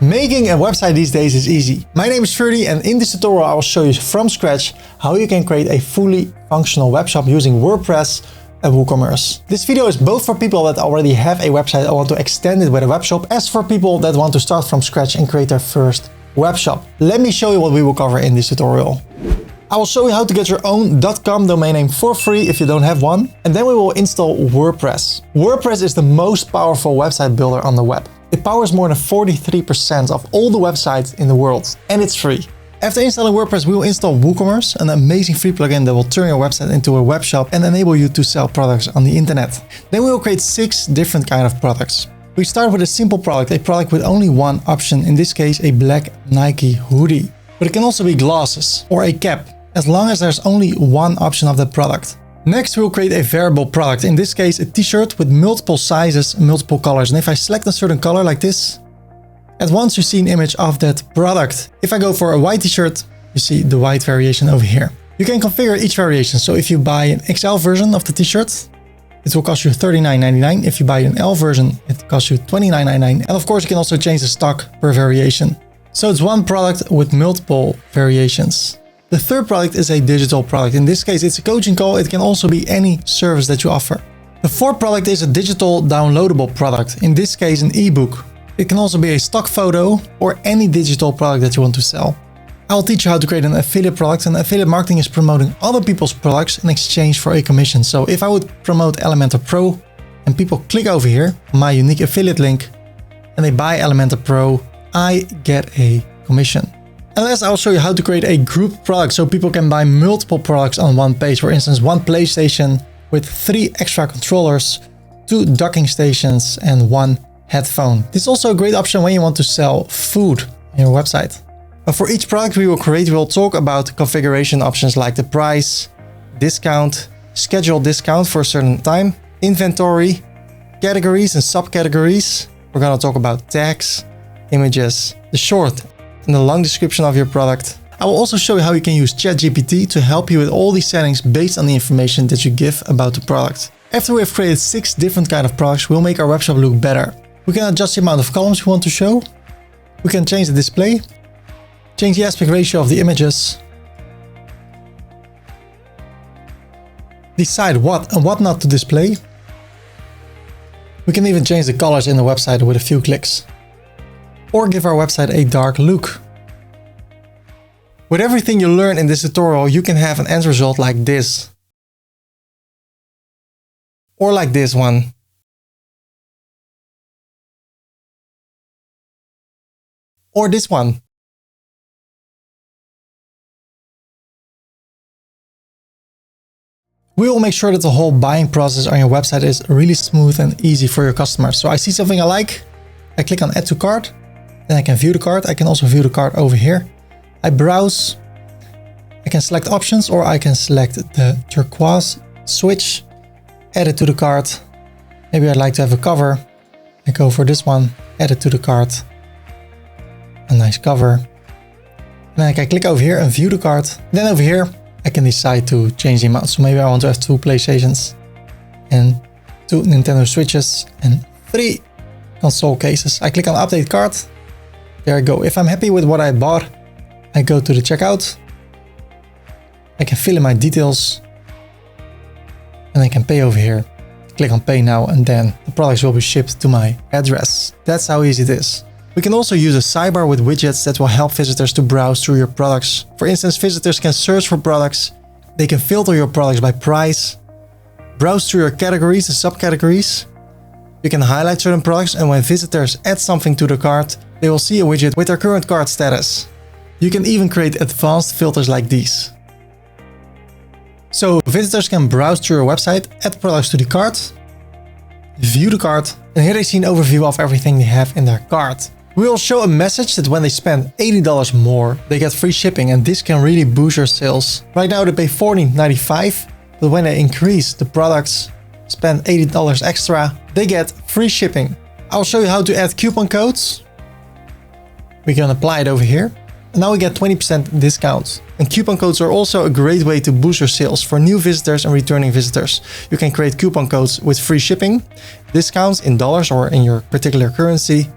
Making a website these days is easy. My name is Ferdy, and in this tutorial I will show you from scratch how you can create a fully functional webshop using WordPress and WooCommerce. This video is both for people that already have a website and want to extend it with a webshop, as for people that want to start from scratch and create their first webshop. Let me show you what we will cover in this tutorial. I will show you how to get your own .com domain name for free if you don't have one, and then we will install WordPress. WordPress is the most powerful website builder on the web. It powers more than 43% of all the websites in the world, and it's free. After installing WordPress, we will install WooCommerce, an amazing free plugin that will turn your website into a web shop and enable you to sell products on the internet. Then we will create 6 different kinds of products. We start with a simple product, a product with only one option, in this case a black Nike hoodie. But it can also be glasses or a cap, as long as there's only one option of that product. Next, we'll create a variable product, in this case a t-shirt with multiple sizes, multiple colors. And if I select a certain color like this, at once you see an image of that product. If I go for a white t-shirt, you see the white variation over here. You can configure each variation, so if you buy an XL version of the t-shirt, it will cost you $39.99. If you buy an L version, it costs you $29.99. And of course, you can also change the stock per variation. So it's one product with multiple variations. The third product is a digital product. In this case, it's a coaching call. It can also be any service that you offer. The fourth product is a digital downloadable product. In this case, an ebook. It can also be a stock photo or any digital product that you want to sell. I'll teach you how to create an affiliate product, and affiliate marketing is promoting other people's products in exchange for a commission. So if I would promote Elementor Pro and people click over here, my unique affiliate link, and they buy Elementor Pro, I get a commission. And last, I'll show you how to create a group product so people can buy multiple products on one page. For instance, one PlayStation with 3 extra controllers, 2 docking stations, and 1 headphone. This is also a great option when you want to sell food on your website. But for each product we will create, we will talk about configuration options like the price, discount, schedule discount for a certain time, inventory, categories and subcategories. We're going to talk about tags, images, the short and the long description of your product. I will also show you how you can use ChatGPT to help you with all these settings based on the information that you give about the product. After we have created 6 different kinds of products, we'll make our webshop look better. We can adjust the amount of columns we want to show. We can change the display, change the aspect ratio of the images, decide what and what not to display. We can even change the colors in the website with a few clicks, or give our website a dark look. With everything you learn in this tutorial, you can have an end result like this, or like this one. Or this one. We will make sure that the whole buying process on your website is really smooth and easy for your customers. So I see something I like, I click on add to cart, then I can view the cart. I can also view the cart over here. I browse, I can select options, or I can select the turquoise switch, add it to the cart. Maybe I'd like to have a cover. I go for this one, add it to the cart. A nice cover. And then I can click over here and view the cart. Then over here, I can decide to change the amount. So maybe I want to have 2 PlayStations and 2 Nintendo Switches and 3 console cases. I click on update cart. There I go. If I'm happy with what I bought, I go to the checkout. I can fill in my details and I can pay over here. Click on pay now, and then the products will be shipped to my address. That's how easy it is. We can also use a sidebar with widgets that will help visitors to browse through your products. For instance, visitors can search for products, they can filter your products by price, browse through your categories and subcategories. You can highlight certain products, and when visitors add something to the cart, they will see a widget with their current cart status. You can even create advanced filters like these. So visitors can browse through your website, add products to the cart, view the cart, and here they see an overview of everything they have in their cart. We will show a message that when they spend $80 more, they get free shipping, and this can really boost your sales. Right now they pay $14.95, but when they increase the products, spend $80 extra, they get free shipping. I'll show you how to add coupon codes. We can apply it over here. And now we get 20% discounts. And coupon codes are also a great way to boost your sales for new visitors and returning visitors. You can create coupon codes with free shipping, discounts in dollars or in your particular currency,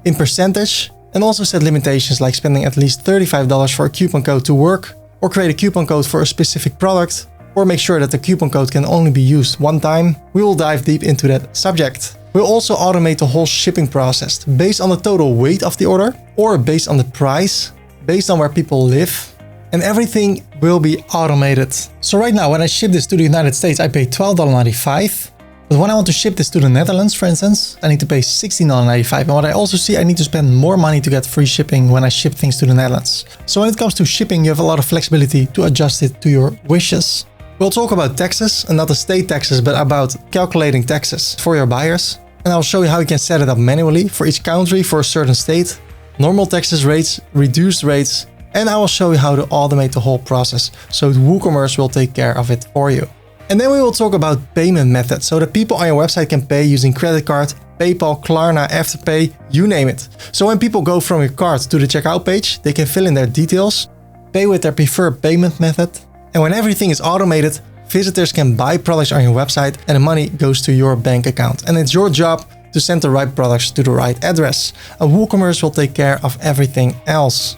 in percentage, And also set limitations like spending at least $35 for a coupon code to work, or create a coupon code for a specific product, or make sure that the coupon code can only be used one time. We will dive deep into that subject. We'll also automate the whole shipping process based on the total weight of the order, or based on the price, based on where people live, and everything will be automated. So right now, when I ship this to the United States, I pay $12.95. But when I want to ship this to the Netherlands, for instance, I need to pay $16.95. And what I also see, I need to spend more money to get free shipping when I ship things to the Netherlands. So when it comes to shipping, you have a lot of flexibility to adjust it to your wishes. We'll talk about taxes, and not the state taxes, but about calculating taxes for your buyers. And I'll show you how you can set it up manually for each country, for a certain state, normal taxes rates, reduced rates, and I will show you how to automate the whole process so WooCommerce will take care of it for you. And then we will talk about payment methods so that people on your website can pay using credit card, PayPal, Klarna, Afterpay, you name it. So when people go from your cart to the checkout page, they can fill in their details, pay with their preferred payment method, and when everything is automated, visitors can buy products on your website and the money goes to your bank account. And it's your job to send the right products to the right address. And WooCommerce will take care of everything else.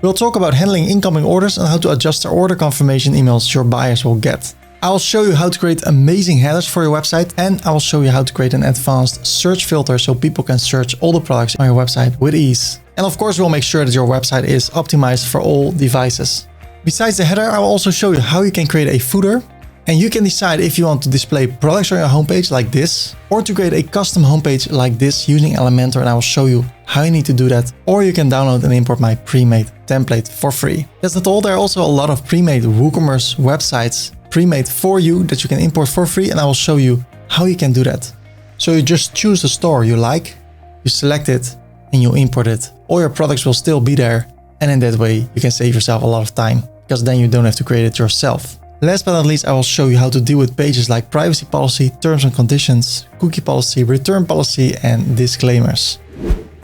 We'll talk about handling incoming orders and how to adjust the order confirmation emails your buyers will get. I will show you how to create amazing headers for your website, and I will show you how to create an advanced search filter so people can search all the products on your website with ease. And of course, we'll make sure that your website is optimized for all devices. Besides the header, I will also show you how you can create a footer, and you can decide if you want to display products on your homepage like this, or to create a custom homepage like this using Elementor, and I will show you how you need to do that, or you can download and import my pre-made template for free. That's not all, there are also a lot of pre-made WooCommerce websites pre-made for you that you can import for free, and I will show you how you can do that. So you just choose the store you like, you select it, and you import it. All your products will still be there, and in that way you can save yourself a lot of time, because then you don't have to create it yourself. Last but not least, I will show you how to deal with pages like privacy policy, terms and conditions, cookie policy, return policy, and disclaimers.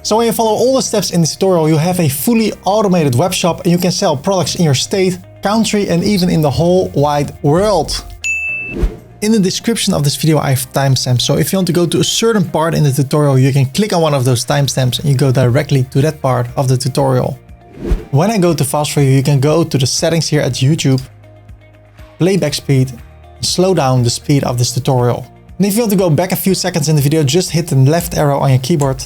So when you follow all the steps in this tutorial, you have a fully automated web shop and you can sell products in your state, country, and even in the whole wide world. In the description of this video, I have timestamps. So if you want to go to a certain part in the tutorial, you can click on one of those timestamps and you go directly to that part of the tutorial. When I go to fast for you, you can go to the settings here at YouTube, playback speed, and slow down the speed of this tutorial. And if you want to go back a few seconds in the video, just hit the left arrow on your keyboard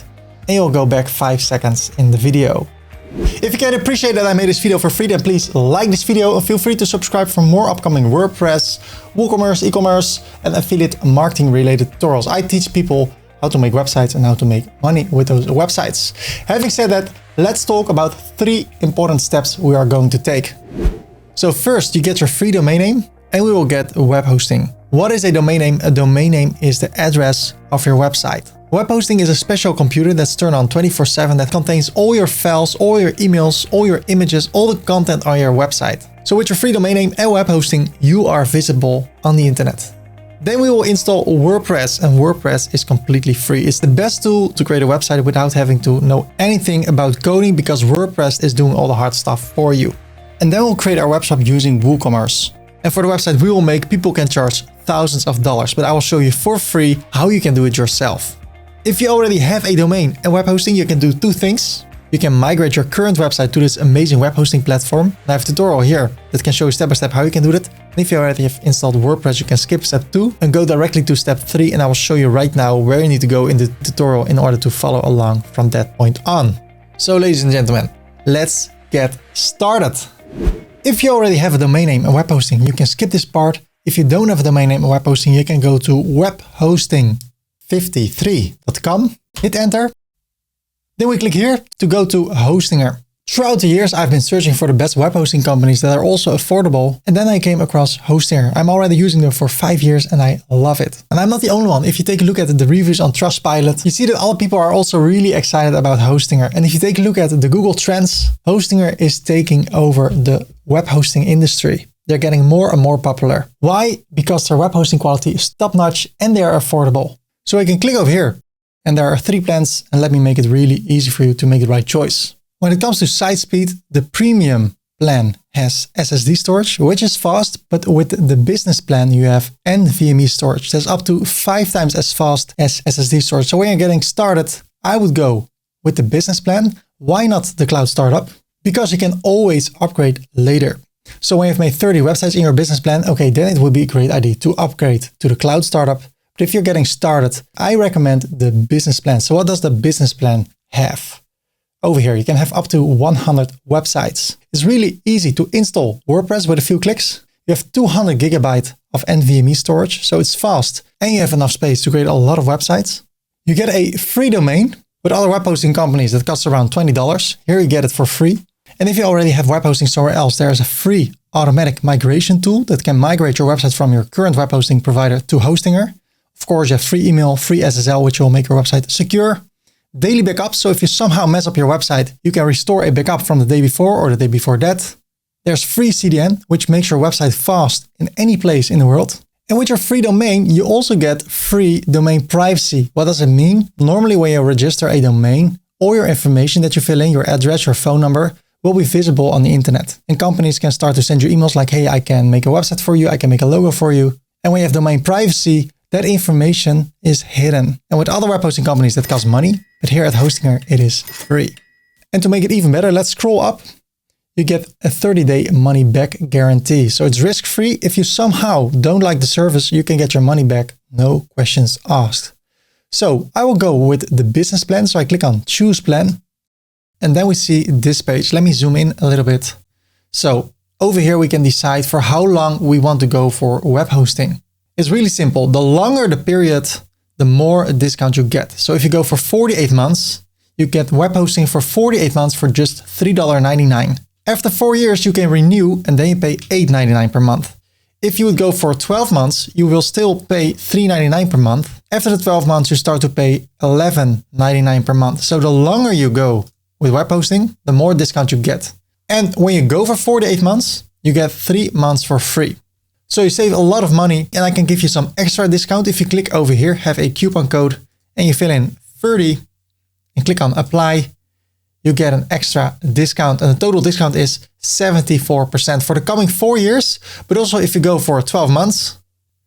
and you'll go back 5 seconds in the video. If you can appreciate that I made this video for free, then please like this video and feel free to subscribe for more upcoming WordPress, WooCommerce, e-commerce, and affiliate marketing related tutorials. I teach people how to make websites and how to make money with those websites. Having said that, let's talk about 3 important steps we are going to take. So first, you get your free domain name and we will get web hosting. What is a domain name? A domain name is the address of your website. Web hosting is a special computer that's turned on 24/7 that contains all your files, all your emails, all your images, all the content on your website. So with your free domain name and web hosting, you are visible on the internet. Then we will install WordPress, and WordPress is completely free. It's the best tool to create a website without having to know anything about coding, because WordPress is doing all the hard stuff for you. And then we'll create our webshop using WooCommerce. And for the website we will make, people can charge thousands of dollars, but I will show you for free how you can do it yourself. If you already have a domain and web hosting, you can do 2 things. You can migrate your current website to this amazing web hosting platform. And I have a tutorial here that can show you step by step how you can do that. And if you already have installed WordPress, you can skip step 2 and go directly to step 3. And I will show you right now where you need to go in the tutorial in order to follow along from that point on. So ladies and gentlemen, let's get started. If you already have a domain name and web hosting, you can skip this part. If you don't have a domain name and web hosting, you can go to webhosting53.com, hit enter. Then we click here to go to Hostinger. Throughout the years, I've been searching for the best web hosting companies that are also affordable. And then I came across Hostinger. I'm already using them for 5 years and I love it. And I'm not the only one. If you take a look at the reviews on Trustpilot, you see that other people are also really excited about Hostinger. And if you take a look at the Google Trends, Hostinger is taking over the web hosting industry. They're getting more and more popular. Why? Because their web hosting quality is top-notch and they are affordable. So I can click over here and there are 3 plans, and let me make it really easy for you to make the right choice. When it comes to site speed, the premium plan has SSD storage, which is fast, but with the business plan you have NVMe storage. That's up to 5 times as fast as SSD storage. So when you're getting started, I would go with the business plan. Why not the cloud startup? Because you can always upgrade later. So when you've made 30 websites in your business plan, okay, then it would be a great idea to upgrade to the cloud startup. But if you're getting started, I recommend the business plan. So what does the business plan have? Over here, you can have up to 100 websites. It's really easy to install WordPress with a few clicks. You have 200 gigabytes of NVMe storage, so it's fast. And you have enough space to create a lot of websites. You get a free domain. With other web hosting companies, that costs around $20. Here you get it for free. And if you already have web hosting somewhere else, there is a free automatic migration tool that can migrate your website from your current web hosting provider to Hostinger. Of course, you have free email, free SSL, which will make your website secure. Daily backups, so if you somehow mess up your website, you can restore a backup from the day before or the day before that. There's free CDN, which makes your website fast in any place in the world. And with your free domain, you also get free domain privacy. What does it mean? Normally, when you register a domain, all your information that you fill in, your address, your phone number, will be visible on the internet. And companies can start to send you emails like, hey, I can make a website for you, I can make a logo for you. And when you have domain privacy, that information is hidden. And with other web hosting companies, that costs money. But here at Hostinger, it is free. And to make it even better, let's scroll up. You get a 30-day money-back guarantee. So it's risk-free. If you somehow don't like the service, you can get your money back. No questions asked. So I will go with the business plan. So I click on Choose Plan. And then we see this page. Let me zoom in a little bit. So over here, we can decide for how long we want to go for web hosting. It's really simple. The longer the period, the more discount you get. So if you go for 48 months, you get web hosting for 48 months for just $3.99. After 4 years, you can renew and then you pay $8.99 per month. If you would go for 12 months, you will still pay $3.99 per month. After the 12 months, you start to pay $11.99 per month. So the longer you go with web hosting, the more discount you get. And when you go for 48 months, you get 3 months for free. So you save a lot of money, and I can give you some extra discount. If you click over here, have a coupon code, and you fill in Ferdy and click on apply, you get an extra discount, and the total discount is 74% for the coming 4 years. But also if you go for 12 months,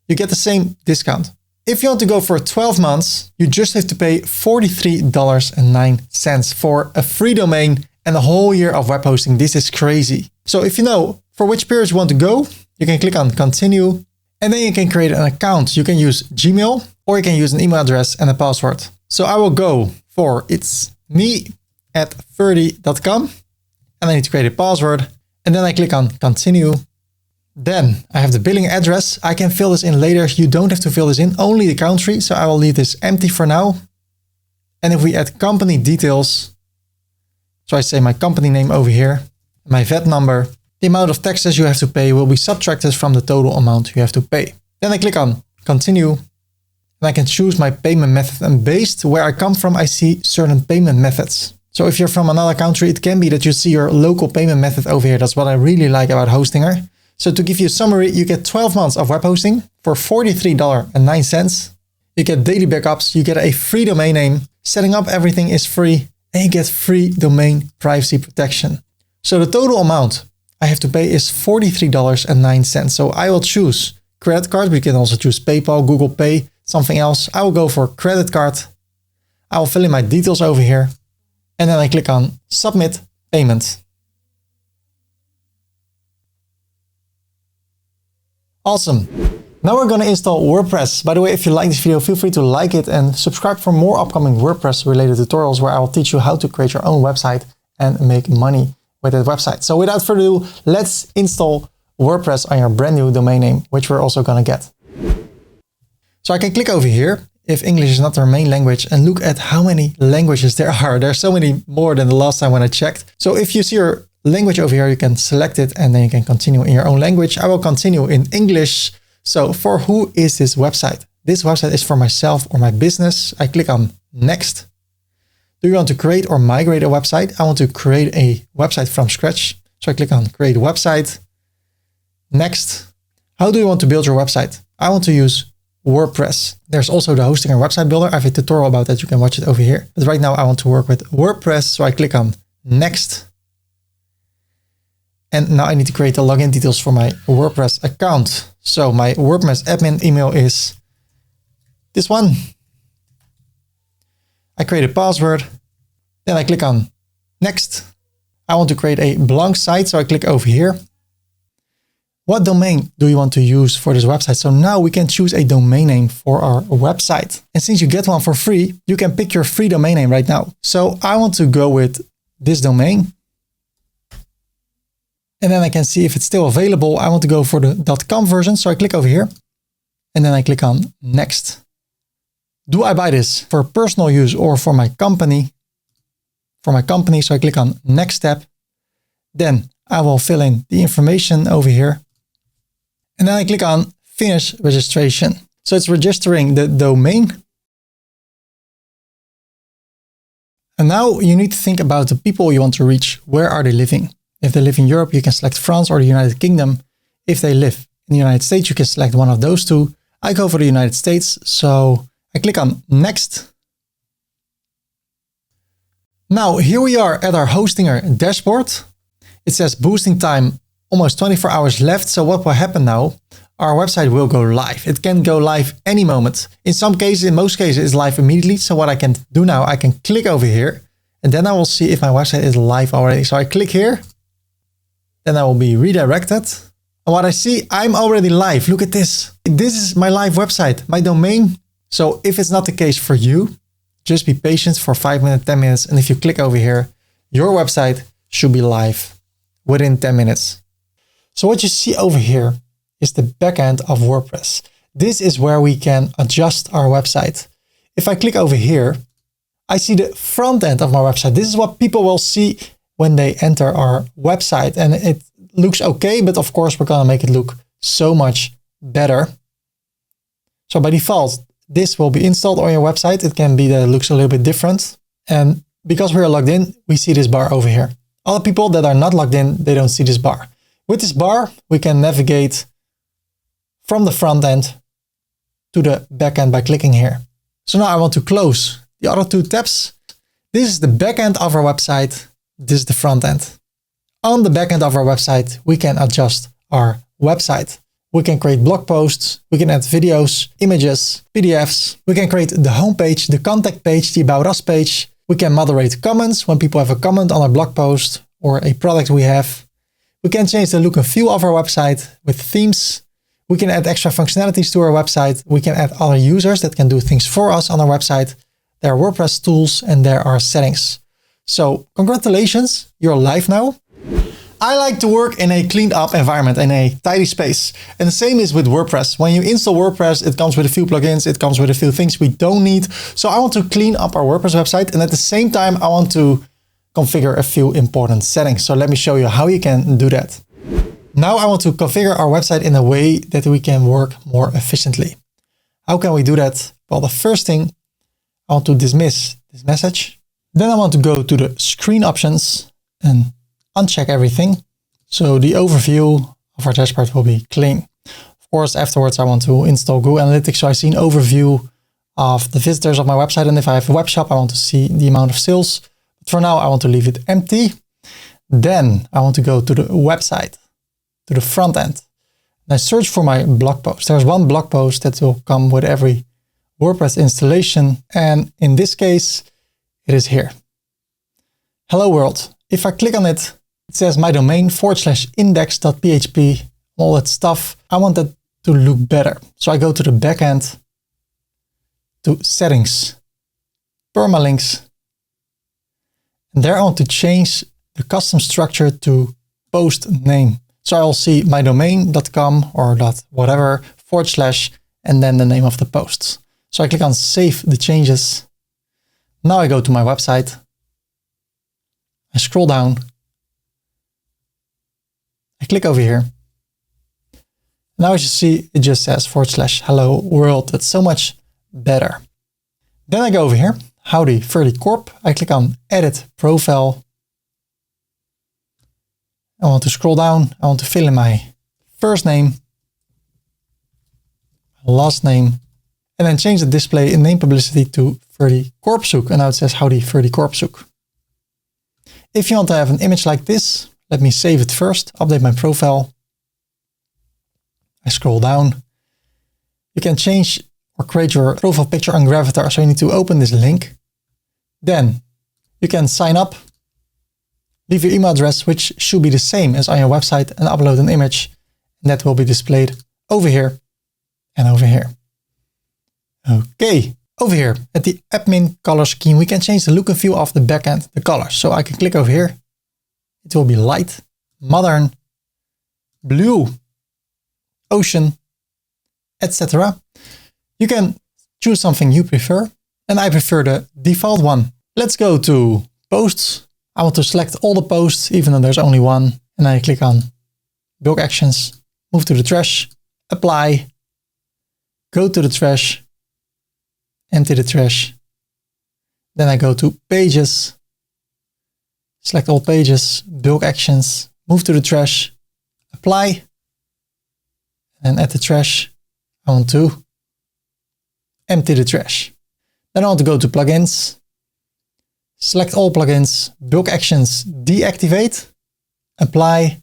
you get the same discount. If you want to go for 12 months, you just have to pay $43.09 for a free domain and a whole year of web hosting. This is crazy. So if you know for which period you want to go, you can click on continue, and then you can create an account. You can use Gmail, or you can use an email address and a password. So I will go for it's me@ferdy.com, and I need to create a password, and then I click on continue. Then I have the billing address. I can fill this in later. You don't have to fill this in, only the country. So I will leave this empty for now. And if we add company details, so I say my company name over here, my VAT number, the amount of taxes you have to pay will be subtracted from the total amount you have to pay. Then I click on continue, and I can choose my payment method. And based where I come from, I see certain payment methods. So if you're from another country, it can be that you see your local payment method over here. That's what I really like about Hostinger. So to give you a summary, you get 12 months of web hosting for $43.09. You get daily backups, you get a free domain name, setting up everything is free, and you get free domain privacy protection. So the total amount I have to pay is $43.09. So I will choose credit card. We can also choose PayPal, Google Pay, something else. I will go for credit card. I will fill in my details over here. And then I click on submit payment. Awesome. Now we're going to install WordPress. By the way, if you like this video, feel free to like it and subscribe for more upcoming WordPress related tutorials where I will teach you how to create your own website and make money with that website. So without further ado, let's install WordPress on your brand new domain name, which we're also going to get. So I can click over here if English is not our main language and look at how many languages there are. There's so many more than the last time when I checked. So if you see your language over here, you can select it and then you can continue in your own language. I will continue in English. So for who is this website? This website is for myself or my business. I click on next. Do you want to create or migrate a website? I want to create a website from scratch. So I click on create website. Next. How do you want to build your website? I want to use WordPress. There's also the Hostinger website builder. I have a tutorial about that. You can watch it over here. But right now I want to work with WordPress. So I click on next. And now I need to create the login details for my WordPress account. So my WordPress admin email is this one. I create a password. Then I click on Next, I want to create a blank site. So I click over here. What domain do you want to use for this website? So now we can choose a domain name for our website. And since you get one for free, you can pick your free domain name right now. So I want to go with this domain. And then I can see if it's still available. I want to go for the .com version. So I click over here and then I click on next. Do I buy this for personal use or for my company? For my company. So I click on next step. Then I will fill in the information over here. And then I click on finish registration. So it's registering the domain. And now you need to think about the people you want to reach. Where are they living? If they live in Europe, you can select France or the United Kingdom. If they live in the United States, you can select one of those two. I go for the United States. So I click on next. Now here we are at our Hostinger dashboard. It says boosting time, almost 24 hours left. So what will happen now? Our website will go live. It can go live any moment. In some cases, in most cases, it's live immediately. So what I can do now, I can click over here and then I will see if my website is live already. So I click here, then I will be redirected. And what I see, I'm already live. Look at this. This is my live website, my domain. So if it's not the case for you, just be patient for 5 minutes, 10 minutes. And if you click over here, your website should be live within 10 minutes. So what you see over here is the backend of WordPress. This is where we can adjust our website. If I click over here, I see the front end of my website. This is what people will see when they enter our website. And it looks okay, but of course we're gonna make it look so much better. So by default, this will be installed on your website. It can be that it looks a little bit different. And because we're logged in, we see this bar over here. Other people that are not logged in, they don't see this bar. With this bar, we can navigate from the front end to the back end by clicking here. So now I want to close the other two tabs. This is the back end of our website. This is the front end. On the back end of our website, we can adjust our website. We can create blog posts. We can add videos, images, PDFs. We can create the homepage, the contact page, the About Us page. We can moderate comments when people have a comment on a blog post or a product we have. We can change the look and feel of our website with themes. We can add extra functionalities to our website. We can add other users that can do things for us on our website. There are WordPress tools and there are settings. So congratulations, you're live now. I like to work in a cleaned up environment, in a tidy space. And the same is with WordPress. When you install WordPress, it comes with a few plugins. It comes with a few things we don't need. So I want to clean up our WordPress website. And at the same time, I want to configure a few important settings. So let me show you how you can do that. Now I want to configure our website in a way that we can work more efficiently. How can we do that? Well, the first thing, I want to dismiss this message. Then I want to go to the screen options and uncheck everything. So the overview of our dashboard will be clean. Of course, afterwards, I want to install Google Analytics. So I see an overview of the visitors of my website. And if I have a web shop, I want to see the amount of sales. But for now, I want to leave it empty. Then I want to go to the website, to the front end. And I search for my blog post. There's one blog post that will come with every WordPress installation. And in this case, it is here. Hello world. If I click on it, it says my domain /index.php, all that stuff. I want that to look better. So I go to the backend, to settings, permalinks. And there I want to change the custom structure to post name. So I'll see my domain.com or whatever / and then the name of the posts. So I click on save the changes. Now I go to my website. I scroll down. I click over here. Now as you see, it just says / hello world. That's so much better. Then I go over here. Howdy, Ferdy Corp. I click on edit profile. I want to scroll down. I want to fill in my first name, last name, and then change the display in name publicity to Ferdy Korpershoek. And now it says Howdy, Ferdy Korpershoek. If you want to have an image like this, let me save it first, update my profile. I scroll down. You can change or create your profile picture on Gravatar. So you need to open this link. Then you can sign up. leave your email address, which should be the same as on your website, and upload an image. And that will be displayed over here and over here. Okay, over here at the admin color scheme, we can change the look and feel of the backend, the color. So I can click over here. It will be light, modern, blue, ocean, etc. You can choose something you prefer, and I prefer the default one. Let's go to posts. I want to select all the posts, even though there's only one, and I click on bulk actions, move to the trash, apply, go to the trash, empty the trash. Then I go to pages, select all pages, bulk actions, move to the trash, apply, and at the trash, I want to empty the trash. Then I want to go to plugins, select all plugins, bulk actions, deactivate, apply,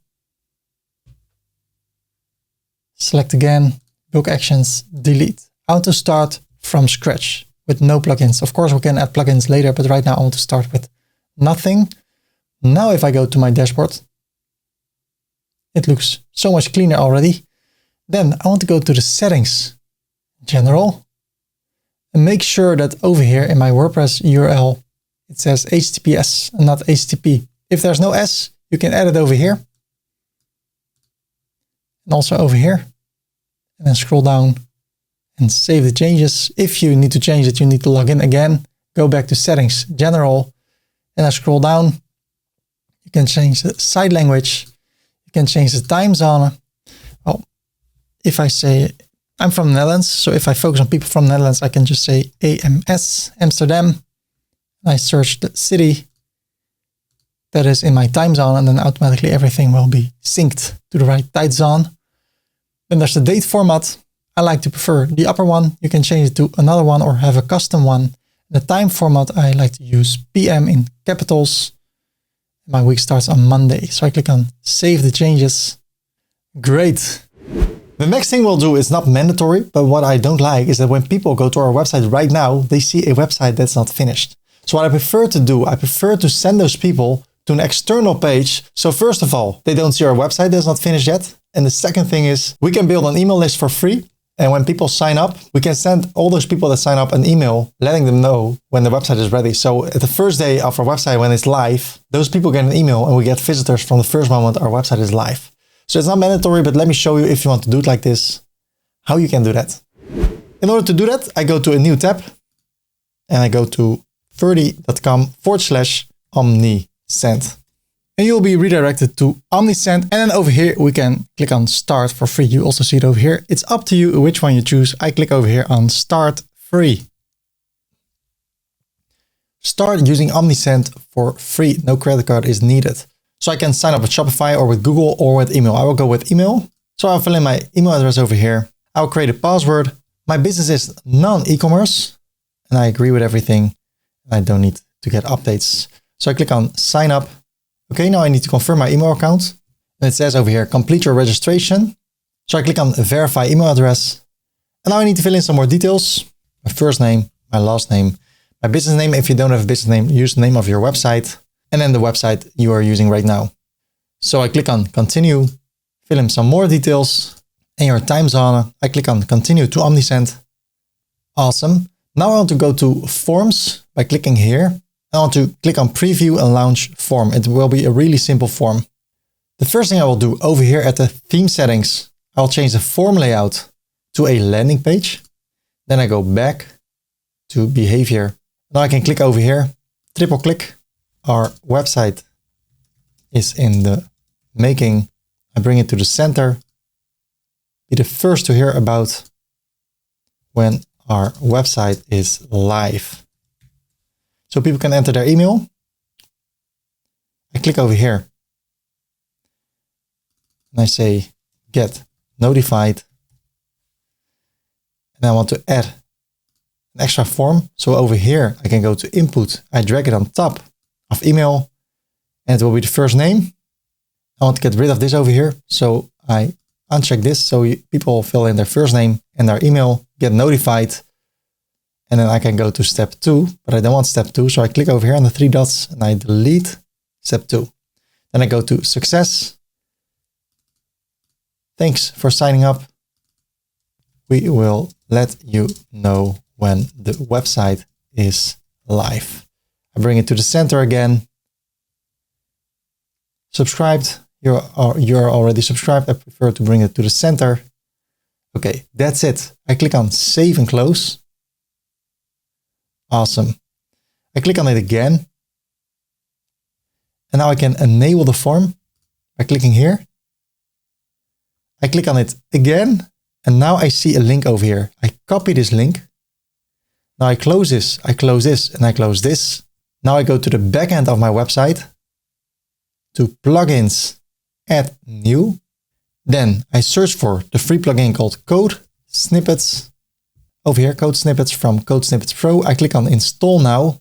select again, bulk actions, delete. I want to start from scratch with no plugins. Of course, we can add plugins later, but right now I want to start with nothing. Now, if I go to my dashboard, it looks so much cleaner already. Then I want to go to the settings, general, and make sure that over here in my WordPress URL, it says HTTPS and not HTTP. If there's no S, you can add it over here. And also over here. And then scroll down and save the changes. If you need to change it, you need to log in again. Go back to settings, general, and I scroll down. You can change the site language. You can change the time zone. Well, if I say I'm from the Netherlands, so if I focus on people from the Netherlands, I can just say AMS, Amsterdam. I search the city that is in my time zone, and then automatically everything will be synced to the right time zone. Then there's the date format. I like to prefer the upper one. You can change it to another one or have a custom one. The time format, I like to use PM in capitals. My week starts on Monday. So I click on save the changes. Great. The next thing we'll do is not mandatory, but what I don't like is that when people go to our website right now, they see a website that's not finished. So what I prefer to do, I prefer to send those people to an external page. So first of all, they don't see our website that's not finished yet. And the second thing is we can build an email list for free. And when people sign up, we can send all those people that sign up an email letting them know when the website is ready. So at the first day of our website, when it's live, those people get an email and we get visitors from the first moment our website is live. So it's not mandatory, but let me show you, if you want to do it like this, how you can do that. In order to do that, I go to a new tab and I go to ferdy.com/omnisend. And you'll be redirected to Omnisend. And then over here, we can click on start for free. You also see it over here. It's up to you which one you choose. I click over here on start free. Start using Omnisend for free. No credit card is needed. So I can sign up with Shopify or with Google or with email. I will go with email. So I'll fill in my email address over here. I'll create a password. My business is non-ecommerce and I agree with everything. I don't need to get updates. So I click on sign up. Okay, now I need to confirm my email account. And it says over here, complete your registration. So I click on verify email address. And now I need to fill in some more details. My first name, my last name, my business name. If you don't have a business name, use the name of your website. And then the website you are using right now. So I click on continue, fill in some more details and your time zone. I click on continue to Omnisend. Awesome. Now I want to go to forms by clicking here. I want to click on preview and launch form. It will be a really simple form. The first thing I will do over here at the theme settings, I'll change the form layout to a landing page. Then I go back to behavior. Now I can click over here, triple click. Our website is in the making. I bring it to the center. Be the first to hear about when our website is live. So people can enter their email. I click over here. And I say get notified. And I want to add an extra form. So over here, I can go to input. I drag it on top of email and it will be the first name. I want to get rid of this over here. So I uncheck this. So people fill in their first name and their email, get notified. And then I can go to step 2, but I don't want step 2. So I click over here on the 3 dots and I delete step 2. Then I go to success. Thanks for signing up. We will let you know when the website is live. I bring it to the center again. Subscribed. You're already subscribed. I prefer to bring it to the center. Okay, that's it. I click on save and close. Awesome. I click on it again. And now I can enable the form by clicking here. I click on it again. And now I see a link over here. I copy this link. Now I close this, and I close this. Now I go to the back end of my website, to plugins, add new. Then I search for the free plugin called Code Snippets. Over here, Code Snippets from Code Snippets Pro. I click on install now.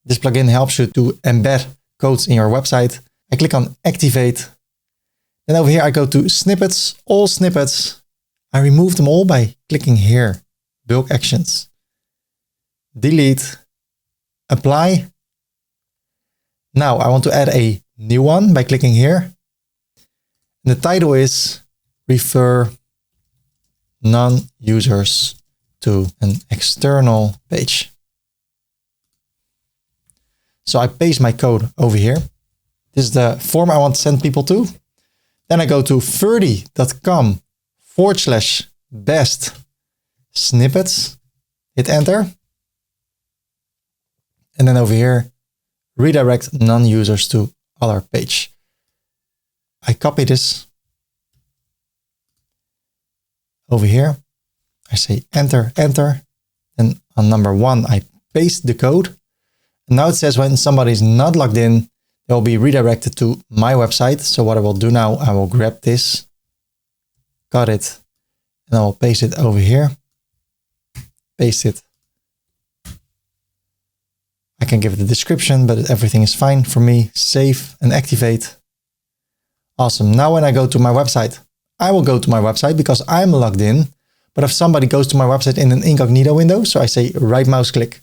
This plugin helps you to embed codes in your website. I click on activate. Then over here, I go to snippets, all snippets. I remove them all by clicking here, bulk actions, delete, apply. Now I want to add a new one by clicking here. And the title is refer non-users to an external page. So I paste my code over here. This is the form I want to send people to. Then I go to ferdy.com/best snippets, hit enter. And then over here, redirect non-users to other page. I copy this over here. I say enter, enter. And on number 1, I paste the code. And now it says when somebody is not logged in, they will be redirected to my website. So what I will do now, I will grab this, cut it, and I will paste it over here. Paste it. I can give it a description, but everything is fine for me. Save and activate. Awesome. Now when I go to my website, I will go to my website because I'm logged in. But if somebody goes to my website in an incognito window, so I say right mouse click,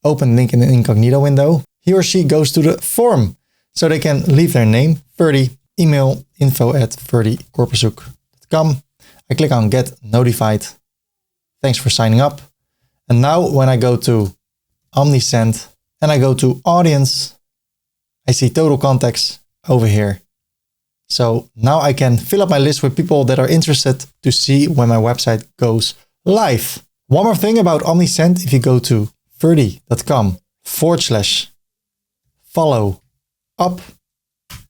open link in an incognito window, he or she goes to the form. So they can leave their name, Ferdy, email info@ferdykorpershoek.com. I click on get notified. Thanks for signing up. And now when I go to Omnisend and I go to audience, I see total contacts over here. So now I can fill up my list with people that are interested to see when my website goes live. One more thing about Omnisend, if you go to ferdy.com/follow up,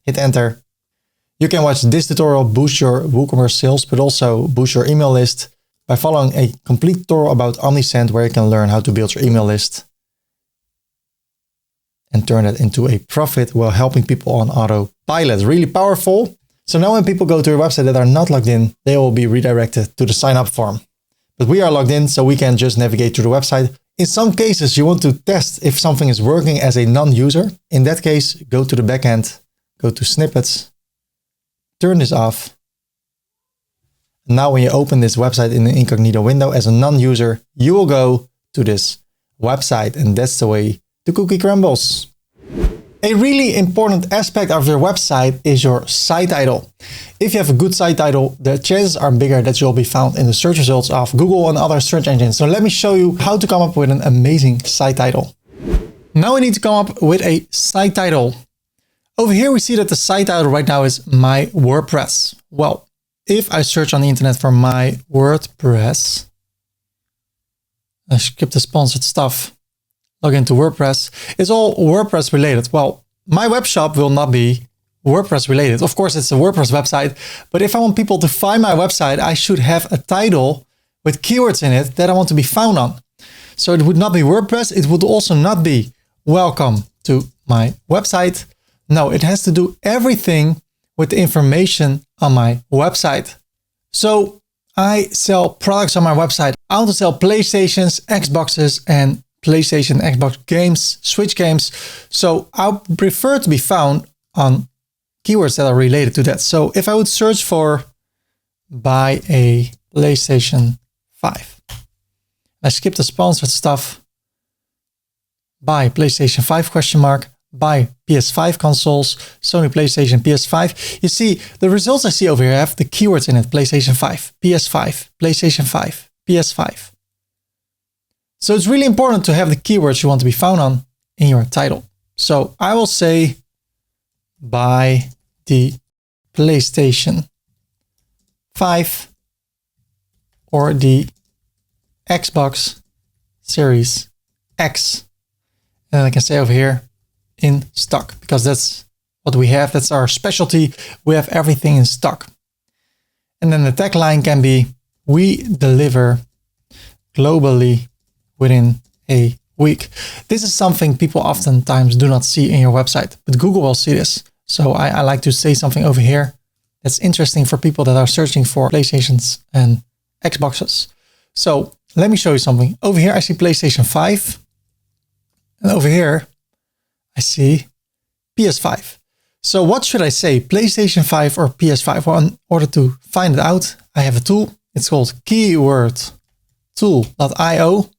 hit enter. You can watch this tutorial, boost your WooCommerce sales, but also boost your email list by following a complete tutorial about Omnisend, where you can learn how to build your email list and turn that into a profit while helping people on autopilot. Really powerful. So now when people go to your website that are not logged in, they will be redirected to the sign up form. But we are logged in, so we can just navigate to the website. In some cases, you want to test if something is working as a non-user. In that case, go to the backend, go to snippets, turn this off. Now when you open this website in the incognito window as a non-user, you will go to this website, and that's the way the cookie crumbles. A really important aspect of your website is your site title. If you have a good site title, the chances are bigger that you'll be found in the search results of Google and other search engines. So let me show you how to come up with an amazing site title. Now we need to come up with a site title. Over here we see that the site title right now is My WordPress. Well, if I search on the internet for My WordPress, I skip the sponsored stuff, log into WordPress, it's all WordPress related. Well, my web shop will not be WordPress related. Of course, it's a WordPress website, but if I want people to find my website, I should have a title with keywords in it that I want to be found on. So it would not be WordPress. It would also not be welcome to my website. No, it has to do everything with the information on my website. So I sell products on my website. I want to sell PlayStations, Xboxes, and PlayStation, Xbox games, Switch games. So I prefer to be found on keywords that are related to that. So if I would search for buy a PlayStation 5, I skip the sponsored stuff, buy PlayStation 5 question mark, buy PS5 consoles, Sony PlayStation, PS5. You see, the results I see over here have the keywords in it. PlayStation 5, PS5, PlayStation 5, PS5. So it's really important to have the keywords you want to be found on in your title. So I will say, buy the PlayStation 5 or the Xbox Series X. And then I can say over here, in stock, because that's what we have. That's our specialty. We have everything in stock. And then the tagline can be, we deliver globally within a week. This is something people oftentimes do not see in your website, but Google will see this. So I like to say something over here that's interesting for people that are searching for PlayStations and Xboxes. So let me show you something. Over here, I see PlayStation 5. And over here, I see PS5. So what should I say? PlayStation 5 or PS5? Well, in order to find it out, I have a tool. It's called keywordtool.io.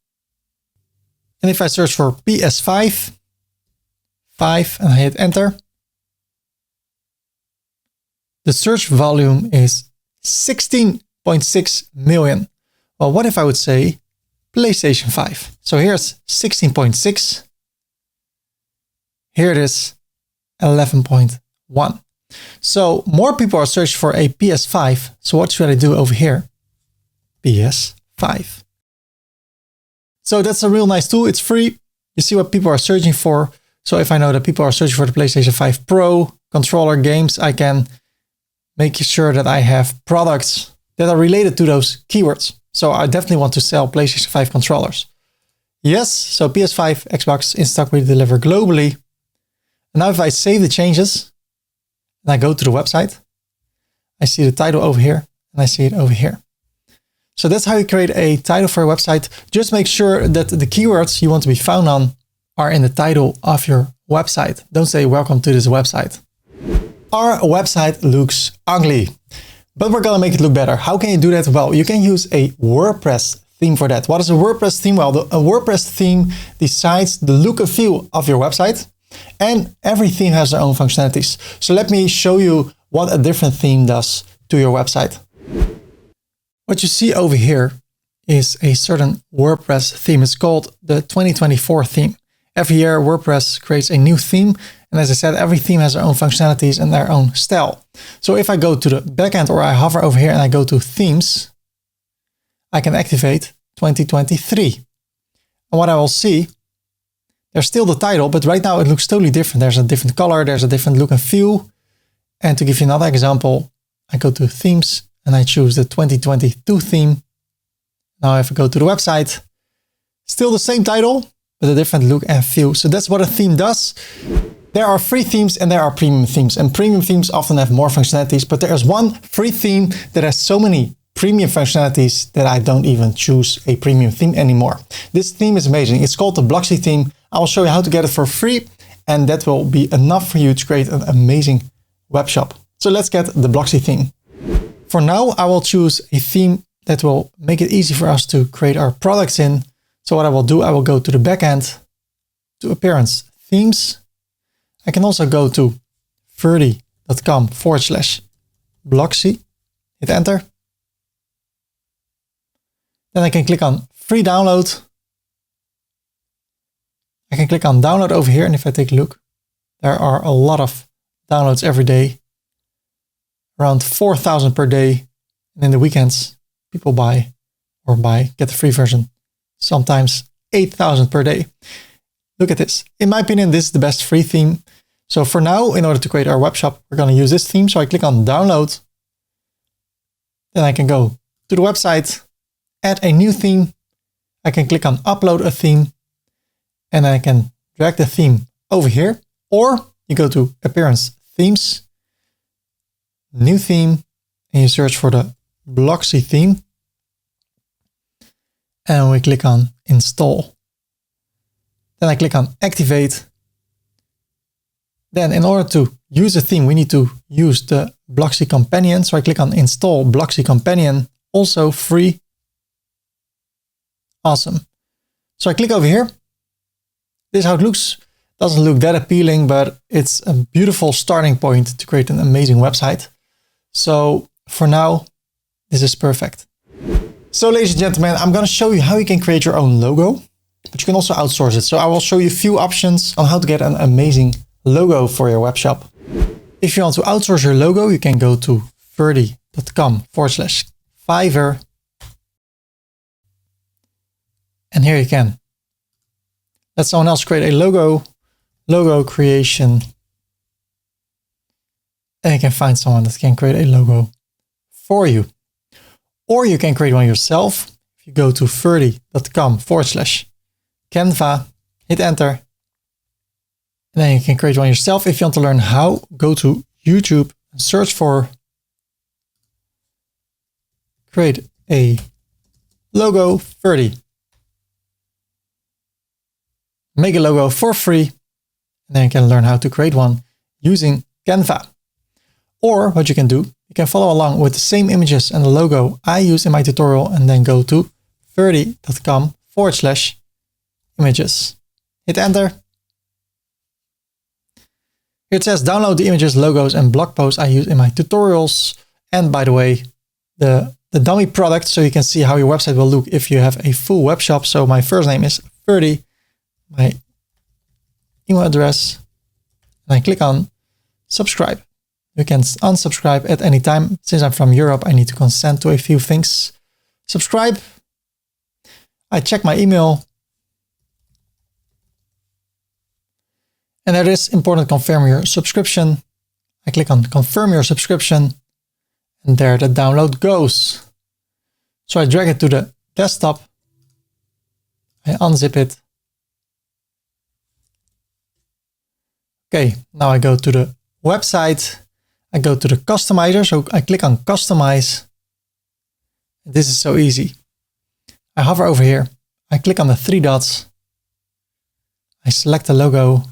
And if I search for PS5, 5, and I hit enter, the search volume is 16.6 million. Well, what if I would say PlayStation 5? So here's 16.6. Here it is, 11.1. So more people are searching for a PS5. So what should I do over here? PS5. So that's a real nice tool. It's free. You see what people are searching for. So if I know that people are searching for the PlayStation 5 Pro controller games, I can make sure that I have products that are related to those keywords. So I definitely want to sell PlayStation 5 controllers. Yes, so PS5, Xbox in stock, we deliver globally. And now if I save the changes and I go to the website, I see the title over here and I see it over here. So that's how you create a title for a website. Just make sure that the keywords you want to be found on are in the title of your website. Don't say welcome to this website. Our website looks ugly, but we're going to make it look better. How can you do that? Well, you can use a WordPress theme for that. What is a WordPress theme? Well, a WordPress theme decides the look and feel of your website, and every theme has their own functionalities. So let me show you what a different theme does to your website. What you see over here is a certain WordPress theme. It's called the 2024 theme. Every year, WordPress creates a new theme. And as I said, every theme has their own functionalities and their own style. So if I go to the backend or I hover over here and I go to themes, I can activate 2023. And what I will see, there's still the title, but right now it looks totally different. There's a different color, there's a different look and feel. And to give you another example, I go to themes and I choose the 2022 theme. Now if I go to the website, still the same title, but a different look and feel. So that's what a theme does. There are free themes and there are premium themes, and premium themes often have more functionalities, but there is one free theme that has so many premium functionalities that I don't even choose a premium theme anymore. This theme is amazing. It's called the Blocksy theme. I will show you how to get it for free, and that will be enough for you to create an amazing web shop. So let's get the Blocksy theme. For now, I will choose a theme that will make it easy for us to create our products in. So what I will do, I will go to the backend, to Appearance, Themes. I can also go to ferdy.com/Blocksy, hit enter. Then I can click on free download. I can click on download over here, and if I take a look, there are a lot of downloads every day, around 4,000 per day. And in the weekends, people get the free version, sometimes 8,000 per day. Look at this. In my opinion, this is the best free theme. So for now, in order to create our web shop, we're going to use this theme. So I click on download. Then I can go to the website, add a new theme. I can click on upload a theme, and I can drag the theme over here. Or you go to Appearance, Themes, New Theme, and you search for the Blocksy theme. And we click on Install. Then I click on Activate. Then in order to use a theme, we need to use the Blocksy Companion. So I click on Install Blocksy Companion, also free. Awesome. So I click over here. This is how it looks. Doesn't look that appealing, but it's a beautiful starting point to create an amazing website. So for now, this is perfect. So ladies and gentlemen, I'm going to show you how you can create your own logo, but you can also outsource it. So I will show you a few options on how to get an amazing logo for your web shop. If you want to outsource your logo, you can go to ferdy.com/Fiverr. And here you can let someone else create a logo creation. And you can find someone that can create a logo for you. Or you can create one yourself. If you go to ferdy.com/Canva, hit enter. And then you can create one yourself. If you want to learn how, go to YouTube and search for create a logo Ferdy. Make a logo for free. And then you can learn how to create one using Canva. Or what you can do, you can follow along with the same images and the logo I use in my tutorial and then go to ferdy.com/images. Hit enter. Here it says download the images, logos, and blog posts I use in my tutorials. And by the way, the dummy product, so you can see how your website will look if you have a full web shop. So my first name is Ferdy, my email address, and I click on subscribe. You can unsubscribe at any time. Since I'm from Europe, I need to consent to a few things. Subscribe. I check my email. And there it is, important, confirm your subscription. I click on confirm your subscription. And there the download goes. So I drag it to the desktop. I unzip it. Okay, now I go to the website. I go to the customizer. So I click on customize. This is so easy. I hover over here. I click on the three dots. I select the logo.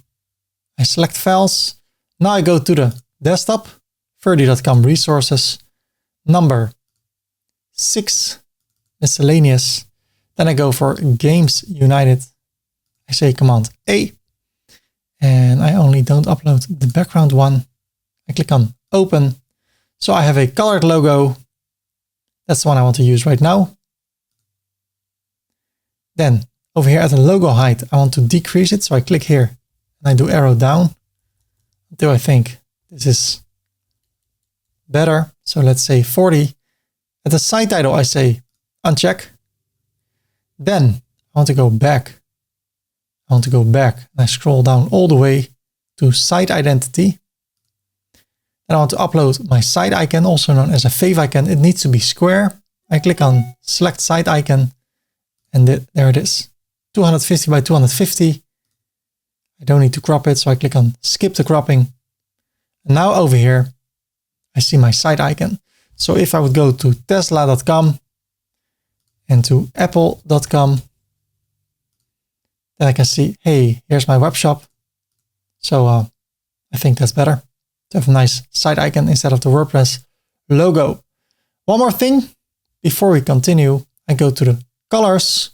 I select files. Now I go to the desktop, ferdy.com resources, number 6, miscellaneous. Then I go for Games United. I say Command A. And I only don't upload the background one. I click on open. So I have a colored logo. That's the one I want to use right now. Then over here at the logo height, I want to decrease it. So I click here and I do arrow down until I think this is better. So let's say 40. At the site title, I say uncheck. Then I want to go back. I want to go back and I scroll down all the way to site identity. And I want to upload my site icon, also known as a fave icon. It needs to be square. I click on select site icon and there it is. 250 by 250. I don't need to crop it. So I click on skip the cropping. And now over here, I see my site icon. So if I would go to tesla.com and to apple.com, then I can see, hey, here's my web shop. So I think that's better to have a nice site icon instead of the WordPress logo. One more thing before we continue, I go to the colors.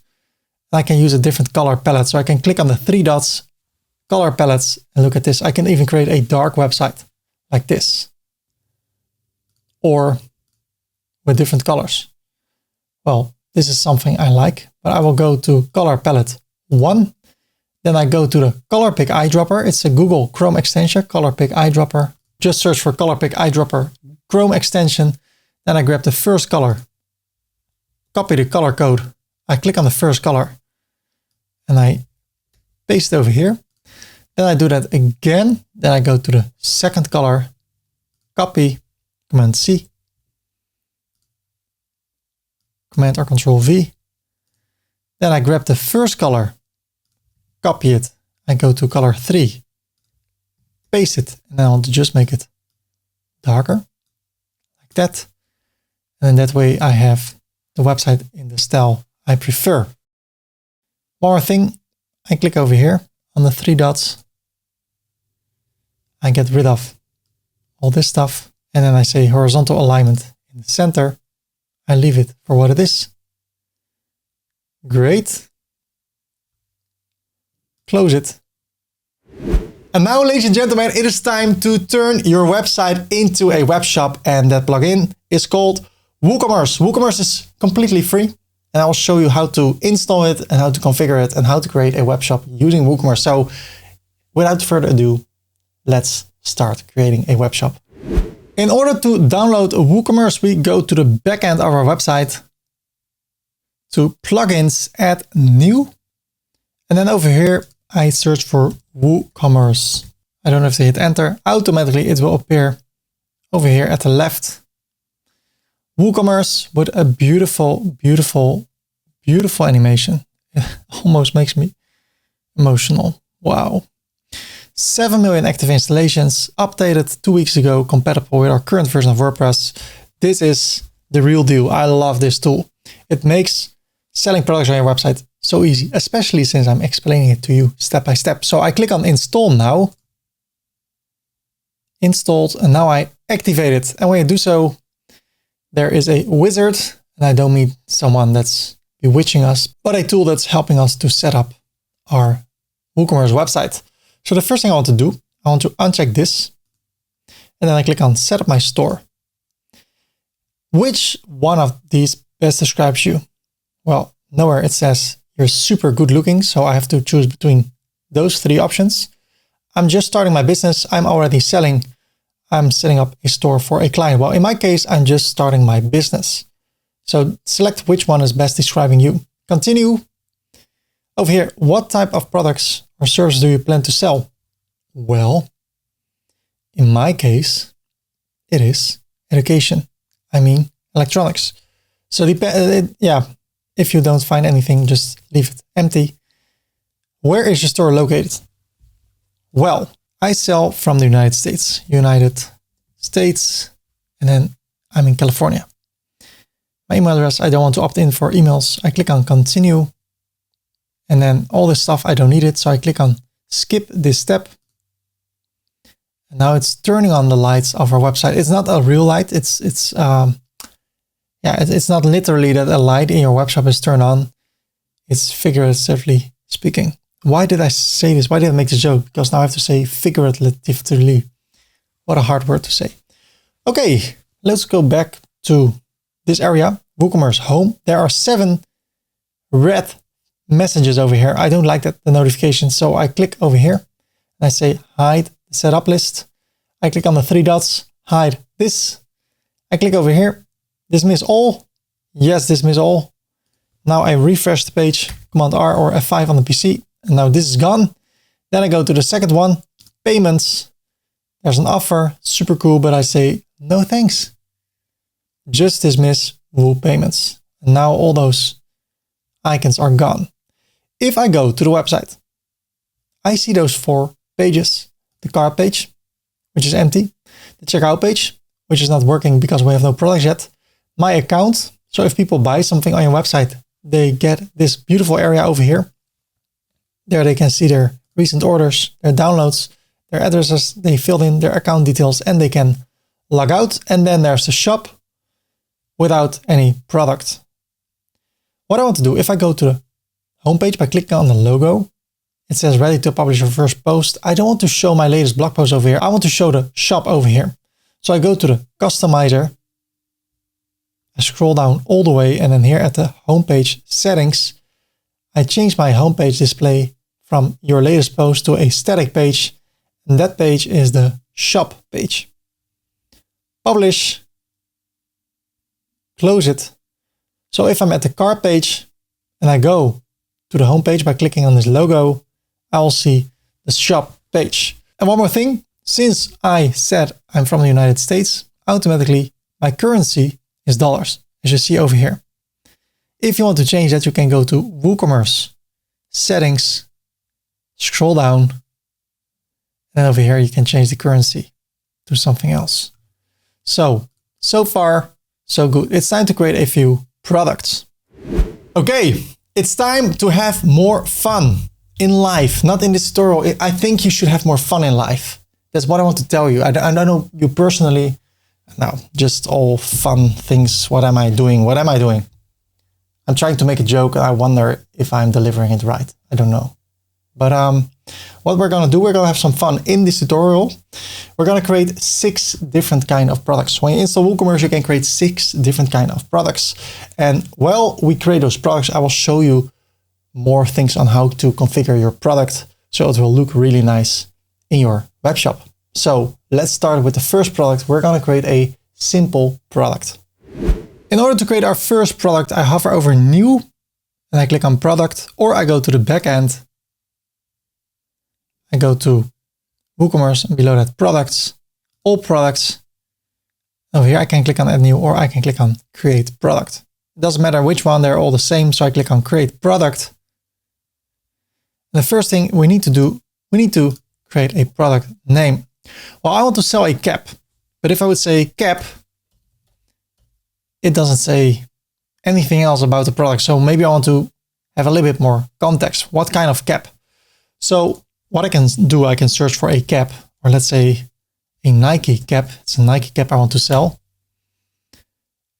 I can use a different color palette. So I can click on the three dots, color palettes, and look at this. I can even create a dark website like this, or with different colors. Well, this is something I like, but I will go to color palette 1. Then I go to the color pick eyedropper. It's a Google Chrome extension, color pick eyedropper. Just search for color pick eyedropper Chrome extension. Then I grab the first color, copy the color code. I click on the first color and I paste it over here. Then I do that again. Then I go to the second color, copy, Command C, Command or Control V. Then I grab the first color, copy it, I go to color 3, paste it, and then I want to just make it darker, like that. And that way I have the website in the style I prefer. One more thing, I click over here on the three dots. I get rid of all this stuff. And then I say horizontal alignment in the center. I leave it for what it is. Great. Close it. And now, ladies and gentlemen, it is time to turn your website into a web shop, and that plugin is called WooCommerce. WooCommerce is completely free, and I will show you how to install it and how to configure it and how to create a web shop using WooCommerce. So without further ado, let's start creating a web shop. In order to download WooCommerce, we go to the backend of our website, to plugins, add new, and then over here I search for WooCommerce. I don't have to hit enter. Automatically it will appear over here at the left. WooCommerce with a beautiful, beautiful, beautiful animation. It almost makes me emotional. Wow. 7 million active installations, updated 2 weeks ago, compatible with our current version of WordPress. This is the real deal. I love this tool. It makes selling products on your website so easy, especially since I'm explaining it to you step by step. So I click on install now. Installed, and now I activate it. And when you do so, there is a wizard, and I don't mean someone that's bewitching us, but a tool that's helping us to set up our WooCommerce website. So the first thing I want to do, I want to uncheck this, and then I click on set up my store. Which one of these best describes you? Well, nowhere it says you're super good looking, so I have to choose between those 3 options. I'm just starting my business. I'm already selling. I'm setting up a store for a client. Well, in my case, I'm just starting my business. So select which one is best describing you. Continue. Over here, what type of products or services do you plan to sell? Well, in my case, it is education. I mean, electronics. So if you don't find anything, just leave it empty. Where is your store located? Well, I sell from the United States, and then I'm in California. My email address, I don't want to opt in for emails. I click on continue, and then all this stuff, I don't need it. So I click on skip this step. And now it's turning on the lights of our website. It's not a real light. It's not literally that a light in your web shop is turned on. It's figuratively speaking. Why did I say this? Why did I make this joke? Because now I have to say figuratively. What a hard word to say. Okay, let's go back to this area, WooCommerce home. There are 7 red messages over here. I don't like that, the notification. So I click over here and I say hide the setup list. I click on the 3 dots, hide this. I click over here, dismiss all. Yes, dismiss all. Now I refresh the page, Command R or F5 on the PC. And now this is gone. Then I go to the second one, payments. There's an offer, super cool, but I say no thanks. Just dismiss Woo payments. And now all those icons are gone. If I go to the website, I see those 4 pages. The cart page, which is empty. The checkout page, which is not working because we have no products yet. My account. So if people buy something on your website, they get this beautiful area over here. There they can see their recent orders, their downloads, their addresses, they filled in their account details, and they can log out. And then there's the shop without any product. What I want to do, if I go to the homepage by clicking on the logo, it says ready to publish your first post. I don't want to show my latest blog post over here. I want to show the shop over here. So I go to the customizer. I scroll down all the way, and then here at the homepage settings, I change my homepage display from your latest post to a static page. And that page is the shop page. Publish. Close it. So if I'm at the cart page and I go to the homepage by clicking on this logo, I will see the shop page. And one more thing, since I said I'm from the United States, automatically my currency is dollars, as you see over here. If you want to change that, you can go to WooCommerce, settings, scroll down, and over here you can change the currency to something else. So far, so good. It's time to create a few products. Okay, it's time to have more fun in life, not in this tutorial. I think you should have more fun in life. That's what I want to tell you. I don't know you personally. No, just all fun things. What am I doing? What am I doing? I'm trying to make a joke. I wonder if I'm delivering it right. I don't know. But What we're going to do, we're going to have some fun in this tutorial. We're going to create 6 different kind of products. When you install WooCommerce, you can create 6 different kind of products. And while we create those products, I will show you more things on how to configure your product so it will look really nice in your web shop. So let's start with the first product. We're going to create a simple product. In order to create our first product, I hover over New and I click on Product, or I go to the back end. I go to WooCommerce and below that Products, All Products. Over here I can click on Add New, or I can click on Create Product. It doesn't matter which one, they're all the same. So I click on Create Product. And the first thing we need to do, we need to create a product name. Well, I want to sell a cap, but if I would say cap, it doesn't say anything else about the product. So maybe I want to have a little bit more context. What kind of cap? So what I can do, I can search for a cap, or let's say a Nike cap. It's a Nike cap I want to sell.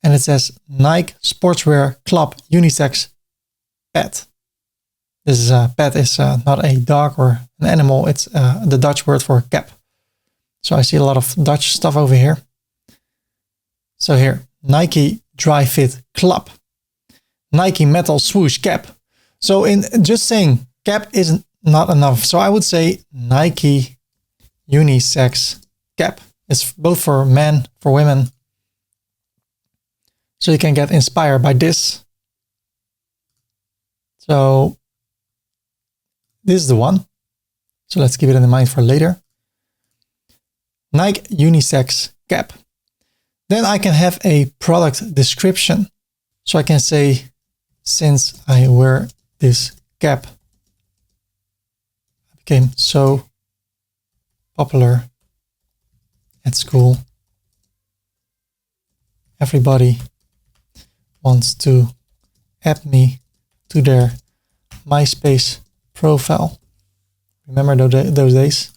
And it says Nike Sportswear Club Unisex Pet. This is a pet is not a dog or an animal. It's the Dutch word for cap. So I see a lot of Dutch stuff over here. So here, Nike Dry Fit Club, Nike Metal Swoosh Cap. So in just saying cap isn't not enough. So I would say Nike Unisex Cap. It's both for men, for women. So you can get inspired by this. So this is the one. So let's keep it in mind for later. Nike Unisex Cap. Then I can have a product description. So I can say, since I wear this cap, I became so popular at school. Everybody wants to add me to their MySpace profile. Remember those days?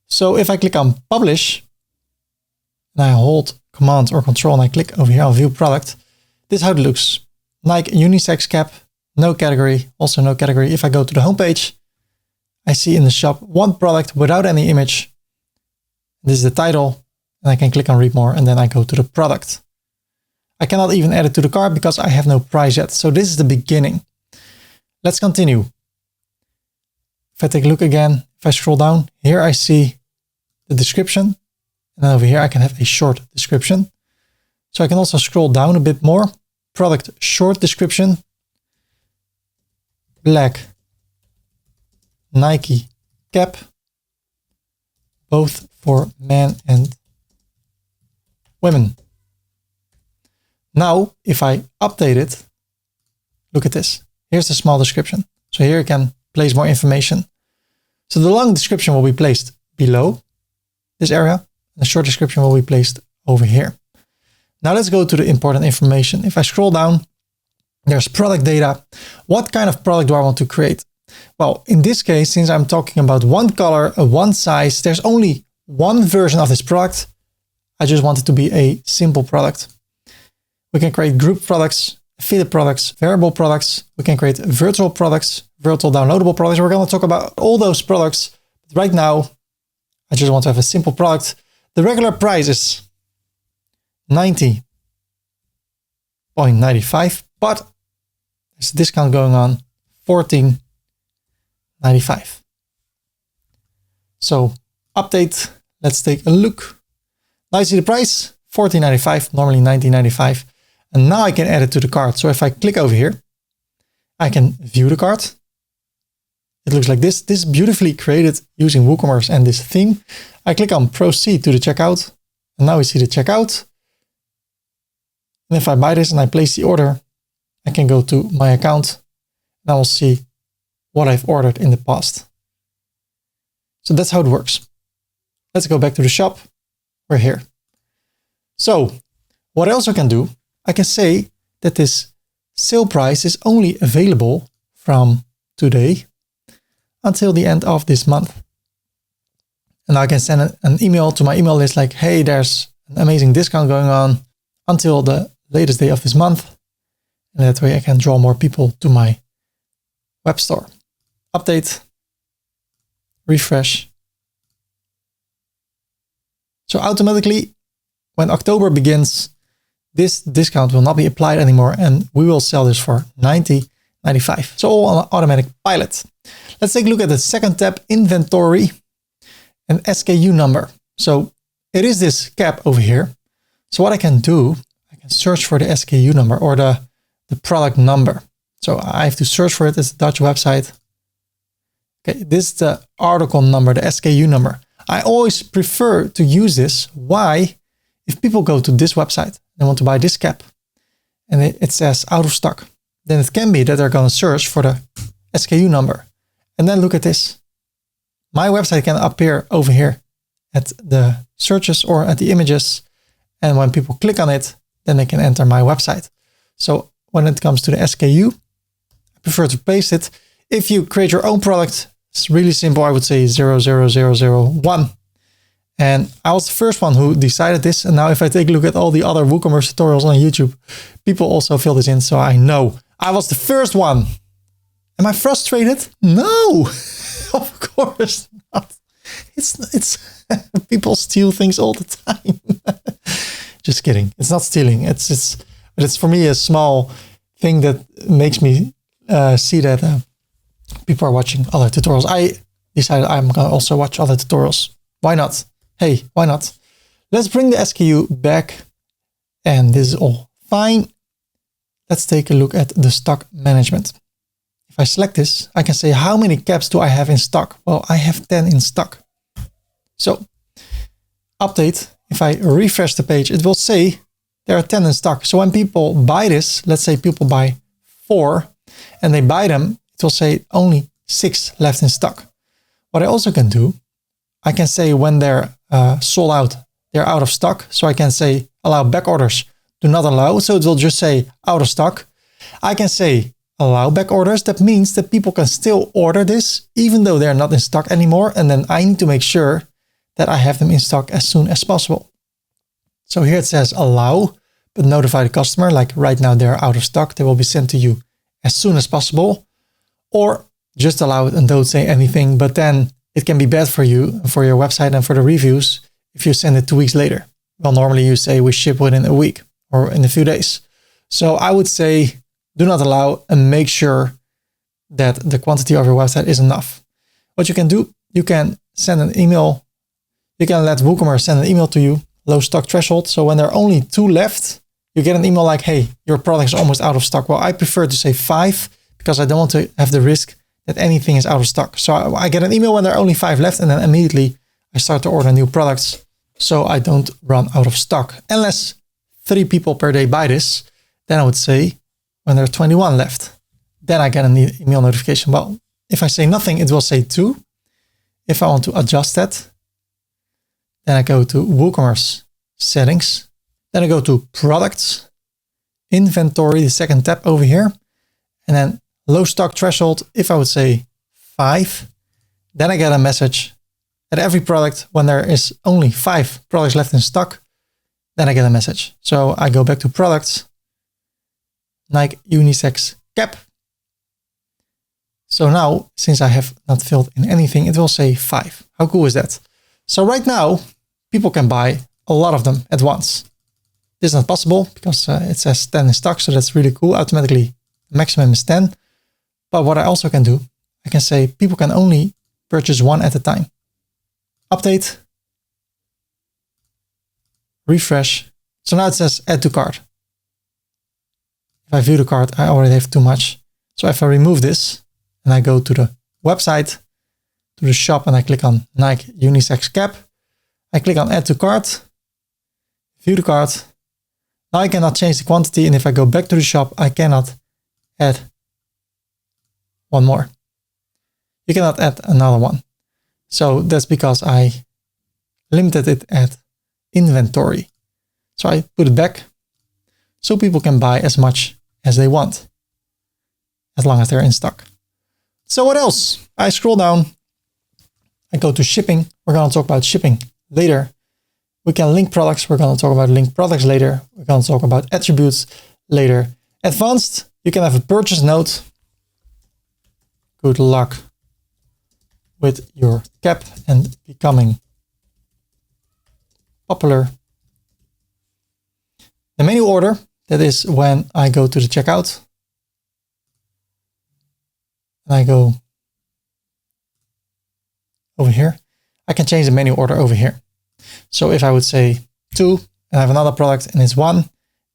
So if I click on publish and I hold Command or Control and I click over here on view product, this is how it looks. Nike Unisex Cap, no category, also no category. If I go to the homepage, I see in the shop one product without any image. This is the title, and I can click on read more, and then I go to the product. I cannot even add it to the cart because I have no price yet. So this is the beginning. Let's continue. If I take a look again, if I scroll down, here I see the description. And then over here I can have a short description. So I can also scroll down a bit more. Product short description. Black Nike cap. Both for men and women. Now, if I update it, look at this. Here's the small description. So here you can place more information. So the long description will be placed below this area. The short description will be placed over here. Now let's go to the important information. If I scroll down, there's product data. What kind of product do I want to create? Well, in this case, since I'm talking about one color, one size, there's only one version of this product. I just want it to be a simple product. We can create group products, affiliate products, variable products. We can create virtual products, virtual downloadable products. We're going to talk about all those products. But right now, I just want to have a simple product. The regular price is $90.95, but there's a discount going on, $14.95. So update, let's take a look. Now you see the price, $14.95, normally $19.95. And now I can add it to the cart. So if I click over here, I can view the cart. It looks like this. This is beautifully created using WooCommerce and this theme. I click on proceed to the checkout. And now we see the checkout. And if I buy this and I place the order, I can go to my account and I will see what I've ordered in the past. So that's how it works. Let's go back to the shop. We're here. So what else I can do? I can say that this sale price is only available from today until the end of this month. And I can send an email to my email list like, hey, there's an amazing discount going on until the latest day of this month. And that way I can draw more people to my web store. Update. refresh. So automatically, when October begins, this discount will not be applied anymore, and we will sell this for $90.95. So all on automatic pilot. Let's take a look at the second tab, inventory and SKU number. So it is this cap over here. So what I can do, I can search for the SKU number or the product number. So I have to search for it. It's a Dutch website. Okay, this is the article number, the SKU number. I always prefer to use this. Why? If people go to this website, they want to buy this cap, and it says out of stock, then it can be that they're going to search for the SKU number. And then look at this. My website can appear over here at the searches or at the images. And when people click on it, then they can enter my website. So when it comes to the SKU, I prefer to paste it. If you create your own product, it's really simple. I would say 00001. And I was the first one who decided this. And now if I take a look at all the other WooCommerce tutorials on YouTube, people also fill this in. So I know I was the first one. Am I frustrated? No, of course not. It's people steal things all the time. Just kidding. It's not stealing. It's for me a small thing that makes me see that people are watching other tutorials. I decided I'm gonna also watch other tutorials. Why not? Hey, why not? Let's bring the SKU back, and this is all fine. Let's take a look at the stock management. If I select this, I can say how many caps do I have in stock? Well, I have 10 in stock. So update. If I refresh the page, it will say there are 10 in stock. So when people buy this, let's say people buy 4 and they buy them, it will say only 6 left in stock. What I also can do, I can say when they're sold out, they're out of stock. So I can say allow back orders, do not allow. So it will just say out of stock. I can say allow back orders. That means that people can still order this even though they're not in stock anymore. And then I need to make sure that I have them in stock as soon as possible. So here it says allow, but notify the customer, like right now they're out of stock. They will be sent to you as soon as possible, or just allow it and don't say anything. But then it can be bad for you, for your website and for the reviews if you send it 2 weeks later. Well, normally you say we ship within a week or in a few days. So I would say do not allow and make sure that the quantity of your website is enough. What you can do, you can send an email. You can let WooCommerce send an email to you, low stock threshold. So when there are only 2 left, you get an email like, hey, your product is almost out of stock. Well, I prefer to say 5 because I don't want to have the risk that anything is out of stock. So I get an email when there are only 5 left, and then immediately I start to order new products so I don't run out of stock. Unless 3 people per day buy this, then I would say when there are 21 left, then I get an email notification. Well, if I say nothing, it will say 2. If I want to adjust that, then I go to WooCommerce settings. Then I go to products, inventory, the second tab over here. And then low stock threshold. If I would say 5, then I get a message at every product when there is only 5 products left in stock. Then I get a message. So I go back to products, Nike unisex cap. So now, since I have not filled in anything, it will say 5. How cool is that? So right now, people can buy a lot of them at once. This is not possible because it says 10 in stock. So that's really cool. Automatically, maximum is 10. But what I also can do, I can say people can only purchase 1 at a time. Update. Refresh. So now it says add to cart. If I view the cart, I already have too much. So if I remove this and I go to the website, to the shop, and I click on Nike unisex cap, I click on add to cart, view the cart. Now I cannot change the quantity. And if I go back to the shop, I cannot add one more. You cannot add another one. So that's because I limited it at inventory. So I put it back so people can buy as much as they want, as long as they're in stock. So what else? I scroll down. I go to shipping. We're going to talk about shipping later. We can link products. We're going to talk about linked products later. We're going to talk about attributes later. Advanced, you can have a purchase note. Good luck with your cap and becoming popular. The menu order, that is when I go to the checkout. And I go over here. I can change the menu order over here. So if I would say 2 and I have another product and it's 1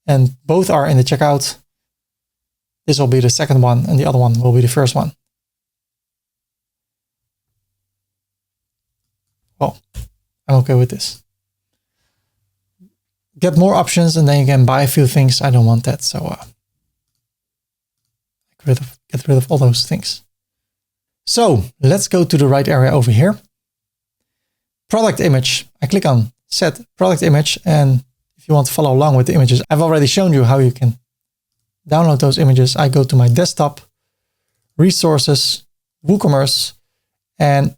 and both are in the checkout, this will be the second one and the other one will be the first one. Well, I'm okay with this. Get more options and then you can buy a few things. I don't want that. So get rid of all those things. So let's go to the right area over here. Product image. I click on set product image. And if you want to follow along with the images, I've already shown you how you can download those images. I go to my desktop, resources, WooCommerce, and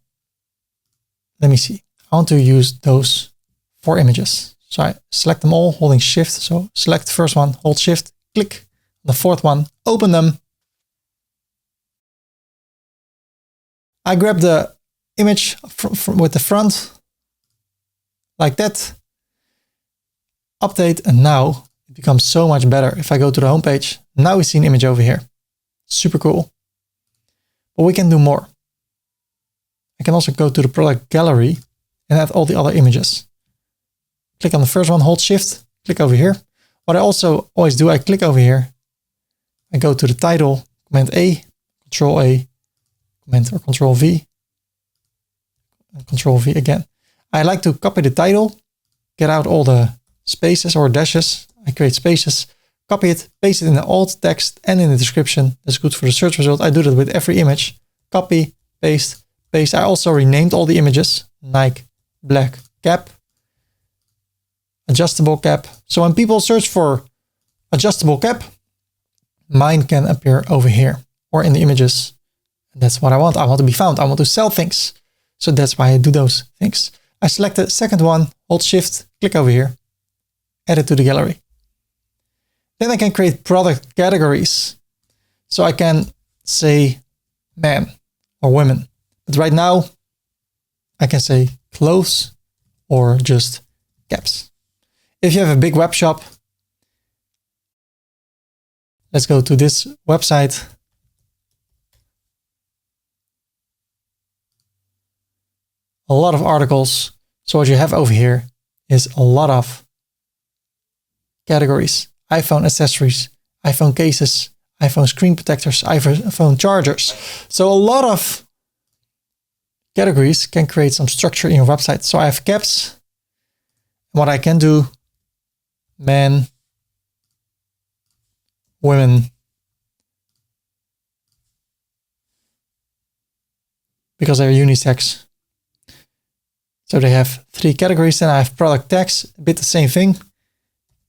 let me see. I want to use those 4 images. So I select them all holding shift. So select the first one, hold shift, click the 4th one, open them. I grab the image with the front like that, update, and now it becomes so much better. If I go to the home page, now we see an image over here. Super cool. But we can do more. I can also go to the product gallery and add all the other images. Click on the first one, hold shift, click over here. What I also always do, I click over here. I go to the title, Command A, Command or Control V, and Control V again. I like to copy the title, get out all the spaces or dashes. I create spaces, copy it, paste it in the alt text and in the description. That's good for the search result. I do that with every image. Copy, paste, paste. I also renamed all the images. Nike black cap, adjustable cap. So when people search for adjustable cap, mine can appear over here or in the images. And that's what I want. I want to be found. I want to sell things. So that's why I do those things. I select the second one, hold shift, click over here, add it to the gallery. Then I can create product categories. So I can say man or women. But right now I can say clothes or just caps. If you have a big web shop, let's go to this website. A lot of articles. So what you have over here is a lot of categories. iPhone accessories, iPhone cases, iPhone screen protectors, iPhone chargers. So a lot of categories can create some structure in your website. So I have caps. What I can do, men, women, because they're unisex. So they have 3 categories. Then I have product tags, a bit the same thing.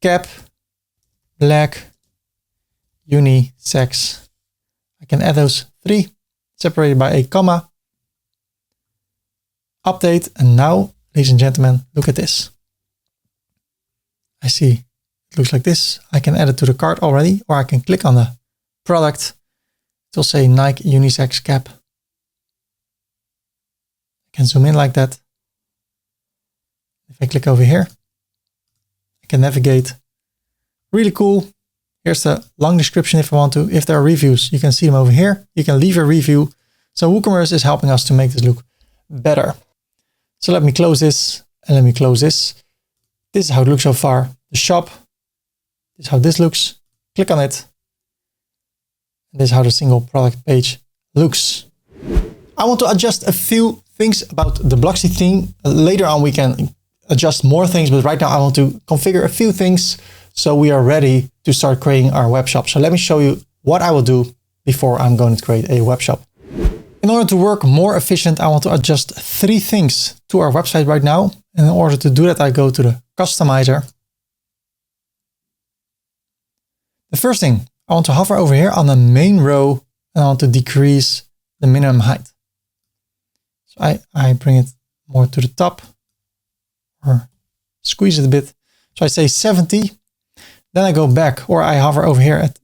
Cap, black, unisex. I can add those 3 separated by a comma. Update. And now, ladies and gentlemen, look at this. I see it looks like this. I can add it to the cart already, or I can click on the product. It will say Nike unisex cap. I can zoom in like that. If I click over here, I can navigate. Really cool. Here's the long description if I want to. If there are reviews, you can see them over here. You can leave a review. So WooCommerce is helping us to make this look better. So let me close this and let me close this. This is how it looks so far. The shop. This is how this looks. Click on it. And this is how the single product page looks. I want to adjust a few things about the Blocksy theme. Later on we can adjust more things, but right now I want to configure a few things so we are ready to start creating our web shop. So let me show you what I will do before I'm going to create a web shop. In order to work more efficient, I want to adjust 3 things to our website right now. And in order to do that, I go to the customizer. The first thing, I want to hover over here on the main row and I want to decrease the minimum height. So I bring it more to the top or squeeze it a bit. So I say 70. Then I go back, or I hover over here at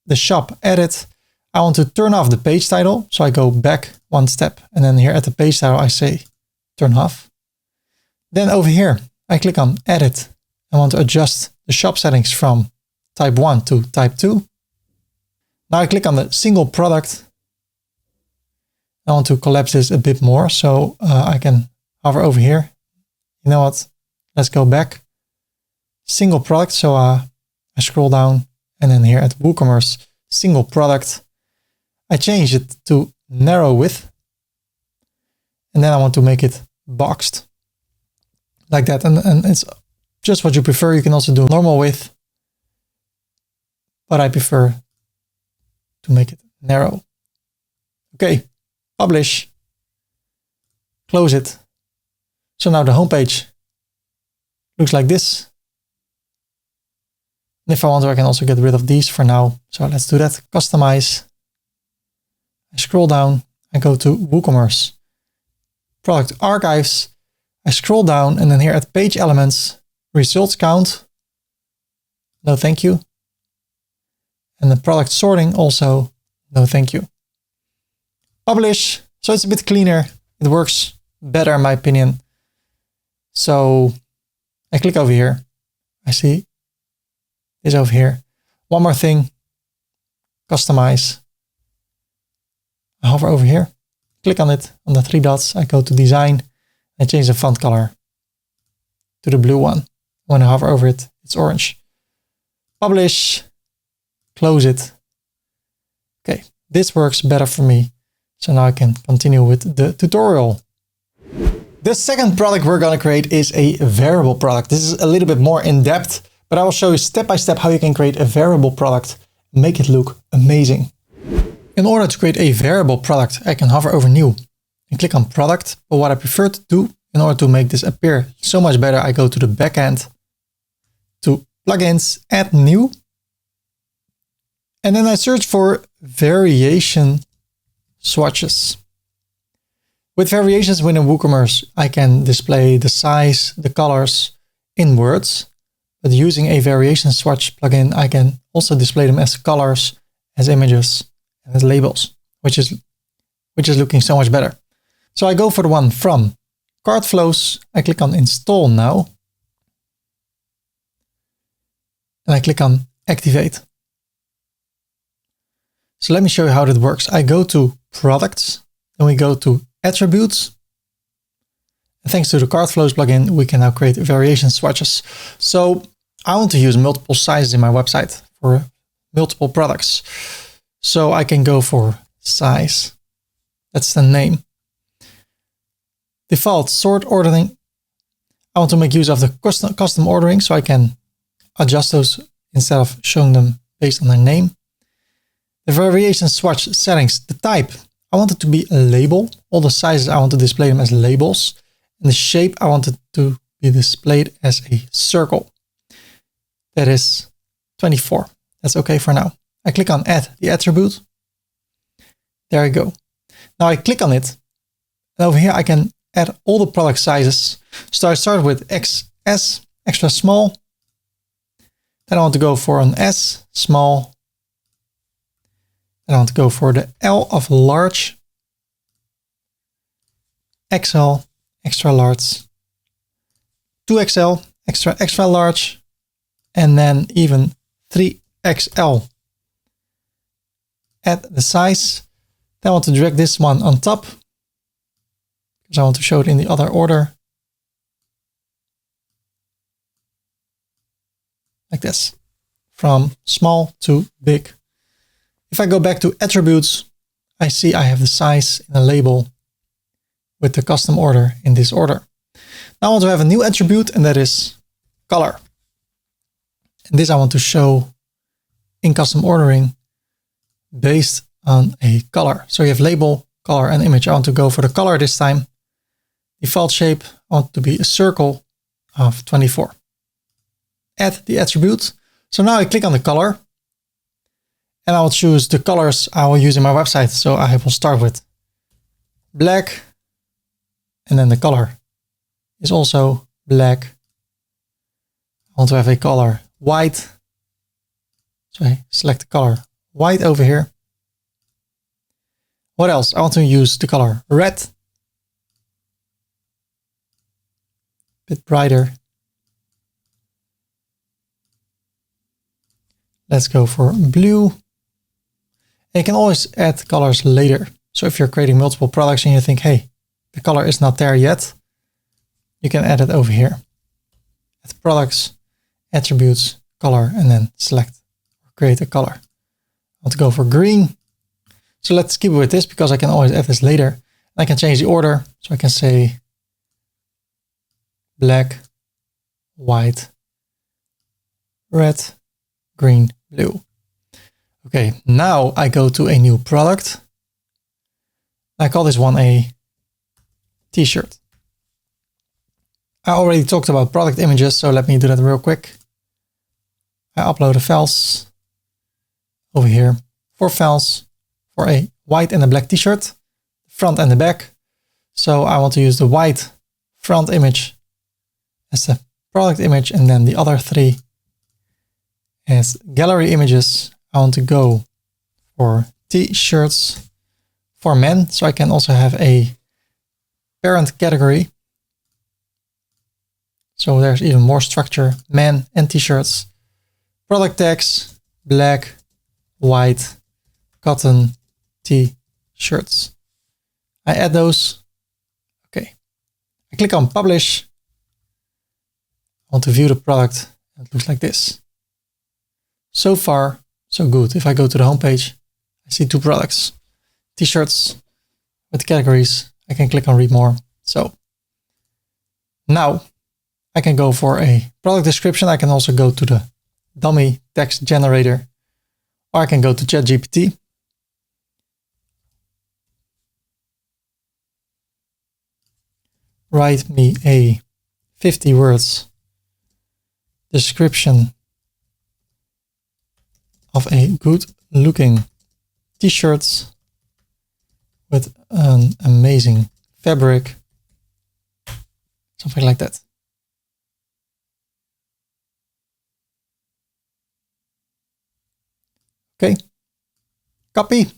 the shop, edit. I want to turn off the page title. So I go back one step. And then here at the page title, I say turn off. Then over here, I click on edit. I want to adjust the shop settings from type 1 to type 2. Now I click on the single product. I want to collapse this a bit more, so I can hover over here. You know what? Let's go back. Single product. So I scroll down, and then here at WooCommerce, single product, I change it to narrow width. And then I want to make it boxed like that. And it's just what you prefer. You can also do normal width, but I prefer to make it narrow. Okay, publish, close it. So now the homepage looks like this. And if I want to, I can also get rid of these for now. So let's do that. Customize. I scroll down. I go to WooCommerce, product archives. I scroll down, and then here at page elements, results count. No, thank you. And the product sorting also, no, thank you. Publish. So it's a bit cleaner. It works better in my opinion. So I click over here. I see this over here. One more thing. Customize. I hover over here. Click on it on the three dots. I go to design and change the font color to the blue one. When I hover over it, it's orange. Publish. Close it. Okay, this works better for me. So now I can continue with the tutorial. The second product we're going to create is a variable product. This is a little bit more in depth, but I will show you step by step how you can create a variable product, make it look amazing. In order to create a variable product, I can hover over new and click on product. But what I prefer to do in order to make this appear so much better, I go to the backend to plugins, add new. And then I search for variation swatches. With variations within WooCommerce, I can display the size, the colors in words, but using a variation swatch plugin, I can also display them as colors, as images, and as labels, which is looking so much better. So I go for the one from cart flows. I click on install now. And I click on activate. So let me show you how that works. I go to products, then we go to attributes. And thanks to the cart flows plugin, we can now create variation swatches. So I want to use multiple sizes in my website for multiple products. So I can go for size. That's the name. Default sort ordering. I want to make use of the custom ordering so I can adjust those instead of showing them based on their name. The variation swatch settings, the type, I want it to be a label. All the sizes, I want to display them as labels. And the shape, I want it to be displayed as a circle. That is 24. That's okay for now. I click on add the attribute. There I go. Now I click on it. And over here, I can add all the product sizes. So I start with XS, extra small. Then I want to go for an S, small. Then I want to go for the L of large, XL, extra large, 2XL, extra large, and then even 3XL. Add the size. Then I want to drag this one on top because I want to show it in the other order. Like this, from small to big. If I go back to attributes, I see I have the size in a label with the custom order in this order. Now I want to have a new attribute, and that is color. And this I want to show in custom ordering based on a color. So you have label, color, and image. I want to go for the color this time. Default shape, I want to be a circle of 24. Add the attribute. So now I click on the color and I will choose the colors I will use in my website. So I will start with black, and then the color is also black. I want to have a color white. So I select the color white over here. What else? I want to use the color red. A bit brighter. Let's go for blue. And you can always add colors later. So if you're creating multiple products and you think, hey, the color is not there yet, you can add it over here. Add products, attributes, color, and then select or create a color. I want to go for green. So let's keep it with this because I can always add this later. I can change the order. So I can say black, white, red, green, blue. Okay, now I go to a new product. I call this one a t-shirt. I already talked about product images, so let me do that real quick. I upload the files over here. 4 files for a white and a black t-shirt, front and the back. So I want to use the white front image as the product image, and then the other 3 as gallery images. I want to go for t-shirts for men, so I can also have a parent category. So there's even more structure, men and t-shirts. Product tags, black, white, cotton, t-shirts. I add those. Okay. I click on publish. I want to view the product. It looks like this. So far, so good. If I go to the homepage, I see 2 products. T-shirts with categories. I can click on read more. So now I can go for a product description. I can also go to the dummy text generator, or I can go to ChatGPT. Write me a 50 words description of a good looking t-shirt with an amazing fabric, something like that. Okay, copy.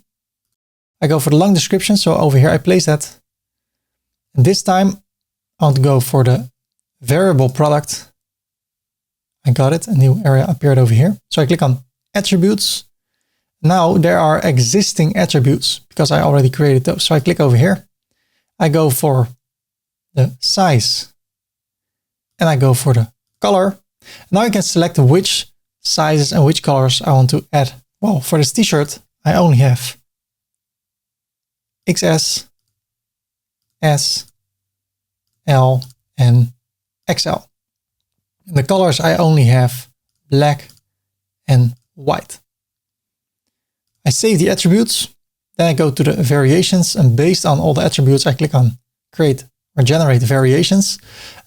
I go for the long description. So over here, I place that. And this time I want to go for the variable product. I got it. A new area appeared over here. So I click on attributes. Now there are existing attributes because I already created those. So I click over here. I go for the size and I go for the color. Now I can select which sizes and which colors I want to add. Well, for this t-shirt, I only have XS, S, L, and XL. And the colors I only have black and white. I save the attributes, then I go to the variations, and based on all the attributes, I click on create or generate variations.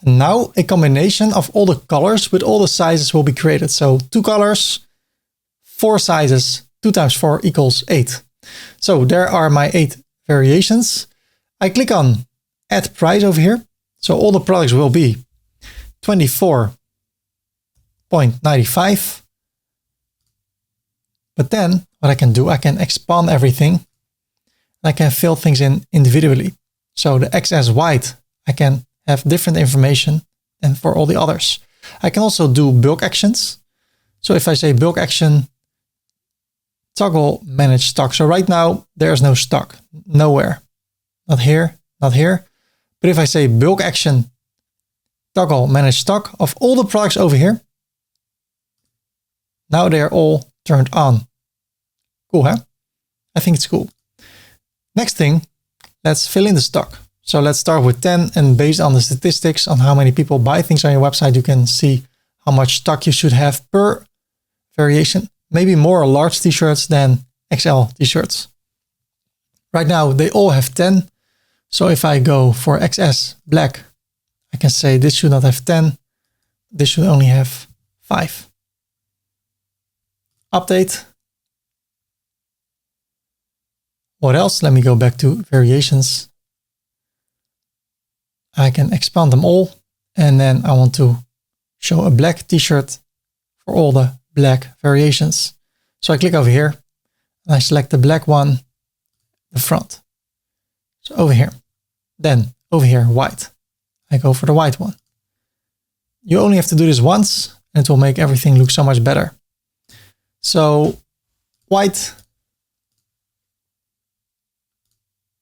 And now a combination of all the colors with all the sizes will be created. So 2 colors, 4 sizes, 2 times 4 equals 8. So there are my 8 variations. I click on add price over here. So all the products will be 24.95. But then what I can do, I can expand everything. I can fill things in individually. So the XS white, I can have different information than for all the others. I can also do bulk actions. So if I say bulk action, toggle manage stock. So right now there's no stock, nowhere, not here, not here. But if I say bulk action, toggle manage stock of all the products over here, now they are all turned on. Cool, huh? I think it's cool. Next thing, let's fill in the stock. So let's start with 10, and based on the statistics on how many people buy things on your website, you can see how much stock you should have per variation. Maybe more large t-shirts than XL t-shirts. Right now, they all have 10. So if I go for XS black, I can say this should not have 10. This should only have 5. Update. What else? Let me go back to variations. I can expand them all. And then I want to show a black t-shirt for all the black variations. So I click over here and I select the black one, the front. So over here. Then over here, white. I go for the white one. You only have to do this once and it will make everything look so much better. So white,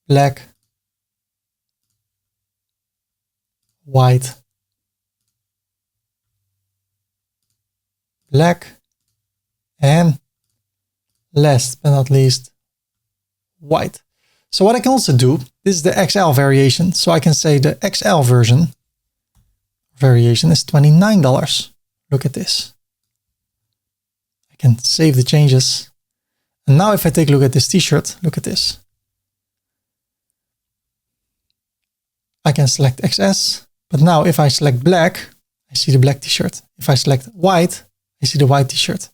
black, white, black, and last but not least, white. So what I can also do, this is the XL variation. So I can say the XL variation is $29. Look at this. I can save the changes. And now if I take a look at this t-shirt, look at this. I can select XS, but now if I select black, I see the black t-shirt. If I select white, I see the white t-shirt.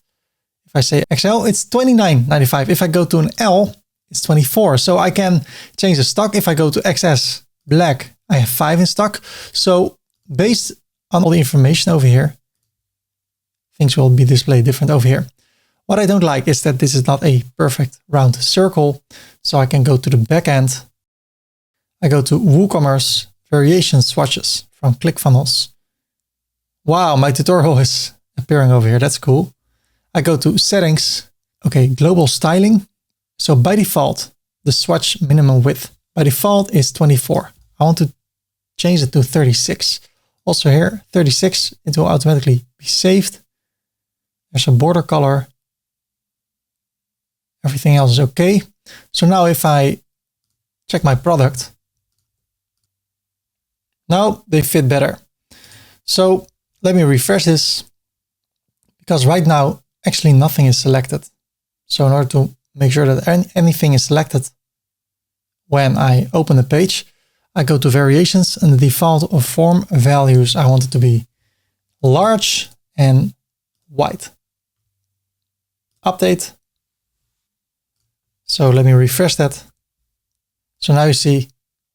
If I say XL, it's $29.95. If I go to an L, it's $24. So I can change the stock. If I go to XS black, I have 5 in stock. So based on all the information over here, things will be displayed different over here. What I don't like is that this is not a perfect round circle. So I can go to the back end. I go to WooCommerce variation swatches from ClickFunnels. Wow, my tutorial is appearing over here. That's cool. I go to settings. Okay, global styling. So by default, the swatch minimum width by default is 24. I want to change it to 36. Also here, 36, it will automatically be saved. There's a border color. Everything else is okay. So now if I check my product, now they fit better. So let me refresh this because right now, actually nothing is selected. So in order to make sure that anything is selected when I open the page, I go to variations and the default of form values, I want it to be large and white. Update. So let me refresh that. So now you see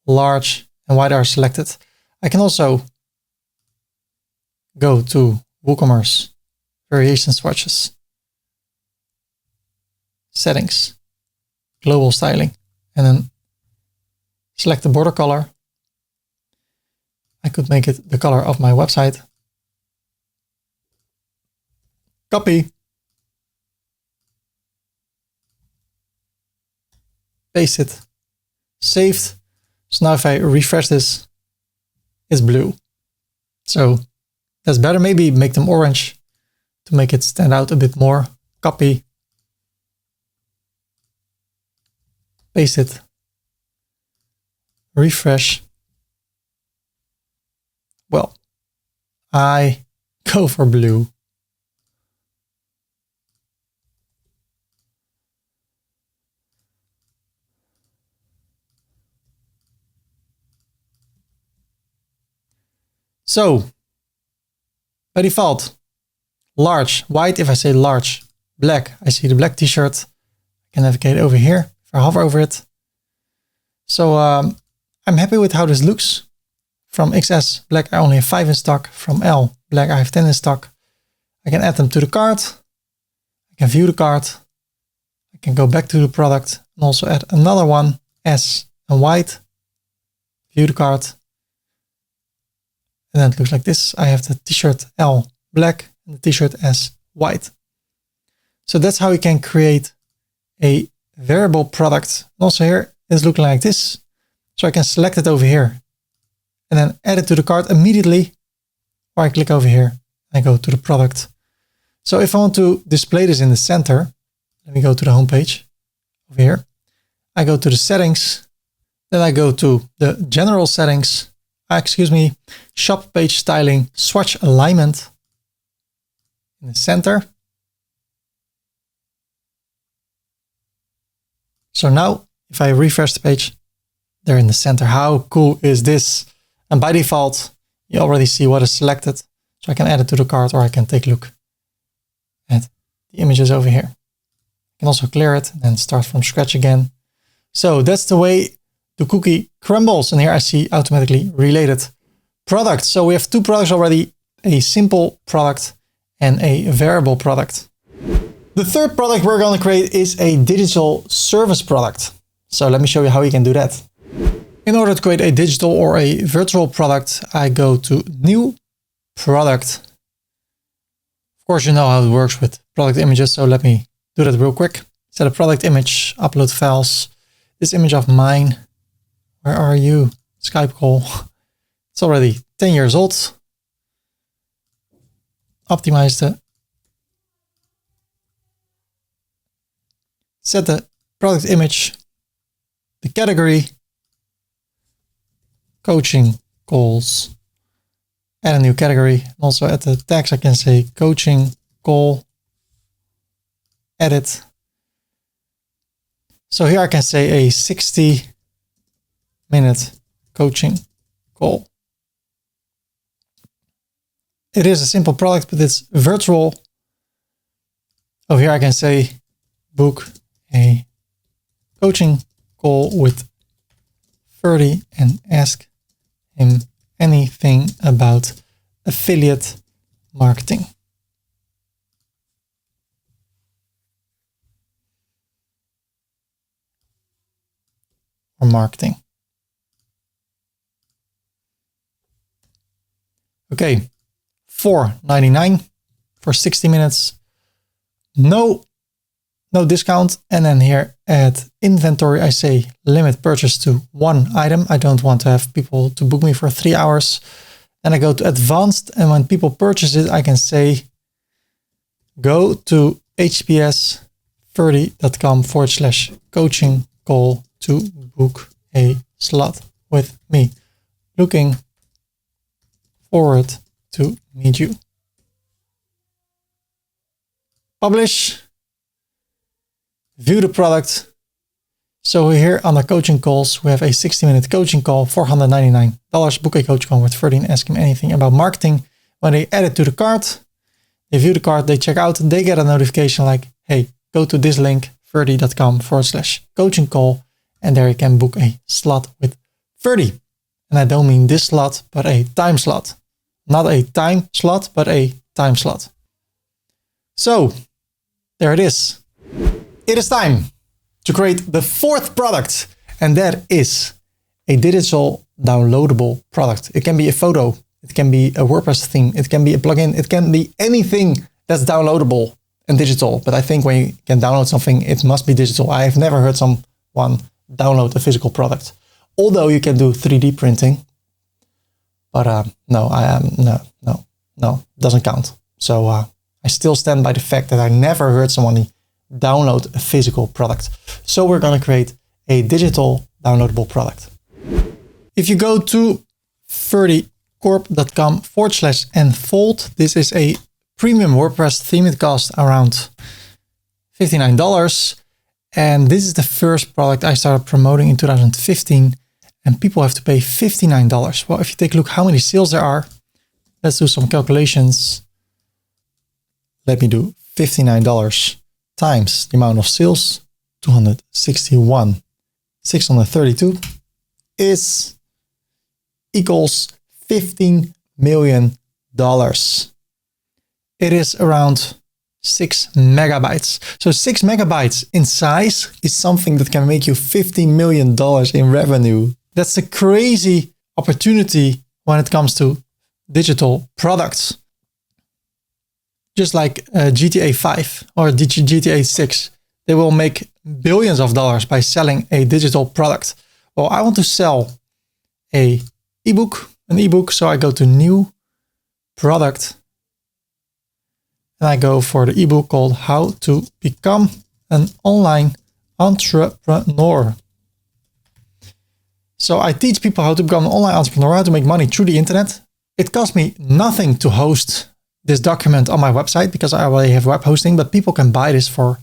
large and white are selected. I can also go to WooCommerce variation swatches, settings, global styling, and then select the border color. I could make it the color of my website. Copy. Paste it. Saved. So now if I refresh this, it's blue. So that's better. Maybe make them orange to make it stand out a bit more. Copy. Paste it. Refresh. Well, I go for blue. So by default, large, white. If I say large, black, I see the black t-shirt. I can navigate over here if I hover over it. So I'm happy with how this looks. From XS black, I only have 5 in stock. From L black, I have 10 in stock. I can add them to the cart. I can view the cart. I can go back to the product and also add another one, S and white. View the cart. And then it looks like this. I have the t-shirt L black and the t-shirt S white. So that's how you can create a variable product. Also here, it's looking like this. So I can select it over here and then add it to the cart immediately. Or I click over here and I go to the product. So if I want to display this in the center, let me go to the home page over here. I go to the settings. Then I go to the general settings. Shop page styling, swatch alignment in the center. So now if I refresh the page, they're in the center. How cool is this? And by default, you already see what is selected. So I can add it to the cart or I can take a look at the images over here. I can also clear it and then start from scratch again. So that's the way the cookie crumbles. And here I see automatically related products. So we have 2 products already, a simple product and a variable product. The third product we're going to create is a digital service product. So let me show you how you can do that. In order to create a digital or a virtual product, I go to New Product. Of course, you know how it works with product images, so let me do that real quick. Set a product image, upload files. This image of mine, where are you? Skype call. It's already 10 years old. Optimize the, set the product image, the category, coaching calls, add a new category. Also at the tags, I can say coaching call, edit. So here I can say a 60-minute coaching call. It is a simple product, but it's virtual. Over here I can say book a coaching call with Ferdy and ask him anything about affiliate marketing. Or marketing. Okay, $4.99 for 60 minutes. No discount. And then here at inventory, I say limit purchase to 1 item. I don't want to have people to book me for 3 hours. Then I go to advanced, and when people purchase it, I can say go to hpsferdy.com/coaching call to book a slot with me. Looking forward to meet you. Publish. View the product. So here on the coaching calls, we have a 60-minute coaching call, $499. Book a coaching call with Ferdy and ask him anything about marketing. When they add it to the cart, they view the cart, they check out, they get a notification like, hey, go to this link, ferdy.com/coaching call, and there you can book a slot with Ferdy. And I don't mean this slot, but a time slot. Not a time slot, but a time slot. So there it is. It is time to create the 4th product, and that is a digital downloadable product. It can be a photo, it can be a WordPress theme, it can be a plugin, it can be anything that's downloadable and digital. But I think when you can download something, it must be digital. I have never heard someone download a physical product. Although you can do 3D printing, but no, doesn't count. So I still stand by the fact that I never heard someone download a physical product. So we're going to create a digital downloadable product. If you go to ferdycorp.com/enfold, this is a premium WordPress theme. It costs around $59. And this is the first product I started promoting in 2015. And people have to pay $59. Well, if you take a look how many sales there are, let's do some calculations. Let me do $59 times the amount of sales, 261, 632 is equals $15 million. It is around 6 megabytes. So 6 megabytes in size is something that can make you $15 million in revenue. That's a crazy opportunity when it comes to digital products. Just like GTA 5 or GTA 6, they will make billions of dollars by selling a digital product. Well, I want to sell an ebook. So I go to new product and I go for the ebook called How to Become an Online Entrepreneur. So I teach people how to become an online entrepreneur, how to make money through the internet. It cost me nothing to host this document on my website because I already have web hosting, but people can buy this for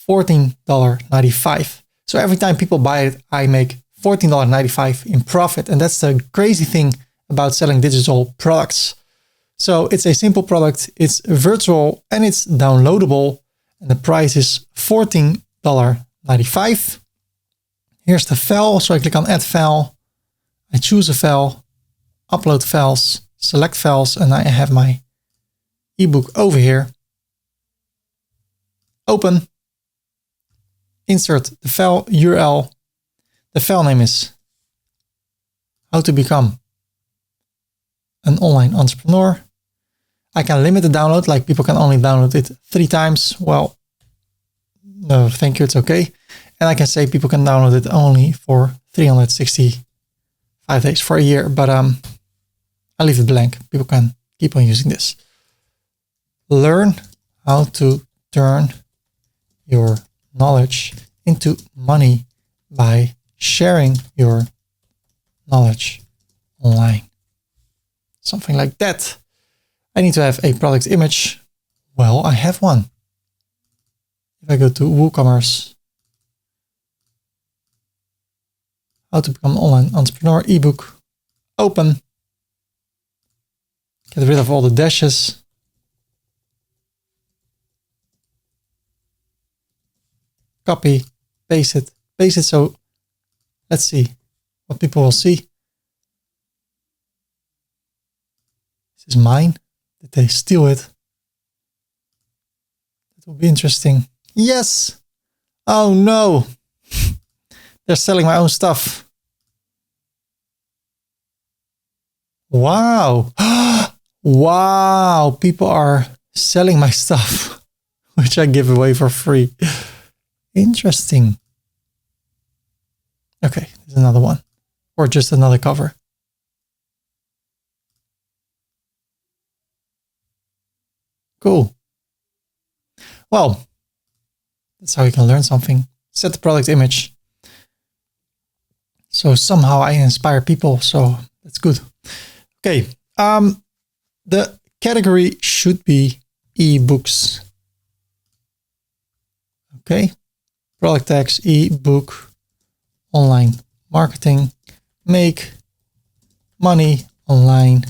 $14.95. So every time people buy it, I make $14.95 in profit. And that's the crazy thing about selling digital products. So it's a simple product, it's virtual and it's downloadable. And the price is $14.95. Here's the file. So I click on add file. I choose a file, upload files, select files, and I have my ebook over here. Open. Insert the file URL. The file name is how to become an online entrepreneur. I can limit the download, like people can only download it 3 times. Well, no, thank you, it's okay. And I can say people can download it only for 365 days, for a year, but I'll leave it blank. People can keep on using this. Learn how to turn your knowledge into money by sharing your knowledge online. Something like that. I need to have a product image. Well, I have one. If I go to WooCommerce, how to become an online entrepreneur ebook, open, get rid of all the dashes. Copy, paste it. So let's see what people will see. This is mine. Did they steal it? That will be interesting. Yes. Oh no. They're selling my own stuff. Wow. Wow. People are selling my stuff, which I give away for free. Interesting. Okay, there's another one. Or just another cover. Cool. Well, that's how you can learn something. Set the product image. So somehow I inspire people, so that's good. Okay, the category should be eBooks. Okay, product tags, ebook, online marketing, make money online,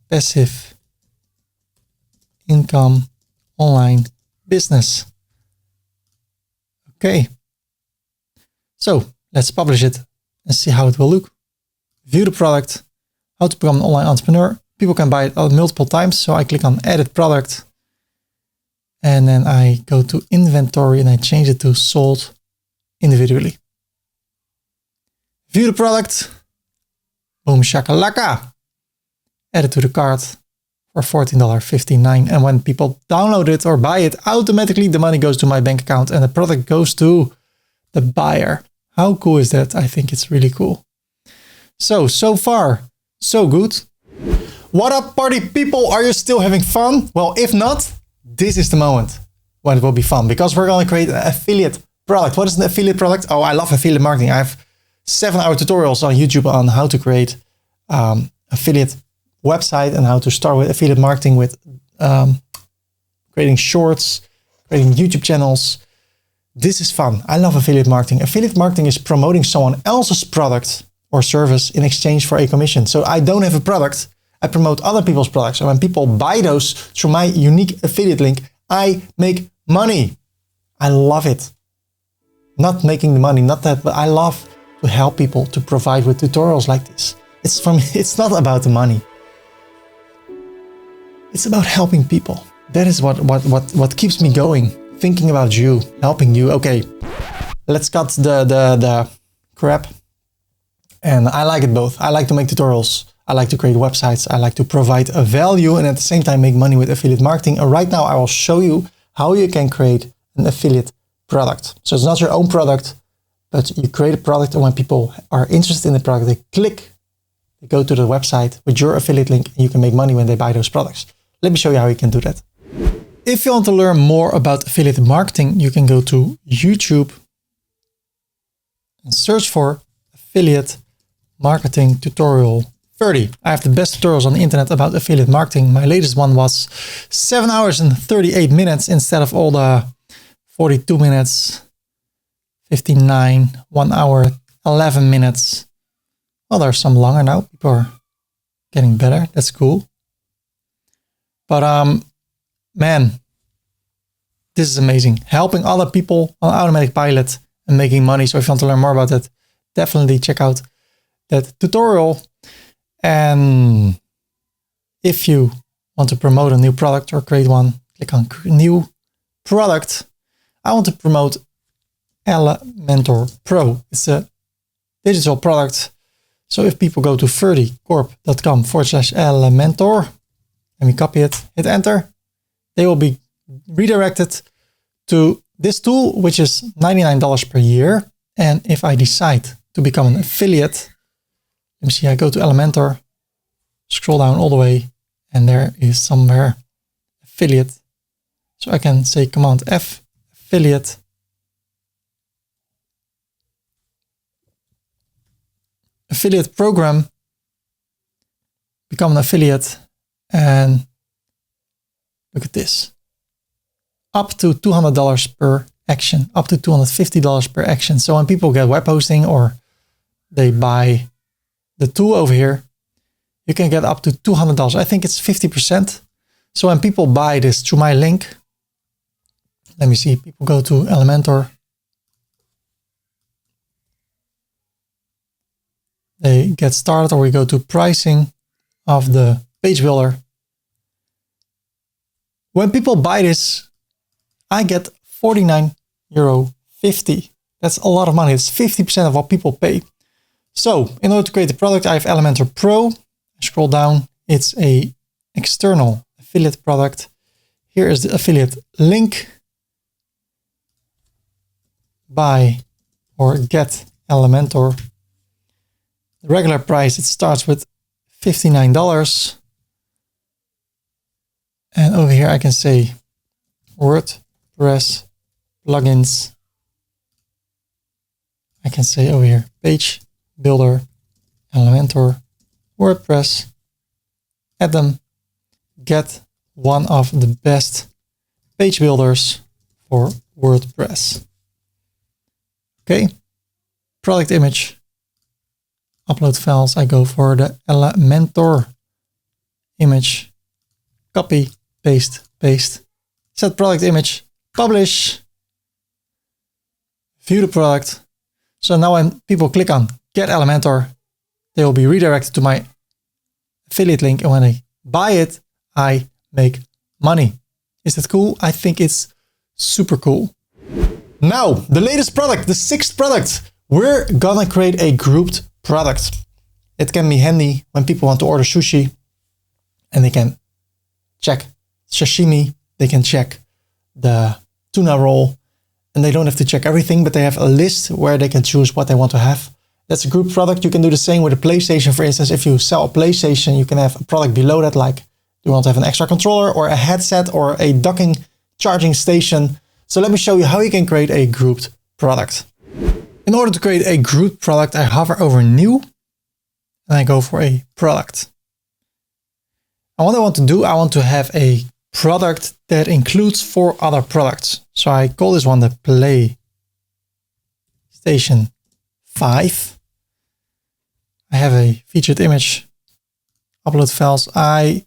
passive income, online business. Okay, so let's publish it and see how it will look. View the product, how to become an online entrepreneur. People can buy it multiple times. So I click on edit product and then I go to inventory and I change it to sold individually. View the product. Boom shakalaka. Add it to the cart for $14.59. And when people download it or buy it, automatically the money goes to my bank account and the product goes to the buyer. How cool is that? I think it's really cool. So far, so good. What up, party people? Are you still having fun? Well, if not, this is the moment when it will be fun because we're going to create an affiliate product. What is an affiliate product? Oh, I love affiliate marketing. I have 7-hour tutorials on YouTube on how to create affiliate website and how to start with affiliate marketing with creating shorts, creating YouTube channels. This is fun. I love affiliate marketing. Affiliate marketing is promoting someone else's product or service in exchange for a commission. So I don't have a product. I promote other people's products. And when people buy those through my unique affiliate link, I make money. I love it. Not making the money, not that, but I love to help people to provide with tutorials like this. It's not about the money. It's about helping people. That is what keeps me going. Thinking about you, helping you. Okay, let's cut the crap. And I like it both. I like to make tutorials. I like to create websites. I like to provide a value and at the same time make money with affiliate marketing. And right now I will show you how you can create an affiliate product. So it's not your own product, but you create a product and when people are interested in the product, they go to the website with your affiliate link and you can make money when they buy those products. Let me show you how you can do that. If you want to learn more about affiliate marketing, you can go to YouTube and search for affiliate marketing tutorial Ferdy. I have the best tutorials on the internet about affiliate marketing. My latest one was 7 hours and 38 minutes instead of all the 42 minutes, 59, 1 hour, 11 minutes. Well, there's some longer now. People are getting better. That's cool. But man, this is amazing. Helping other people on automatic pilot and making money. So if you want to learn more about that, definitely check out that tutorial. And if you want to promote a new product or create one, click on new product. I want to promote Elementor Pro. It's a digital product So if people go to ferdycorp.com/Elementor, let me copy it, hit enter, they will be redirected to this tool, which is $99 per year. And if I decide to become an affiliate, let me see, I go to Elementor, scroll down all the way, and there is somewhere affiliate. So I can say Command F, affiliate. Affiliate program, become an affiliate, and look at this. Up to $200 per action, up to $250 per action. So when people get web hosting or they buy the tool over here, you can get up to $200. I think it's 50%. So when people buy this through my link, let me see, people go to Elementor. They get started, or we go to pricing of the page builder. When people buy this, I get €49.50. That's a lot of money. It's 50% of what people pay. So in order to create the product, I have Elementor Pro. I scroll down. It's a external affiliate product. Here is the affiliate link. Buy or get Elementor. The regular price, it starts with $59. And over here I can say WordPress plugins. I can say over here page builder, Elementor, WordPress, add them, get one of the best page builders for WordPress. Okay, product image, upload files. I go for the Elementor image, copy, paste, set product image, publish, view the product. So now when people click on get Elementor, they will be redirected to my affiliate link. And when they buy it, I make money. Is that cool? I think it's super cool. Now, the latest product, the 6th product, we're gonna create a grouped product. It can be handy when people want to order sushi and they can check sashimi, they can check the tuna roll, and they don't have to check everything, but they have a list where they can choose what they want to have. That's a group product. You can do the same with a PlayStation. For instance, if you sell a PlayStation, you can have a product below that, like you want to have an extra controller or a headset or a docking charging station. So let me show you how you can create a grouped product. In order to create a grouped product, I hover over new and I go for a product. And what I want to do, I want to have a product that includes 4 other products. So I call this one the PlayStation 5. I have a featured image, upload files. I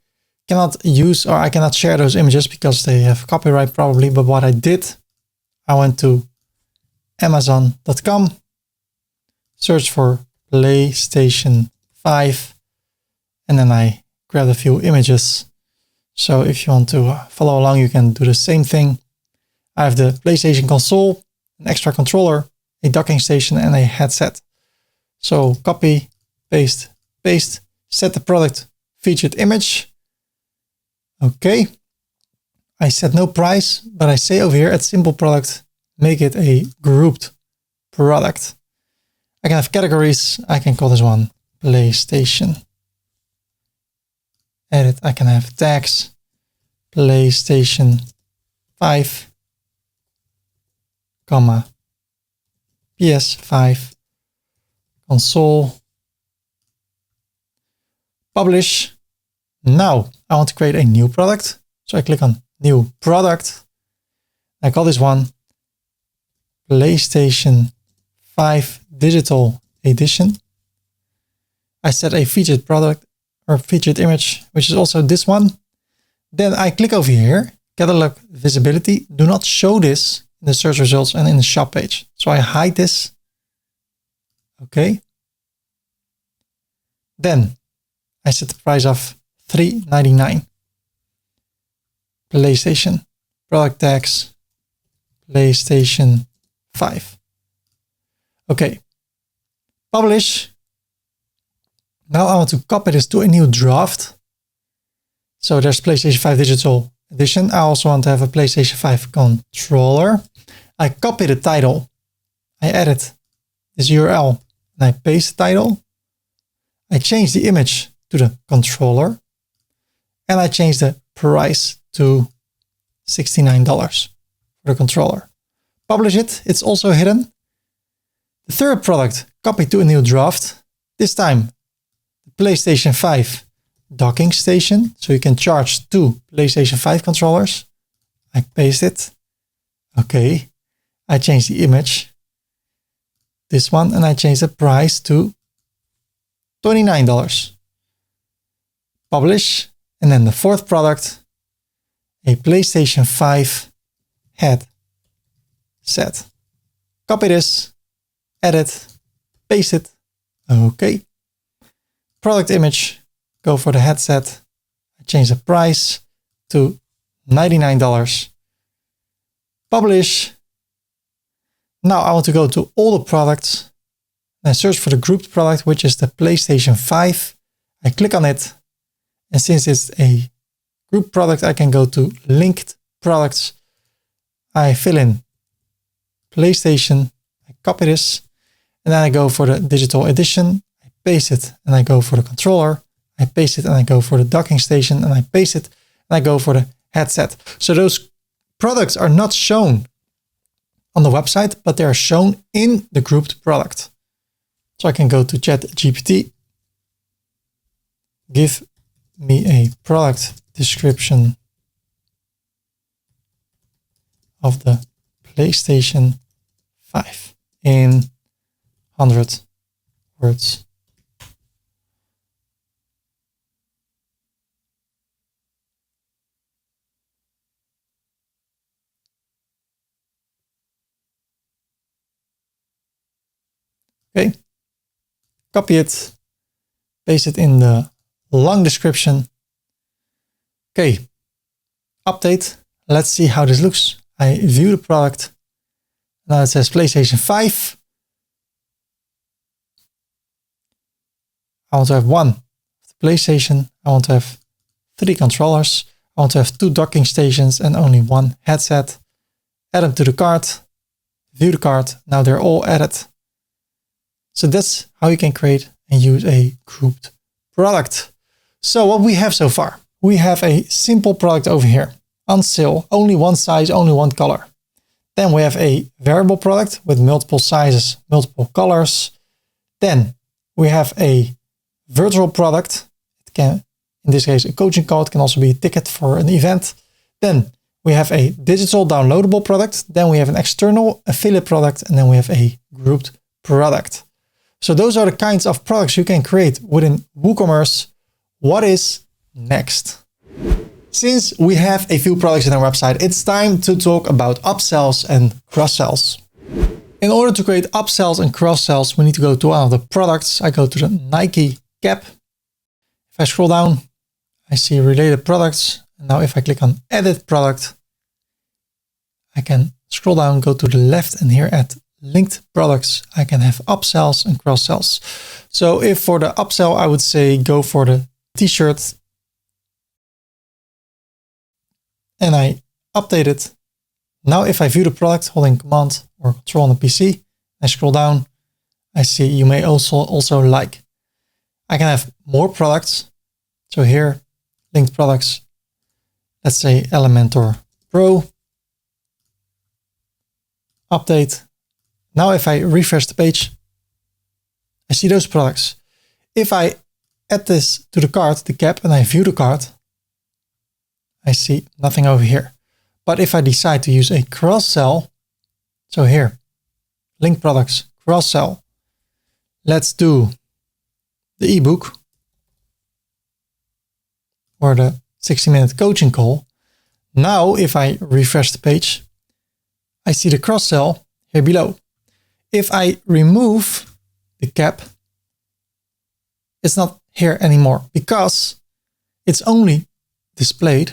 cannot use, or I cannot share those images because they have copyright probably. But what I did, I went to Amazon.com, search for PlayStation 5, and then I grabbed a few images. So if you want to follow along, you can do the same thing. I have the PlayStation console, an extra controller, a docking station, and a headset. So copy, paste, set the product featured image. Okay. I set no price, but I say over here at simple product, make it a grouped product. I can have categories. I can call this one PlayStation. Edit. I can have tags, PlayStation 5, comma, PS5, console, publish. Now I want to create a new product. So I click on new product. I call this one PlayStation 5 Digital Edition. I set a featured product or featured image, which is also this one. Then I click over here, catalog visibility. Do not show this in the search results and in the shop page. So I hide this. Okay. Then I set the price of $3.99. PlayStation, product tags, PlayStation 5. Okay. Publish. Now I want to copy this to a new draft. So there's PlayStation 5 Digital Edition. I also want to have a PlayStation 5 controller. I copy the title. I edit this URL and I paste the title. I change the image to the controller and I change the price to $69 for the controller. Publish it. It's also hidden. The third product, copy to a new draft. This time, the PlayStation 5 docking station. So you can charge 2 PlayStation 5 controllers. I paste it. Okay. I change the image. This one, and I change the price to $29. Publish. And then the fourth product, a PlayStation 5 headset. Copy this, edit, paste it. Okay. Product image, go for the headset. I change the price to $99. Publish. Now I want to go to all the products and search for the grouped product, which is the PlayStation 5. I click on it. And since it's a group product, I can go to linked products. I fill in PlayStation. I copy this. And then I go for the digital edition. I paste it and I go for the controller. I paste it and I go for the docking station and I paste it and I go for the headset. So those products are not shown on the website, but they are shown in the grouped product. So I can go to ChatGPT, give me a product description of the PlayStation 5 in 100 words. Okay, copy it, paste it in the long description. Okay, update. Let's see how this looks. I view the product. Now it says PlayStation 5. I want to have 1 PlayStation. I want to have 3 controllers. I want to have 2 docking stations and only 1 headset. Add them to the cart. View the cart. Now they're all added. So that's how you can create and use a grouped product. So what we have so far, we have a simple product over here on sale, only one size, only one color. Then we have a variable product with multiple sizes, multiple colors. Then we have a virtual product. It can, in this case, a coaching code, can also be a ticket for an event. Then we have a digital downloadable product. Then we have an external affiliate product, and then we have a grouped product. So those are the kinds of products you can create within WooCommerce. What is next? Since we have a few products in our website, it's time to talk about upsells and cross-sells. In order to create upsells and cross-sells, we need to go to one of the products. I go to the Nike cap. If I scroll down, I see related products. And now if I click on edit product, I can scroll down, go to the left, and here at linked products, I can have upsells and cross-sells. So if for the upsell, I would say go for the t-shirt. And I update it. Now if I view the product holding Command or Control on the PC, I scroll down, I see you may also like. I can have more products. So here, linked products, let's say Elementor Pro. Update. Now if I refresh the page, I see those products. If I add this to the cart, the cap, and I view the cart, I see nothing over here. But if I decide to use a cross-sell, so here, link products, cross-sell, let's do the ebook or the 60-minute coaching call. Now, if I refresh the page, I see the cross-sell here below. If I remove the cap, it's not here anymore because it's only displayed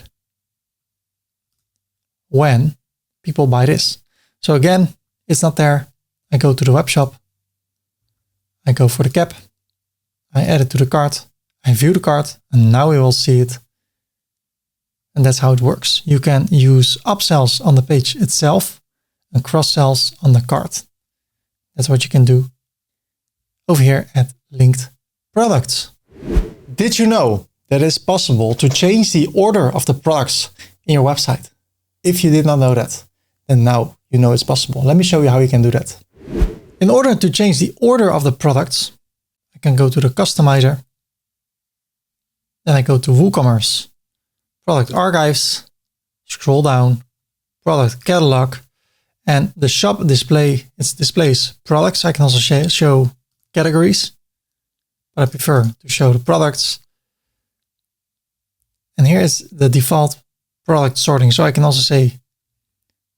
when people buy this. So again, it's not there. I go to the webshop. I go for the cap. I add it to the cart, I view the cart, and now we will see it. And that's how it works. You can use upsells on the page itself and cross-sells on the cart. That's what you can do over here at linked products. Did you know that it's possible to change the order of the products in your website? If you did not know that, then now you know it's possible. Let me show you how you can do that. In order to change the order of the products, I can go to the customizer. Then I go to WooCommerce, product archives, scroll down, product catalog, and the shop display, it displays products. I can also show categories, but I prefer to show the products. And here is the default product sorting. So I can also say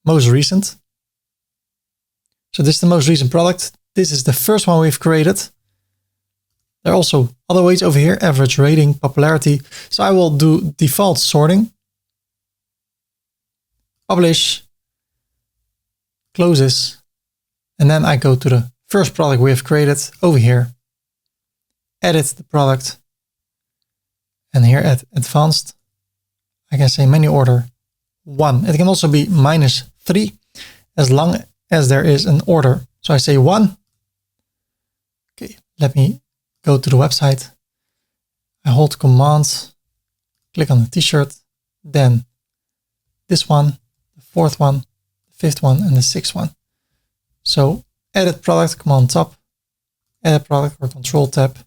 most recent. So this is the most recent product. This is the first one we've created. There are also other ways over here, average rating, popularity. So I will do default sorting, publish, close this, and then I go to the first product we have created over here, edit the product, and here at advanced, I can say menu order 1. It can also be -3 as long as there is an order. So I say 1. Okay, let me go to the website. I hold Command, click on the t-shirt, then this one, the 4th one, the 5th one, and the 6th one. So edit product, Command Tab, edit product or Control Tab.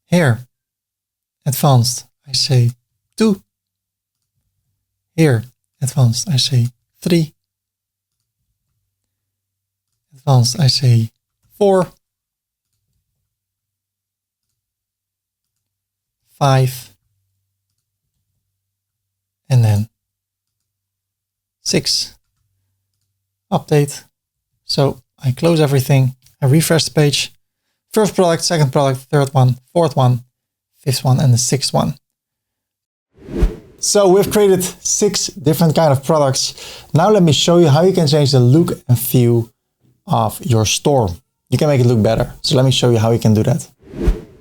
Here, advanced, I say 2. Here, advanced, I say 3. Advanced, I say 4. 5. And then 6. Update. So I close everything. I refresh the page. First product, second product, third one, fourth one, fifth one, and the 6th one. So we've created 6 different kind of products. Now let me show you how you can change the look and feel of your store. You can make it look better. So let me show you how you can do that.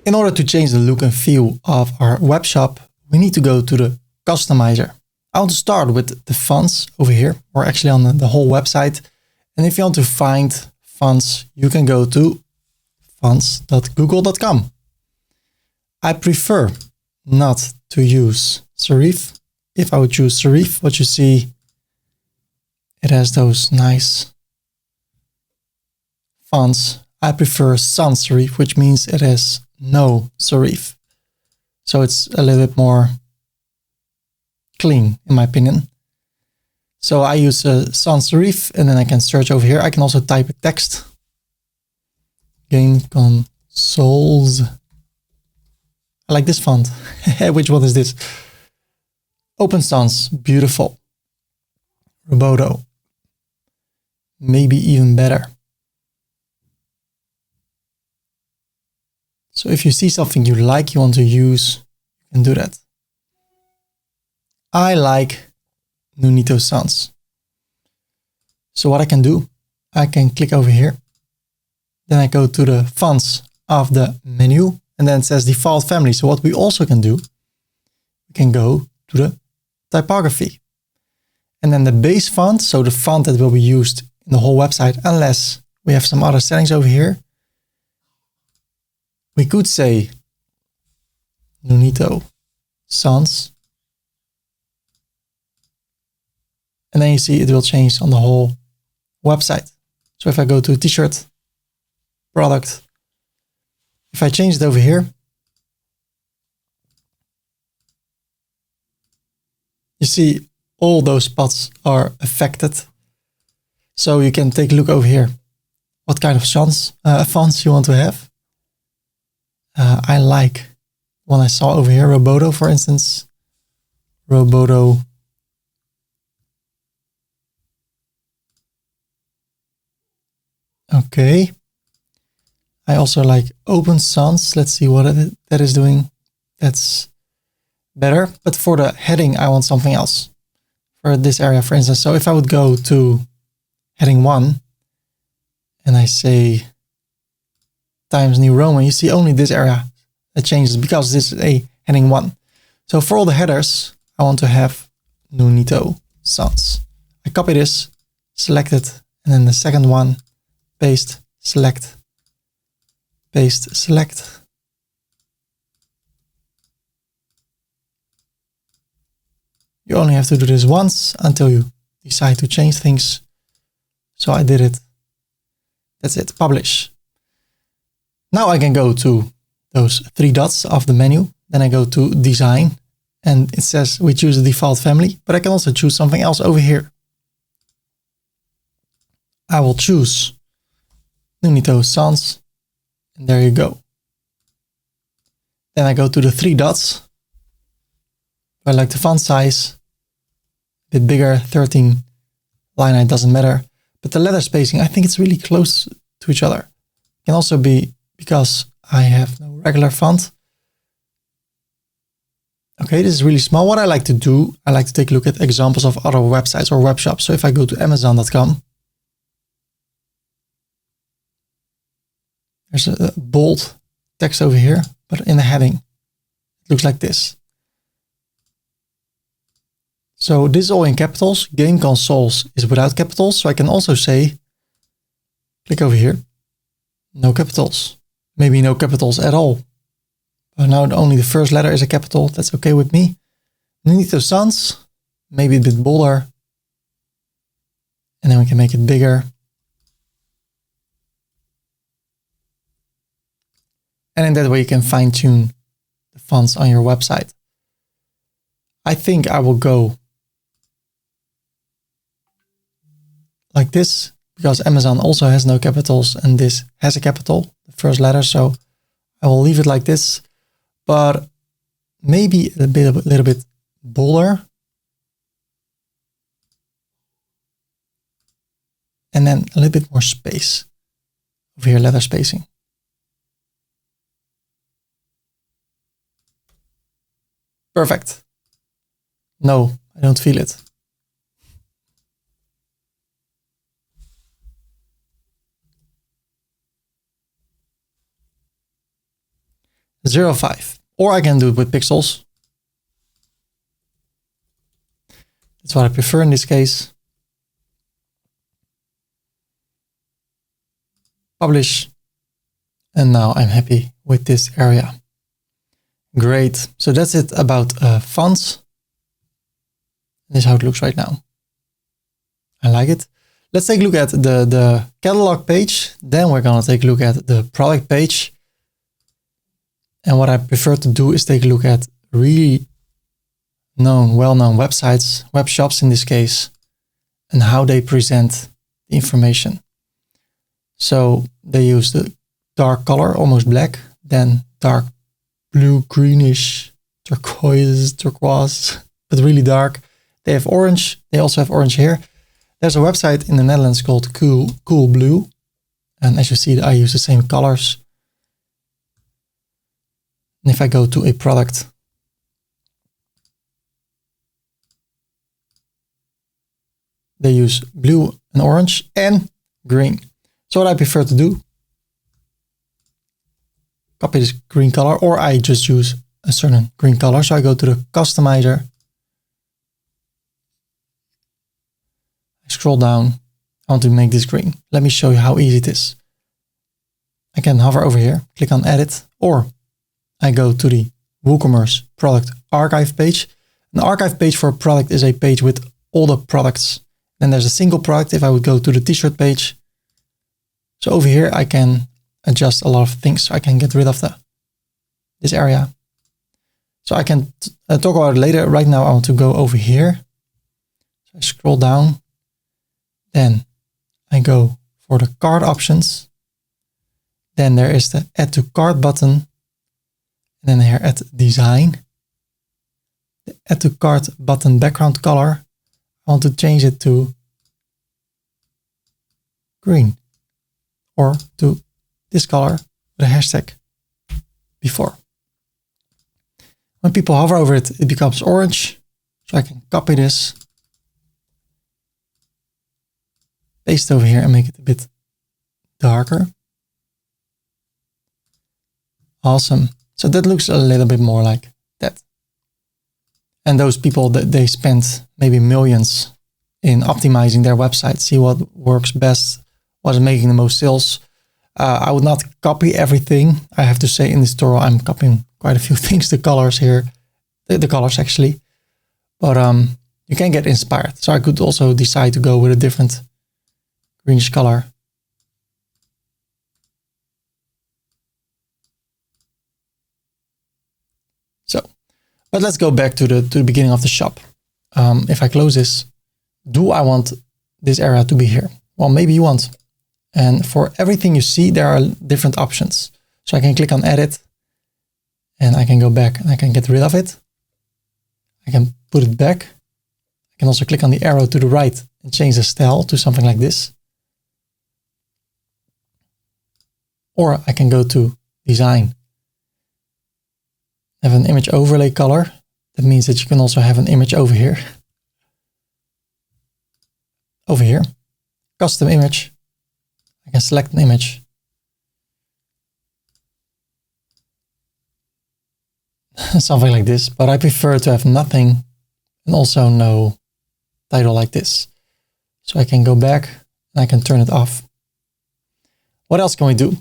In order to change the look and feel of our web shop, we need to go to the customizer. I want to start with the fonts over here, or actually on the whole website. And if you want to find fonts, you can go to fonts.google.com. I prefer not to use serif. If I would choose serif, what you see, it has those nice fonts. I prefer sans serif, which means it has no serif. So it's a little bit more clean, in my opinion. So I use sans serif, and then I can search over here. I can also type a text. Gain consoles. I like this font. Which one is this? Open Sans, beautiful. Roboto, maybe even better. So if you see something you like, you want to use, you can do that. I like Nunito Sans. So what I can do, I can click over here. Then I go to the fonts of the menu, and then it says default family. So what we also can do, we can go to the typography. And then the base font, so the font that will be used in the whole website, unless we have some other settings over here. We could say Nunito Sans. And then you see it will change on the whole website. So if I go to t-shirt, product, if I change it over here, you see all those spots are affected. So you can take a look over here, what kind of fonts you want to have. I like one I saw over here, Roboto, for instance. Roboto. Okay. I also like Open Sans. Let's see what that is doing. That's better. But for the heading, I want something else. For this area, for instance. So if I would go to heading 1 and I say Times New Roman, you see only this area that changes because this is a heading 1. So for all the headers, I want to have Nunito Sans. I copy this, select it, and then the second one, paste, select, paste, select. You only have to do this once until you decide to change things. So I did it. That's it, publish. Now I can go to those 3 dots of the menu. Then I go to design and it says we choose the default family, but I can also choose something else over here. I will choose Nunito Sans and there you go. Then I go to the 3 dots. I like the font size, a bit bigger, 13 line height doesn't matter, but the letter spacing, I think it's really close to each other. It can also be because I have no regular font. Okay, this is really small. What I like to do, I like to take a look at examples of other websites or web shops. So if I go to Amazon.com, there's a bold text over here, but in the heading, it looks like this. So this is all in capitals. Game consoles is without capitals. So I can also say, click over here, no capitals. Maybe no capitals at all. But now only the first letter is a capital. That's okay with me. Nunito Sans, maybe a bit bolder. And then we can make it bigger. And in that way you can fine tune the fonts on your website. I think I will go like this because Amazon also has no capitals and this has a capital, the first letter. So I will leave it like this, but maybe a little bit bolder. And then a little bit more space over here, letter spacing. Perfect. No, I don't feel it. Zero 5, or I can do it with pixels. That's what I prefer in this case. Publish. And now I'm happy with this area. Great. So that's it about fonts. This is how it looks right now. I like it. Let's take a look at the catalog page. Then we're going to take a look at the product page. And what I prefer to do is take a look at really well-known websites, web shops in this case, and how they present the information. So they use the dark color, almost black, then dark blue, greenish, turquoise, but really dark. They have orange. They also have orange here. There's a website in the Netherlands called Cool Blue. And as you see, I use the same colors. And if I go to a product, they use blue and orange and green. So what I prefer to do, copy this green color, or I just use a certain green color. So I go to the customizer. I scroll down. I want to make this green. Let me show you how easy it is. I can hover over here, click on edit, or I go to the WooCommerce product archive page. An archive page for a product is a page with all the products. Then there's a single product. If I would go to the t-shirt page. So over here, I can adjust a lot of things. So I can get rid of this area. So I can talk about it later. Right now, I want to go over here. So I scroll down. Then I go for the cart options. Then there is the add to cart button. And then here at design, the add to cart button background color, I want to change it to green or to this color with a hashtag before. When people hover over it, it becomes orange. So I can copy this, paste over here and make it a bit darker. Awesome. So that looks a little bit more like that. And those people that they spend maybe millions in optimizing their website, see what works best, what is making the most sales. I would not copy everything. I have to say in this tutorial, I'm copying quite a few things, the colors here, the colors actually, but you can get inspired. So I could also decide to go with a different greenish color. So, but let's go back to the beginning of the shop. If I close this, do I want this area to be here? Well, maybe you want. And for everything you see, there are different options. So I can click on edit and I can go back and I can get rid of it. I can put it back. I can also click on the arrow to the right and change the style to something like this. Or I can go to design. Have an image overlay color. That means that you can also have an image over here. Over here, custom image. I can select an image. Something like this, but I prefer to have nothing and also no title like this. So I can go back and I can turn it off. What else can we do?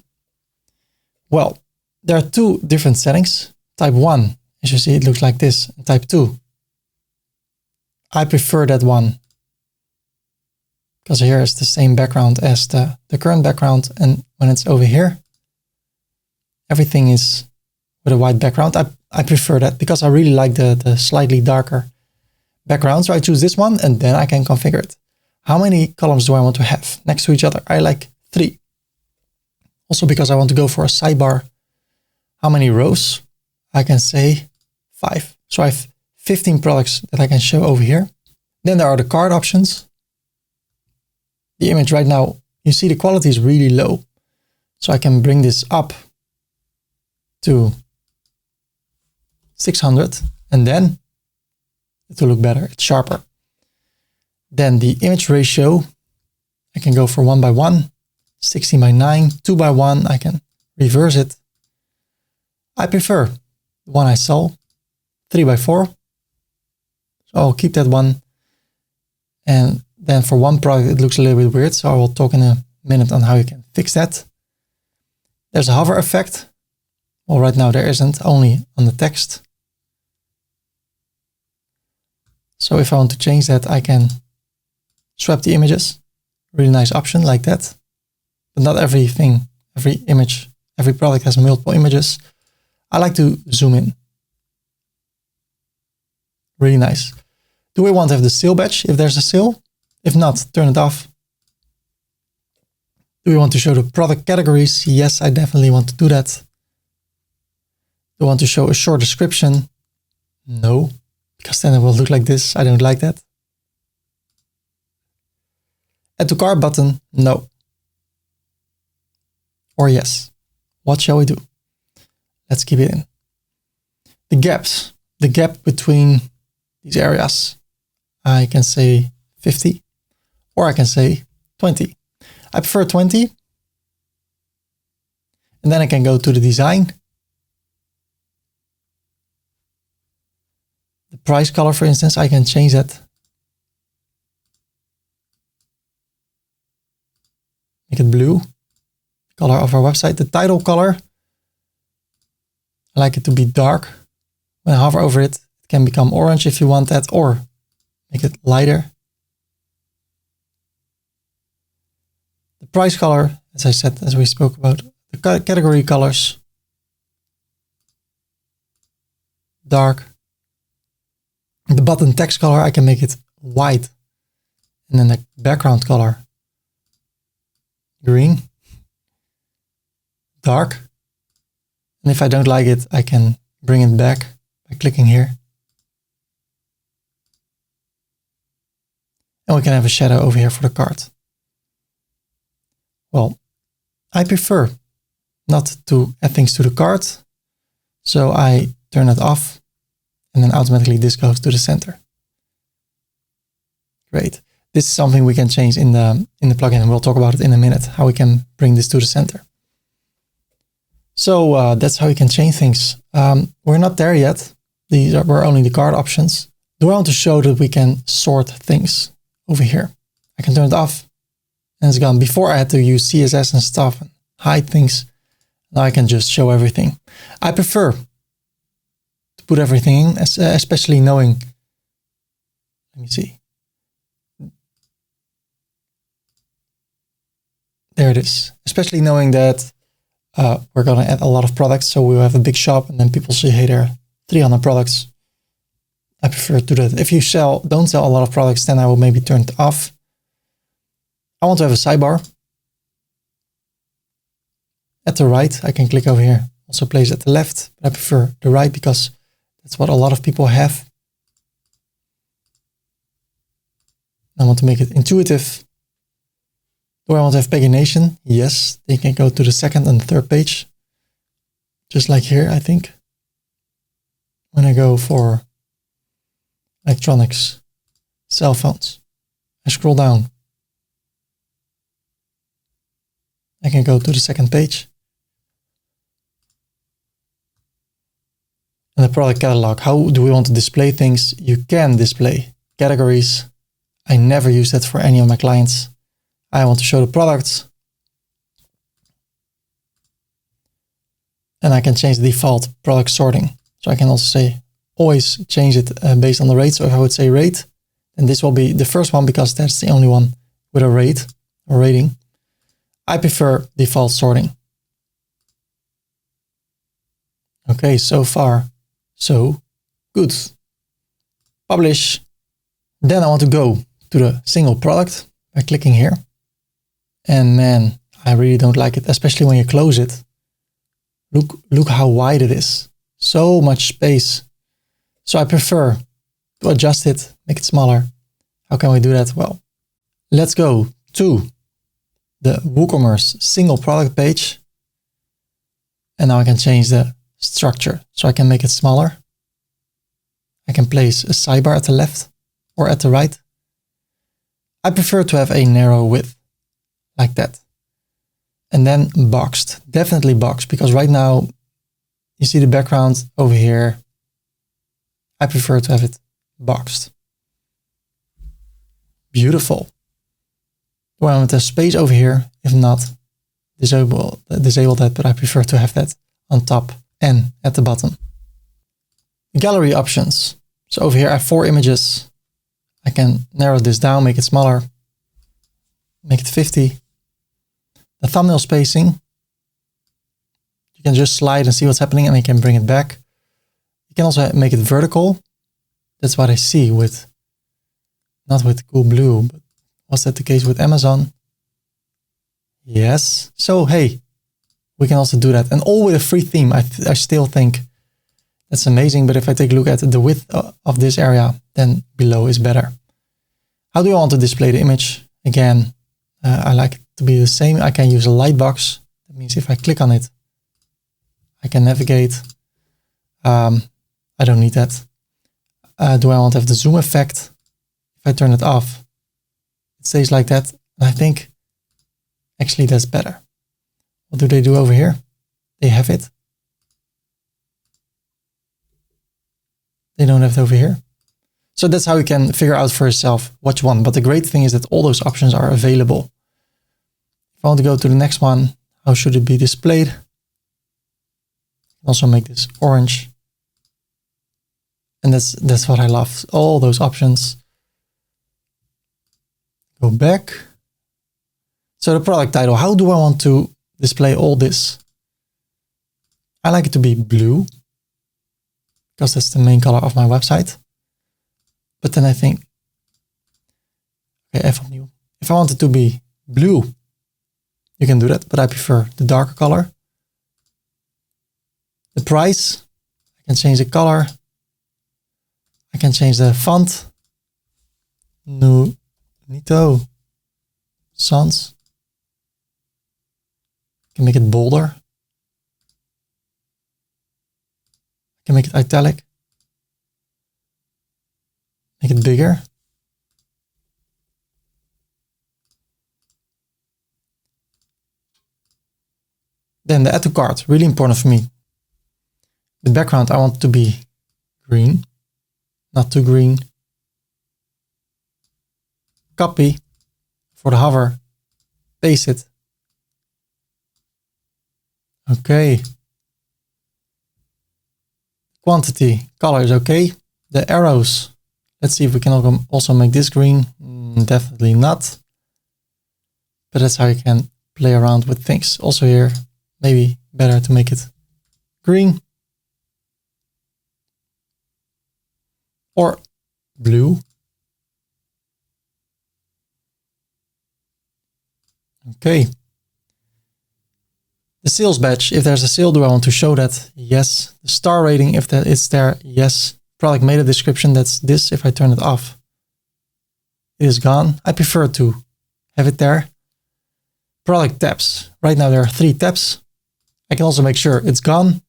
Well, there are two different settings. Type 1, as you see, it looks like this. And type 2. I prefer that one because here is the same background as the current background. And when it's over here, everything is with a white background. I prefer that because I really like the slightly darker background. So I choose this one and then I can configure it. How many columns do I want to have next to each other? I like 3. Also because I want to go for a sidebar. How many rows? I can say 5. So I have 15 products that I can show over here. Then there are the cart options. The image right now, you see the quality is really low. So I can bring this up to 600 and then it will look better. It's sharper. Then the image ratio, I can go for 1:1, 16:9, 2:1. I can reverse it. I prefer the one I saw, 3:4. So I'll keep that one. And then for one product, it looks a little bit weird. So I will talk in a minute on how you can fix that. There's a hover effect. Well, right now there isn't, only on the text. So if I want to change that, I can swap the images. Really nice option like that. But not everything, every image, every product has multiple images. I like to zoom in. Really nice. Do we want to have the sale badge if there's a sale? If not, turn it off. Do we want to show the product categories? Yes, I definitely want to do that. Do I want to show a short description? No, because then it will look like this. I don't like that. Add to cart button? No. Or yes. What shall we do? Let's keep it in. The gaps. The gap between these areas. I can say 50 or I can say 20. I prefer 20. And then I can go to the design. The price color, for instance, I can change that. Make it blue. Color of our website. The title color, I like it to be dark. When I hover over it, it can become orange if you want that, or make it lighter. The price color, as I said, as we spoke about, the category colors, dark. The button text color, I can make it white. And then the background color, green, dark. And if I don't like it, I can bring it back by clicking here. And we can have a shadow over here for the cart. Well, I prefer not to add things to the cart. So I turn it off and then automatically this goes to the center. Great. This is something we can change in the plugin and we'll talk about it in a minute, how we can bring this to the center. So that's how you can change things. We're not there yet. Were only the cart options. Do I want to show that we can sort things over here? I can turn it off and it's gone. Before I had to use CSS and stuff and hide things. Now I can just show everything. I prefer to put everything in, especially knowing, let me see. There it is. Especially knowing that we're going to add a lot of products. So we'll have a big shop and then people say, hey, there are 300 products. I prefer to do that. If you don't sell a lot of products, then I will maybe turn it off. I want to have a sidebar. At the right, I can click over here. Also place at the left, but I prefer the right because that's what a lot of people have. I want to make it intuitive. Do I want to have pagination? Yes, they can go to the second and third page. Just like here, I think. When I go for electronics, cell phones, I scroll down. I can go to the second page. And the product catalog. How do we want to display things? You can display categories. I never use that for any of my clients. I want to show the products. And I can change the default product sorting. So I can also say, always change it based on the rate. So if I would say rate, then this will be the first one because that's the only one with a rate or rating. I prefer default sorting. Okay, so far, so good. Publish. Then I want to go to the single product by clicking here. And man, I really don't like it, especially when you close it. Look how wide it is. So much space. So I prefer to adjust it, make it smaller. How can we do that? Well, let's go to the WooCommerce single product page. And now I can change the structure. So I can make it smaller. I can place a sidebar at the left or at the right. I prefer to have a narrow width like that. And then boxed, definitely boxed, because right now you see the background over here. I prefer to have it boxed. Beautiful. Do I want a space over here? If not, disable that, but I prefer to have that on top and at the bottom. Gallery options. So over here I have 4 images. I can narrow this down, make it smaller, make it 50. The thumbnail spacing, you can just slide and see what's happening and you can bring it back. You can also make it vertical. That's what I see with, not with Coolblue, but was that the case with Amazon? Yes. So, hey, we can also do that. And all with a free theme. I still think that's amazing. But if I take a look at the width of this area, then below is better. How do I want to display the image? Again, I like it to be the same. I can use a light box. That means if I click on it, I can navigate. I don't need that. Do I want to have the zoom effect? If I turn it off, it stays like that. And I think actually that's better. What do they do over here? They have it. They don't have it over here. So that's how you can figure out for yourself which one. But the great thing is that all those options are available. If I want to go to the next one, how should it be displayed? Also make this orange. And that's what I love. All those options. Go back. So the product title, how do I want to display all this? I like it to be blue because that's the main color of my website. But then I think, okay, if I want it to be blue, you can do that, but I prefer the darker color. The price, I can change the color. I can change the font. Nito Sans. I can make it bolder. I can make it italic. Make it bigger. Then the add to cart, really important for me. The background, I want to be green, not too green. Copy for the hover, paste it. Okay. Quantity, color is okay. The arrows, let's see if we can also make this green. Definitely not. But that's how you can play around with things. Also here, maybe better to make it green. Or blue. Okay. The sales badge, if there's a sale, do I want to show that? Yes. The star rating, if that is there, yes. Product meta description, that's this. If I turn it off, it is gone. I prefer to have it there. Product tabs. Right now there are 3 tabs. I can also make sure it's gone,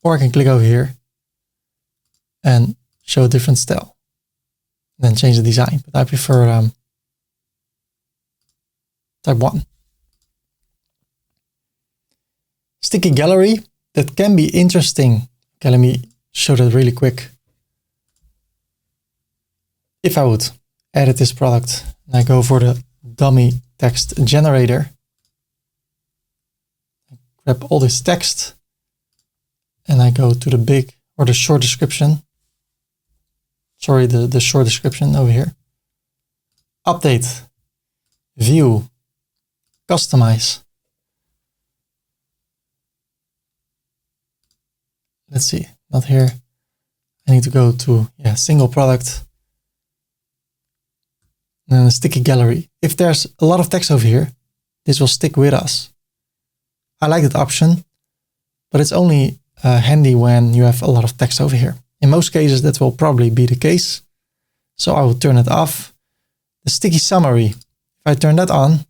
or I can click over here and show a different style. Then change the design, but I prefer type 1. Sticky gallery, that can be interesting. Okay, let me show that really quick. If I would edit this product and I go for the dummy text generator, I grab all this text and I go to the big or the short description. Sorry, the short description over here. Update, view, customize. Let's see, not here. I need to go to single product. And then a sticky gallery. If there's a lot of text over here, this will stick with us. I like that option, but it's only handy when you have a lot of text over here. In most cases, that will probably be the case. So I will turn it off. The sticky summary, if I turn that on,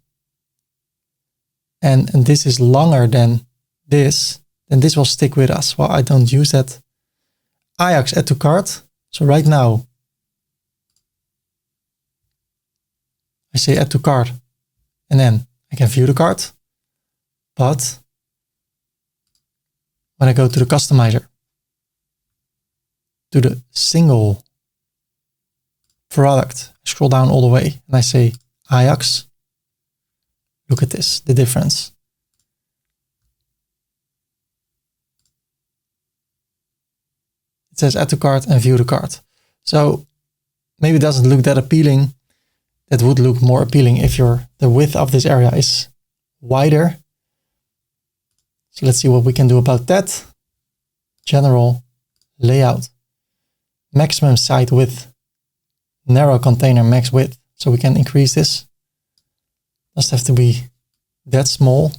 and this is longer than this, then this will stick with us. Well, I don't use that. Ajax add to cart. So right now, I say add to cart, and then I can view the cart. But when I go to the customizer, to the single product, I scroll down all the way and I say Ajax. Look at this, the difference. It says add to cart and view the cart. So maybe it doesn't look that appealing. That would look more appealing if the width of this area is wider. So let's see what we can do about that. General layout, maximum site width, narrow container max width. So we can increase this. Doesn't have to be that small.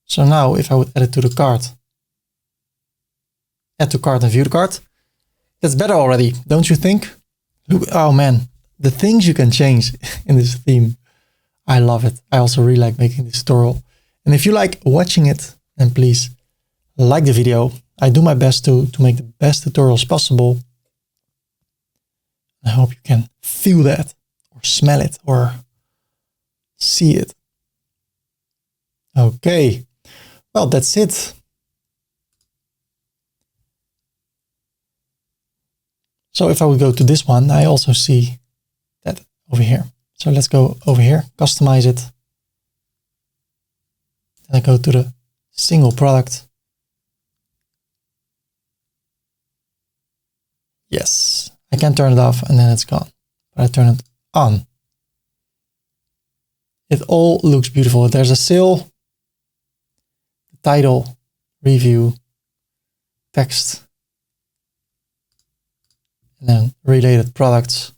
So now if I would add it to the cart, add to cart and view the cart, that's better already, don't you think? Look, oh man, the things you can change in this theme. I love it. I also really like making this tutorial. And if you like watching it, then please like the video. I do my best to make the best tutorials possible. I hope you can feel that or smell it or see it. Okay. Well, that's it. So if I would go to this one, I also see that over here. So let's go over here, customize it. Then I go to the single product. Yes, I can turn it off and then it's gone. But I turn it on. It all looks beautiful. There's a sale, title, review, text, and then related products.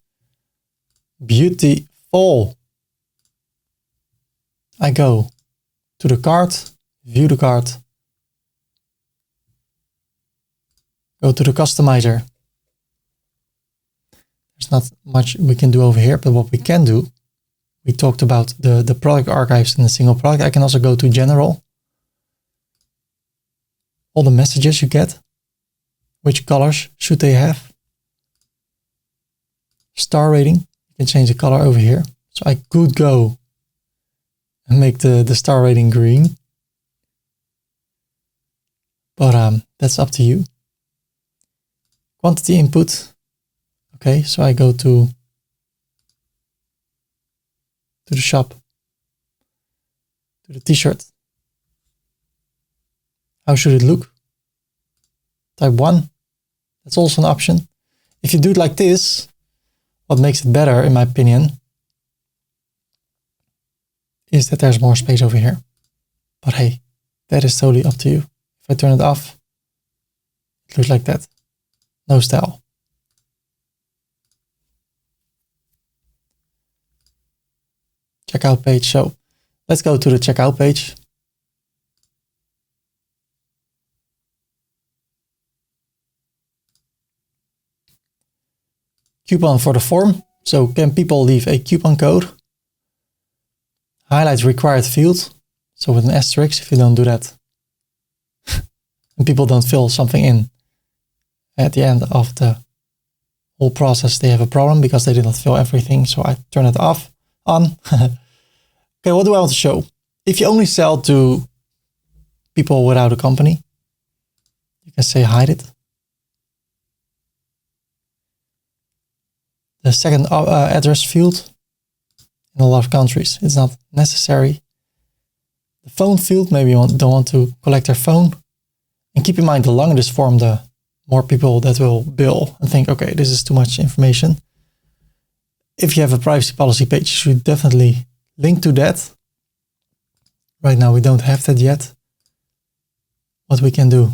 Beautiful. I go to the cart, view the cart, go to the customizer. There's not much we can do over here, but what we can do, we talked about the product archives in the single product. I can also go to general. All the messages you get, which colors should they have? star rating. You can change the color over here. So I could go and make the star rating green. But that's up to you. Quantity input. Okay, so I go to the shop, to the t-shirt. How should it look? Type 1. That's also an option. If you do it like this, what makes it better, in my opinion, is that there's more space over here. But hey, that is totally up to you. If I turn it off, it looks like that. No style. Checkout page. So let's go to the checkout page. Coupon for the form. So can people leave a coupon code? Highlights required field. So with an asterisk, if you don't do that, and people don't fill something in at the end of the whole process, they have a problem because they did not fill everything. So I turn it off, on. Okay, what do I want to show? If you only sell to people without a company, you can say hide it. The second address field, in a lot of countries, it's not necessary. The phone field, maybe you don't want to collect their phone. And keep in mind, the longer this form, the more people that will bill and think, okay, this is too much information. If you have a privacy policy page, you should definitely link to that. Right now, we don't have that yet. What we can do,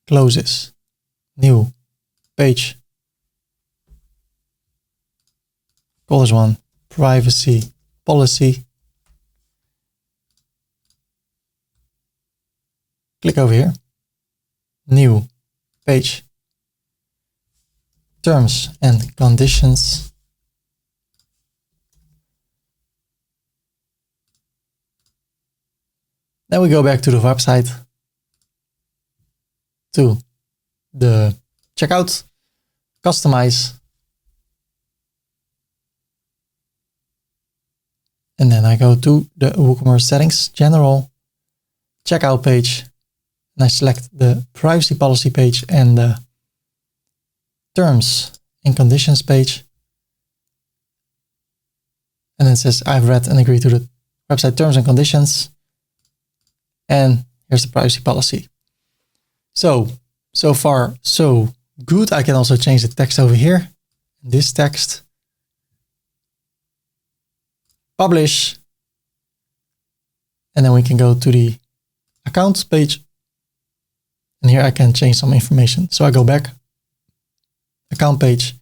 close this, new page. Call this one privacy policy. Click over here, new page, terms and conditions. Then we go back to the website, to the checkout, customize. And then I go to the WooCommerce settings, general, checkout page. And I select the privacy policy page and the terms and conditions page. And then it says, I've read and agreed to the website terms and conditions. And here's the privacy policy. So far, so good. I can also change the text over here. This text. Publish. And then we can go to the accounts page. And here I can change some information. So I go back, account page.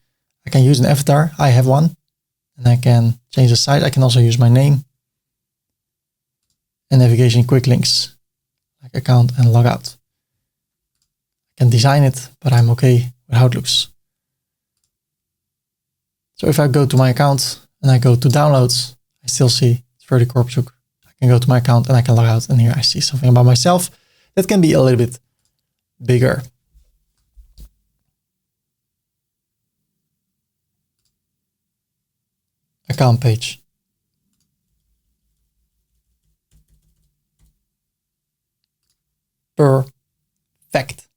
I can use an avatar. I have one. And I can change the site. I can also use my name. And navigation quick links, like account and logout. I can design it, but I'm okay with how it looks. So if I go to my account and I go to downloads, I still see it's Ferdy Korpershoek. I can go to my account and I can log out. And here I see something about myself that can be a little bit bigger. Account page. Perfect.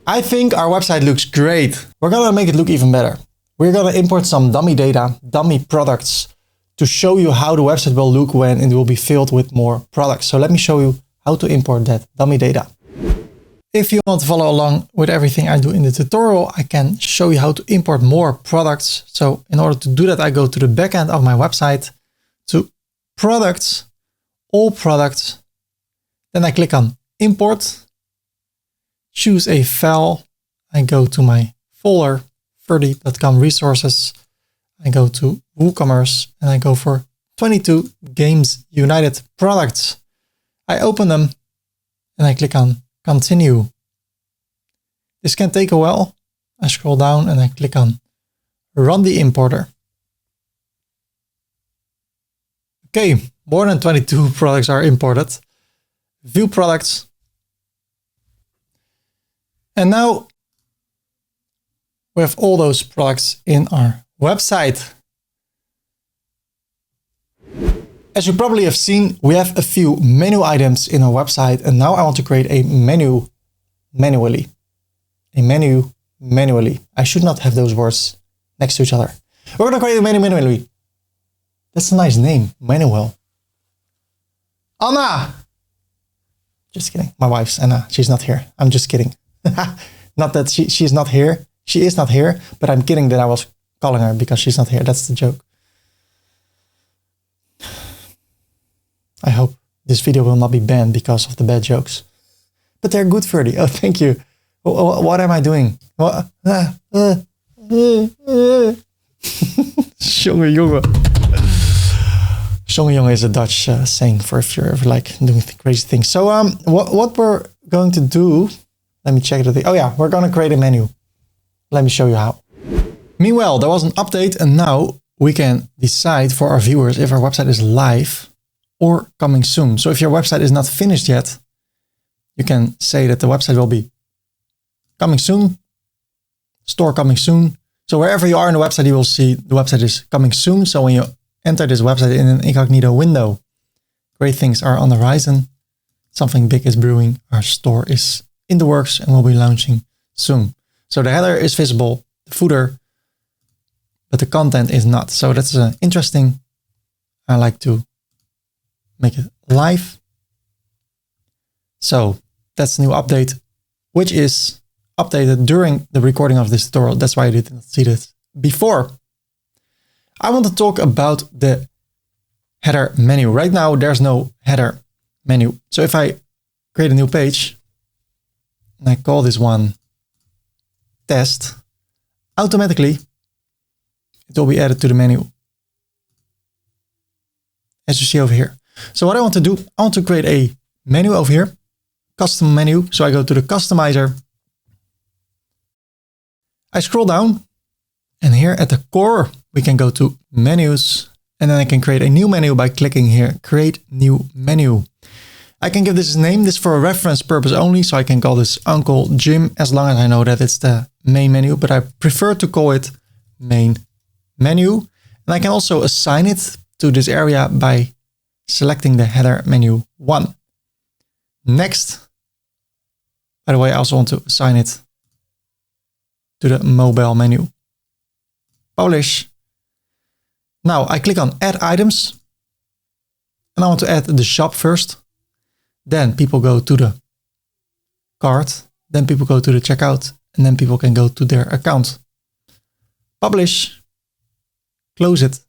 I think our website looks great. We're gonna make it look even better. We're gonna import some dummy data, dummy products, to show you how the website will look when it will be filled with more products. So let me show you how to import that dummy data. If you want to follow along with everything I do in the tutorial, I can show you how to import more products. So in order to do that, I go to the backend of my website, to products, all products. Then I click on import, choose a file. I go to my folder, ferdy.com resources. I go to WooCommerce and I go for 22 Games United products. I open them and I click on continue. This can take a while. I scroll down and I click on run the importer. Okay, more than 22 products are imported. View products. And now we have all those products in our website. As you probably have seen, we have a few menu items in our website, and now I want to create a menu manually. A menu manually. I should not have those words next to each other. We're going to create a menu manually. That's a nice name, Manuel. Anna! Just kidding. My wife's Anna. She's not here. I'm just kidding. Not that she's not here. She is not here, but I'm kidding that I was calling her because she's not here. That's the joke. I hope this video will not be banned because of the bad jokes. But they're good, Ferdy. Oh, thank you. What am I doing? Jonge jonge. Jonge jonge is a Dutch saying for if you're like doing crazy things. So what we're going to do, let me check it. Oh yeah, we're going to create a menu. Let me show you how. Meanwhile, there was an update and now we can decide for our viewers if our website is live or coming soon. So if your website is not finished yet, you can say that the website will be coming soon, store coming soon. So wherever you are in the website, you will see the website is coming soon. So when you enter this website in an incognito window, great things are on the horizon. Something big is brewing. Our store is in the works and will be launching soon. So the header is visible, the footer, but the content is not. So that's interesting. I like to make it live. So that's a new update, which is updated during the recording of this tutorial. That's why I didn't see this before. I want to talk about the header menu. Right now, there's no header menu. So if I create a new page and I call this one test, automatically it will be added to the menu, as you see over here. So what I want to do, I want to create a menu over here, custom menu. So I go to the customizer. I scroll down and here at the core, we can go to menus and then I can create a new menu by clicking here, create new menu. I can give this a name, this for a reference purpose only. So I can call this Uncle Jim as long as I know that it's the main menu, but I prefer to call it main menu. And I can also assign it to this area by selecting the header menu 1. Next, by the way, I also want to assign it to the mobile menu. Publish. Now I click on add items and I want to add the shop first. Then people go to the cart, then people go to the checkout, and then people can go to their account. Publish, close it.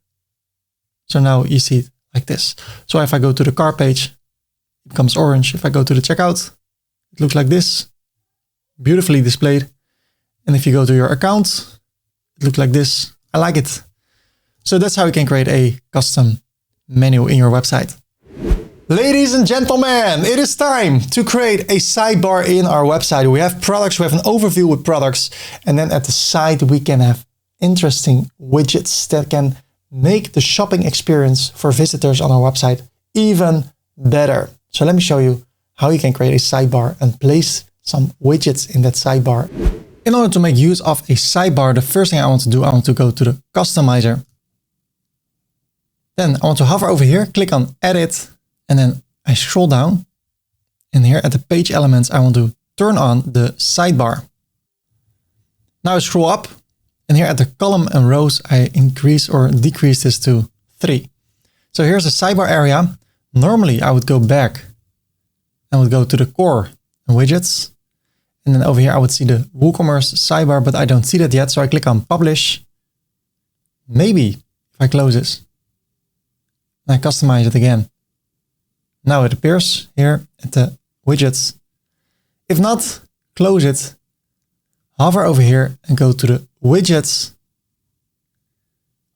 So now you see it like this. So if I go to the cart page, it becomes orange. If I go to the checkout, it looks like this, beautifully displayed. And if you go to your account, it looks like this. I like it. So that's how you can create a custom menu in your website. Ladies and gentlemen, it is time to create a sidebar in our website. We have products, we have an overview with products, and then at the side we can have interesting widgets that can make the shopping experience for visitors on our website even better. So let me show you how you can create a sidebar and place some widgets in that sidebar. In order to make use of a sidebar, the first thing I want to do, I want to go to the customizer. Then I want to hover over here, click on edit, and then I scroll down. And here at the page elements, I want to turn on the sidebar. Now I scroll up, and here at the column and rows, I increase or decrease this to 3. So here's the sidebar area. Normally I would go back and would go to the core and widgets. And then over here, I would see the WooCommerce sidebar, but I don't see that yet. So I click on publish. Maybe if I close this and I customize it again. Now it appears here at the widgets. If not, close it, hover over here and go to the widgets.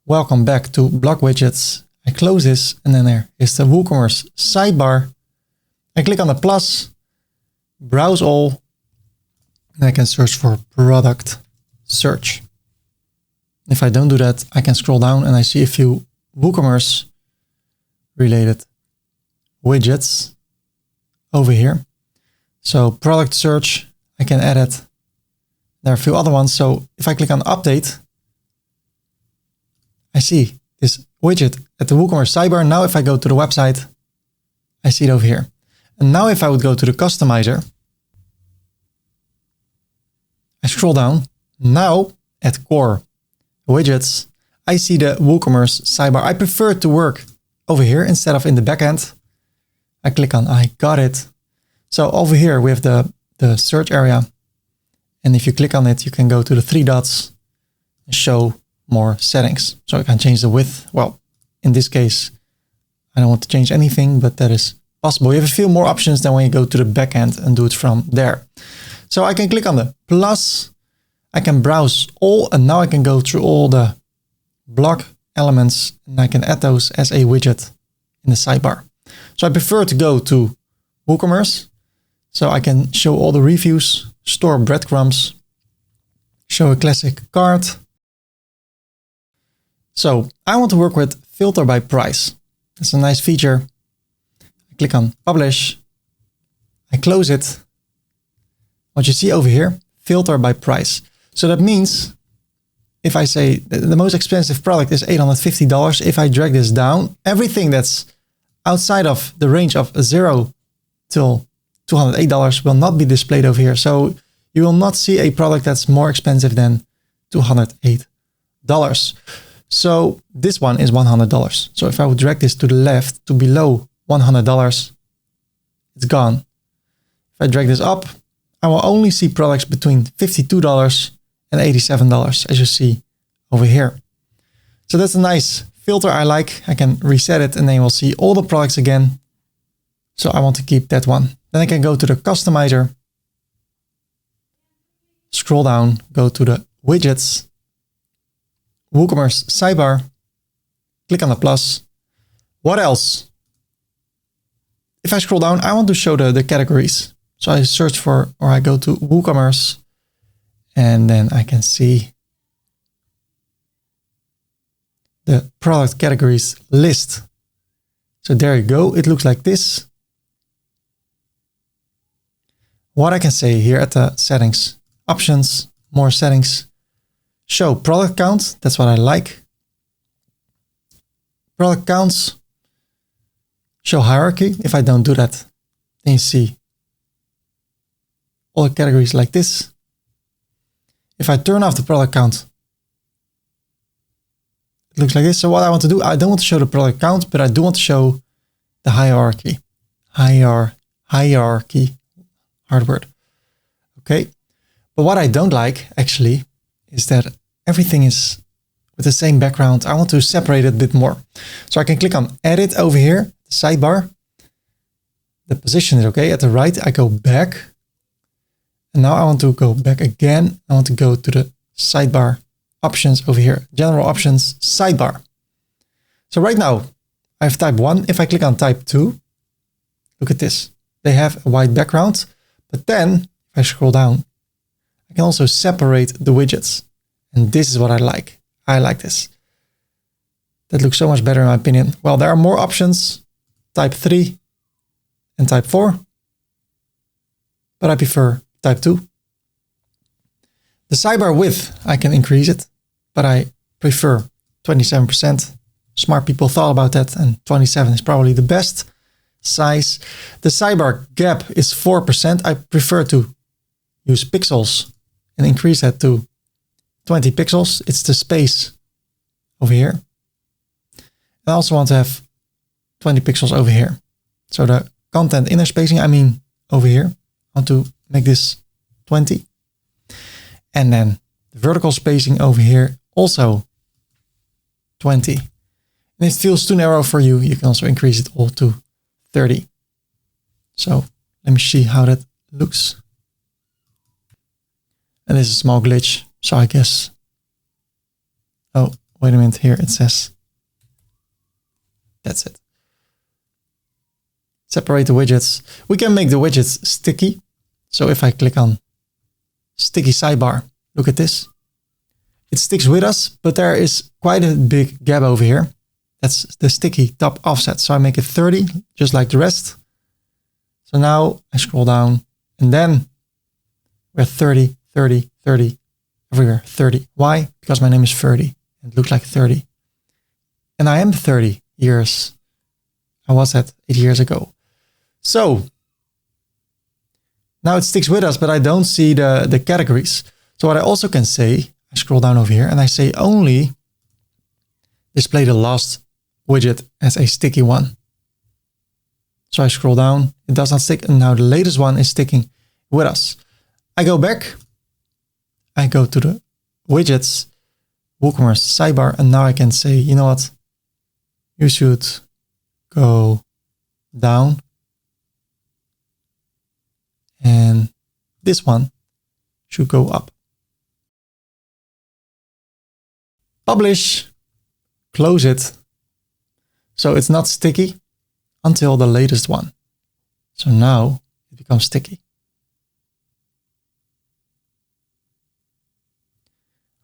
Welcome back to block widgets. I close this and then there is the WooCommerce sidebar. I click on the plus, browse all, and I can search for product search. If I don't do that, I can scroll down and I see a few WooCommerce related widgets over here. So product search, I can add it There are a few other ones. So if I click on update, I see this widget at the WooCommerce sidebar. Now if I go to the website, I see it over here. And now if I would go to the customizer, I scroll down. Now at core widgets, I see the WooCommerce sidebar. I prefer to work over here instead of in the backend. I click on I got it. So over here we have the search area. And if you click on it, you can go to the 3 dots and show more settings. So I can change the width. Well, in this case, I don't want to change anything, but that is possible. You have a few more options than when you go to the backend and do it from there. So I can click on the plus. I can browse all, and now I can go through all the block elements and I can add those as a widget in the sidebar. So I prefer to go to WooCommerce. So I can show all the reviews, store breadcrumbs, show a classic card. So I want to work with filter by price. That's a nice feature. I click on publish. I close it. What you see over here, filter by price. So that means if I say the most expensive product is $850, if I drag this down, everything that's outside of the range of $0 till $208 will not be displayed over here. So you will not see a product that's more expensive than $208. So this one is $100. So if I would drag this to the left to below $100, it's gone. If I drag this up, I will only see products between $52 and $87, as you see over here. So that's a nice filter I like. I can reset it and then you will see all the products again. So I want to keep that one. Then I can go to the customizer, scroll down, go to the widgets, WooCommerce sidebar, click on the plus. What else? If I scroll down, I want to show the categories. So I search for, or I go to WooCommerce and then I can see the product categories list. So there you go. It looks like this. What I can say here at the settings, options, more settings, show product count. That's what I like. Product counts, show hierarchy. If I don't do that, then you see all the categories like this. If I turn off the product count, it looks like this. So what I want to do, I don't want to show the product count, but I do want to show the hierarchy. Hierarchy, hard word. Okay. But what I don't like actually is that everything is with the same background. I want to separate it a bit more. So I can click on edit over here, the sidebar. The position is okay. At the right, I go back. And now I want to go back again. I want to go to the sidebar options over here, general options, sidebar. So right now I have type 1. If I click on type 2, look at this. They have a white background, but then if I scroll down, I can also separate the widgets. And this is what I like. I like this. That looks so much better in my opinion. Well, there are more options, type 3 and type 4, but I prefer type 2. The sidebar width, I can increase it, but I prefer 27%. Smart people thought about that, and 27 is probably the best size. The sidebar gap is 4%. I prefer to use pixels and increase that to 20 pixels. It's the space over here. I also want to have 20 pixels over here. So the content inner spacing, I mean over here, I want to make this 20. And then the vertical spacing over here, also 20. And if it feels too narrow for you, you can also increase it all to 30. So let me see how that looks. And this is a small glitch. So I guess, oh, wait a minute, here it says, that's it. Separate the widgets. We can make the widgets sticky. So if I click on sticky sidebar, look at this. It sticks with us, but there is quite a big gap over here. That's the sticky top offset. So I make it 30, just like the rest. So now I scroll down and then we're 30, 30, 30, everywhere 30. Why? Because my name is Ferdy. It looks like 30. And I am 30 years. I was at 8 years ago. So now it sticks with us, but I don't see the categories. So what I also can say, I scroll down over here and I say only display the last widget as a sticky one. So I scroll down, it does not stick. And now the latest one is sticking with us. I go back, I go to the widgets, WooCommerce sidebar, and now I can say, you know what? You should go down. And this one should go up. Publish, close it. So it's not sticky until the latest one. So now it becomes sticky.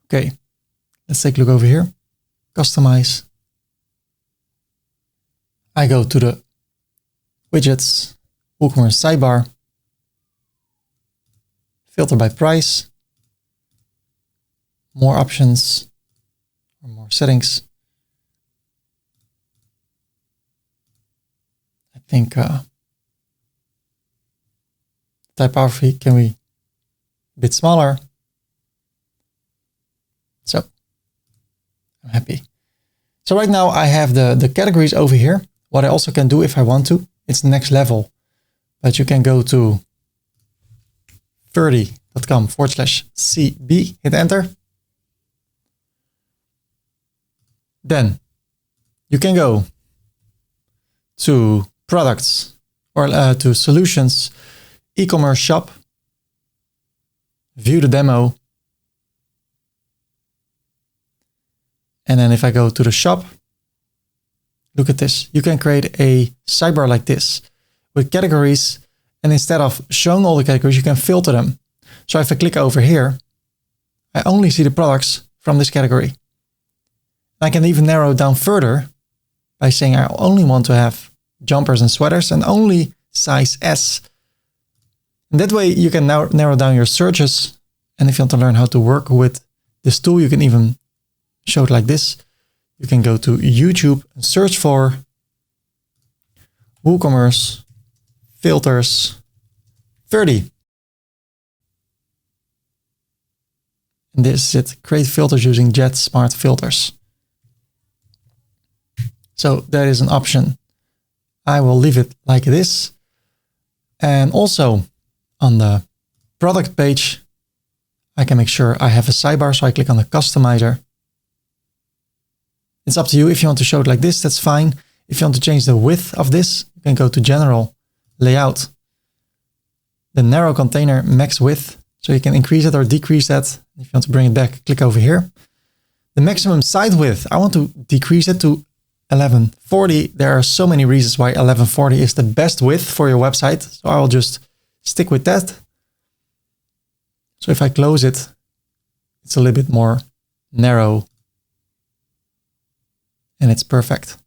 Okay, let's take a look over here. Customize. I go to the widgets, WooCommerce sidebar, filter by price, more options or more settings. I think typography can be a bit smaller. So I'm happy. So right now I have the categories over here. What I also can do if I want to, it's the next level, but you can go to ferdy.com/CB, hit enter. Then you can go to products or to solutions, e-commerce shop, view the demo. And then if I go to the shop, look at this. You can create a sidebar like this with categories. And instead of showing all the categories, you can filter them. So if I click over here, I only see the products from this category. I can even narrow it down further by saying I only want to have jumpers and sweaters and only size S. And that way you can now narrow down your searches. And if you want to learn how to work with this tool, you can even show it like this. You can go to YouTube and search for WooCommerce filters Ferdy. And this is it. Create filters using Jet Smart Filters. So that is an option. I will leave it like this. And also on the product page, I can make sure I have a sidebar. So I click on the customizer. It's up to you. If you want to show it like this, that's fine. If you want to change the width of this, you can go to General, Layout, the narrow container max width. So you can increase it or decrease that. If you want to bring it back, click over here. The maximum site width, I want to decrease it to 1140. There are so many reasons why 1140 is the best width for your website. So I will just stick with that. So if I close it, it's a little bit more narrow. And it's perfect.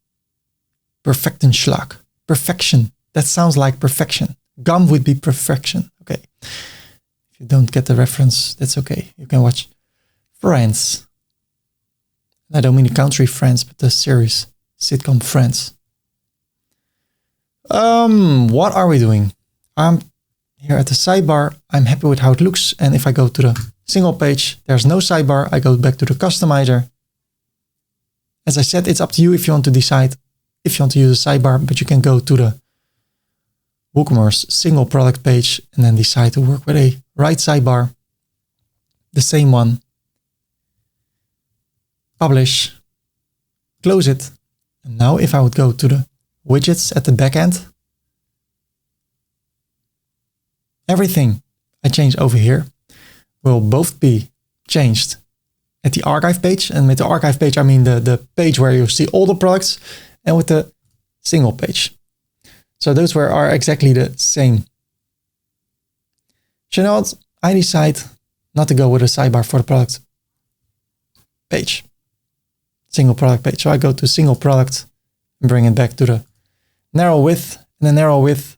Perfektenschlag. Perfection. That sounds like perfection. Gum would be perfection. Okay. If you don't get the reference, that's okay. You can watch Friends. I don't mean the country Friends, but the series sitcom Friends. What are we doing? I'm here at the sidebar. I'm happy with how it looks. And if I go to the single page, there's no sidebar. I go back to the customizer. As I said, it's up to you if you want to decide if you want to use a sidebar, but you can go to the WooCommerce single product page and then decide to work with a right sidebar, the same one, publish, close it. And now if I would go to the widgets at the back end, everything I change over here will both be changed at the archive page. And with the archive page, I mean the page where you see all the products, and with the single page. So those are exactly the same. So you know what? I decide not to go with a sidebar for the product page. Single product page. So I go to single product and bring it back to the narrow width. And the narrow width,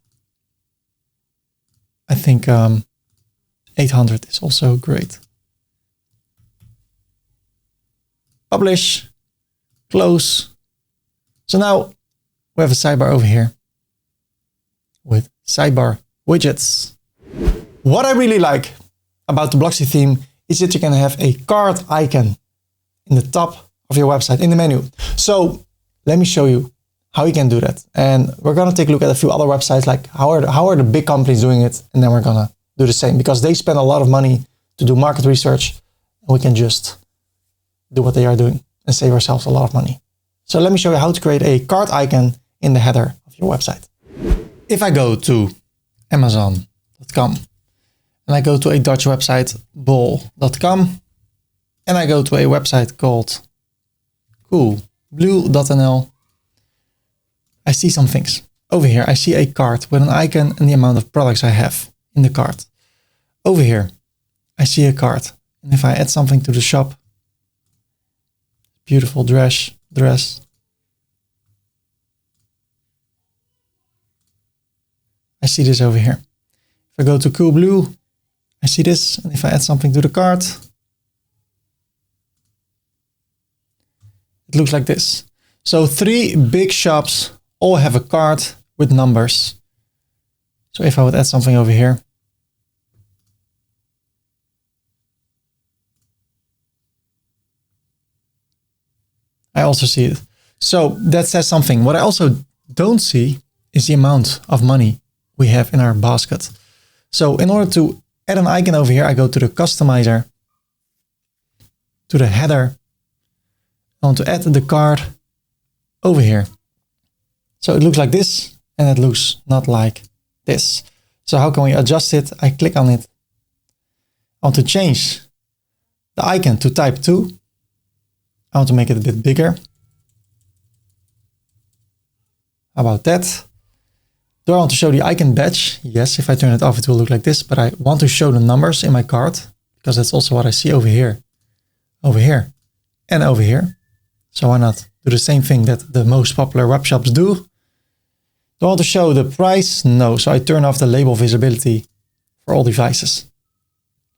I think 800 is also great. Publish, close. So now we have a sidebar over here with sidebar widgets. What I really like about the Blocksy theme is that you can have a cart icon in the top of your website in the menu. So let me show you how you can do that. And we're going to take a look at a few other websites, like how are the big companies doing it? And then we're going to do the same because they spend a lot of money to do market research. And we can just do what they are doing and save ourselves a lot of money. So let me show you how to create a cart icon in the header of your website. If I go to Amazon.com and I go to a Dutch website, bol.com, and I go to a website called coolblue.nl, I see some things. Over here, I see a cart with an icon and the amount of products I have in the cart. Over here, I see a cart. And if I add something to the shop, beautiful dress. I see this over here. If I go to Coolblue, I see this. And if I add something to the cart, it looks like this. So 3 big shops all have a cart with numbers. So if I would add something over here, I also see it. So that says something. What I also don't see is the amount of money we have in our basket. So in order to add an icon over here, I go to the customizer, to the header. I want to add the cart over here. So it looks like this and it looks not like this. So how can we adjust it? I click on it. I want to change the icon to type 2. I want to make it a bit bigger. How about that? Do I want to show the icon badge? Yes, if I turn it off, it will look like this, but I want to show the numbers in my cart because that's also what I see over here, and over here. So why not do the same thing that the most popular web shops do? Do I want to show the price? No. So I turn off the label visibility for all devices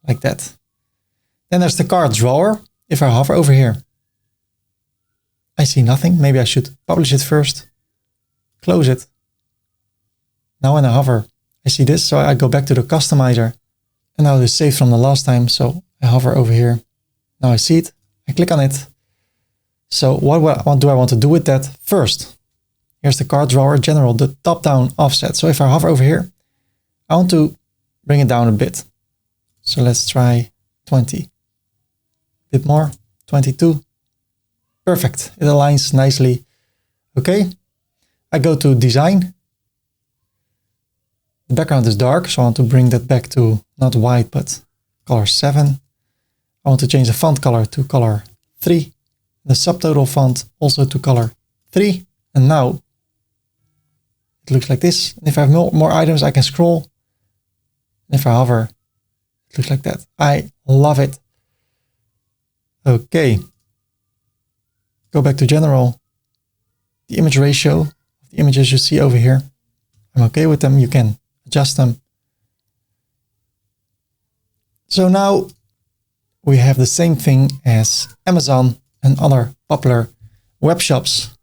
like that. Then there's the cart drawer. If I hover over here, I see nothing. Maybe I should publish it first. Close it. Now when I hover, I see this. So I go back to the customizer. And now it is saved from the last time. So I hover over here. Now I see it. I click on it. So what do I want to do with that? First, here's the cart drawer general, the top-down offset. So if I hover over here, I want to bring it down a bit. So let's try 20. A bit more, 22. Perfect. It aligns nicely. Okay. I go to design. The background is dark, so I want to bring that back to not white, but color 7. I want to change the font color to color 3. The subtotal font also to color 3. And now it looks like this. And if I have more items, I can scroll. And if I hover, it looks like that. I love it. Okay. Go back to general. The image ratio of the images you see over here. I'm okay with them. You can adjust them. So now we have the same thing as Amazon and other popular web shops.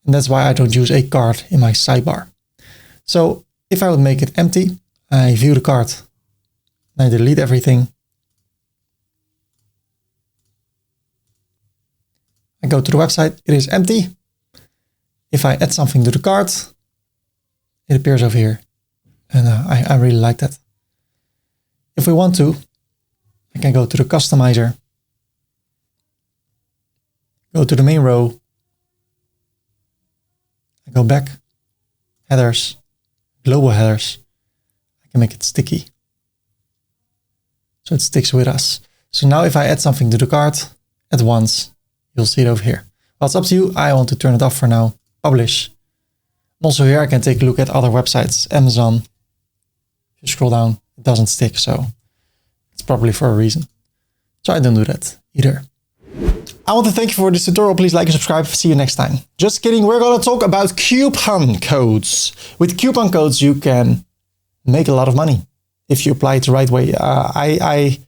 And that's why I don't use a cart in my sidebar. So if I would make it empty, I view the cart and I delete everything. I go to the website, it is empty. If I add something to the cart, it appears over here. And I really like that. If we want to, I can go to the customizer, go to the main row, I go back, headers, global headers. I can make it sticky. So it sticks with us. So now if I add something to the cart at once, you'll see it over here. Well, it's up to you. I want to turn it off for now. Publish. And also here I can take a look at other websites. Amazon. If you scroll down, it doesn't stick. So it's probably for a reason. So I don't do that either. I want to thank you for this tutorial. Please like and subscribe. See you next time. Just kidding. We're going to talk about coupon codes. With coupon codes, you can make a lot of money. if you apply it the right way. I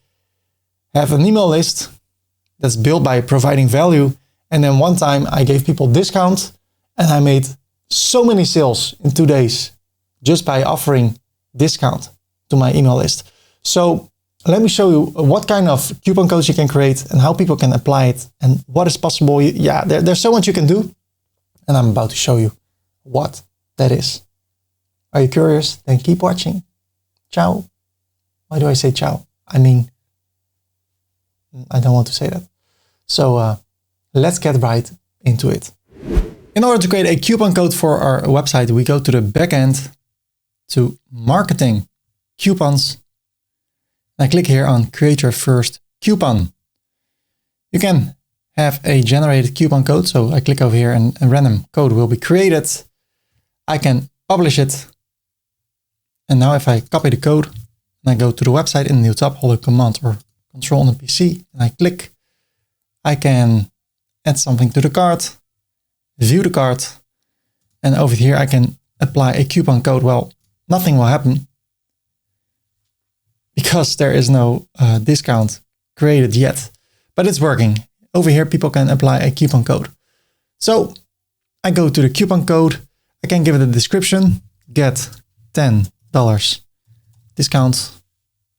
have an email list that's built by providing value. And then one time I gave people discount and I made so many sales in 2 days just by offering discount to my email list. So let me show you what kind of coupon codes you can create and how people can apply it and what is possible. Yeah, there's so much you can do. And I'm about to show you what that is. Are you curious? Then keep watching. Ciao. Why do I say ciao? I mean, I don't want to say that. So let's get right into it. In order to create a coupon code for our website, we go to the backend to marketing coupons. And I click here on create your first coupon. You can have a generated coupon code. So I click over here and a random code will be created. I can publish it. And now if I copy the code and I go to the website in the new tab, hold a command or control on the PC and I click, I can add something to the cart, view the cart, and over here I can apply a coupon code. Well, nothing will happen because there is no discount created yet, but it's working. Over here, people can apply a coupon code. So I go to the coupon code. I can give it a description, get $10 discount.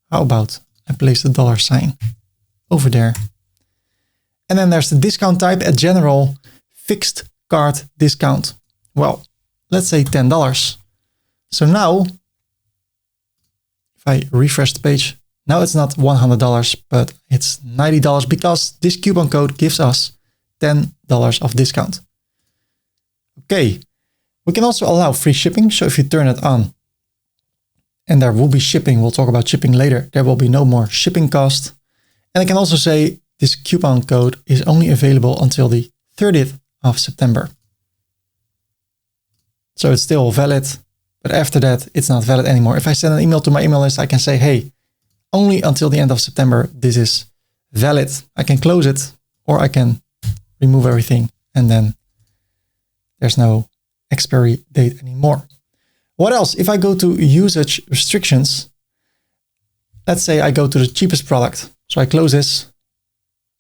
How about I place the dollar sign over there? And then there's the discount type, a general fixed cart discount. Well, let's say $10. So now, if I refresh the page, now it's not $100, but it's $90 because this coupon code gives us $10 of discount. Okay, we can also allow free shipping. So if you turn it on, and there will be shipping, we'll talk about shipping later, there will be no more shipping cost. And I can also say this coupon code is only available until the 30th of September. So it's still valid, but after that, it's not valid anymore. If I send an email to my email list, I can say, hey, only until the end of September, this is valid. I can close it or I can remove everything and then there's no expiry date anymore. What else? If I go to usage restrictions, let's say I go to the cheapest product. So I close this,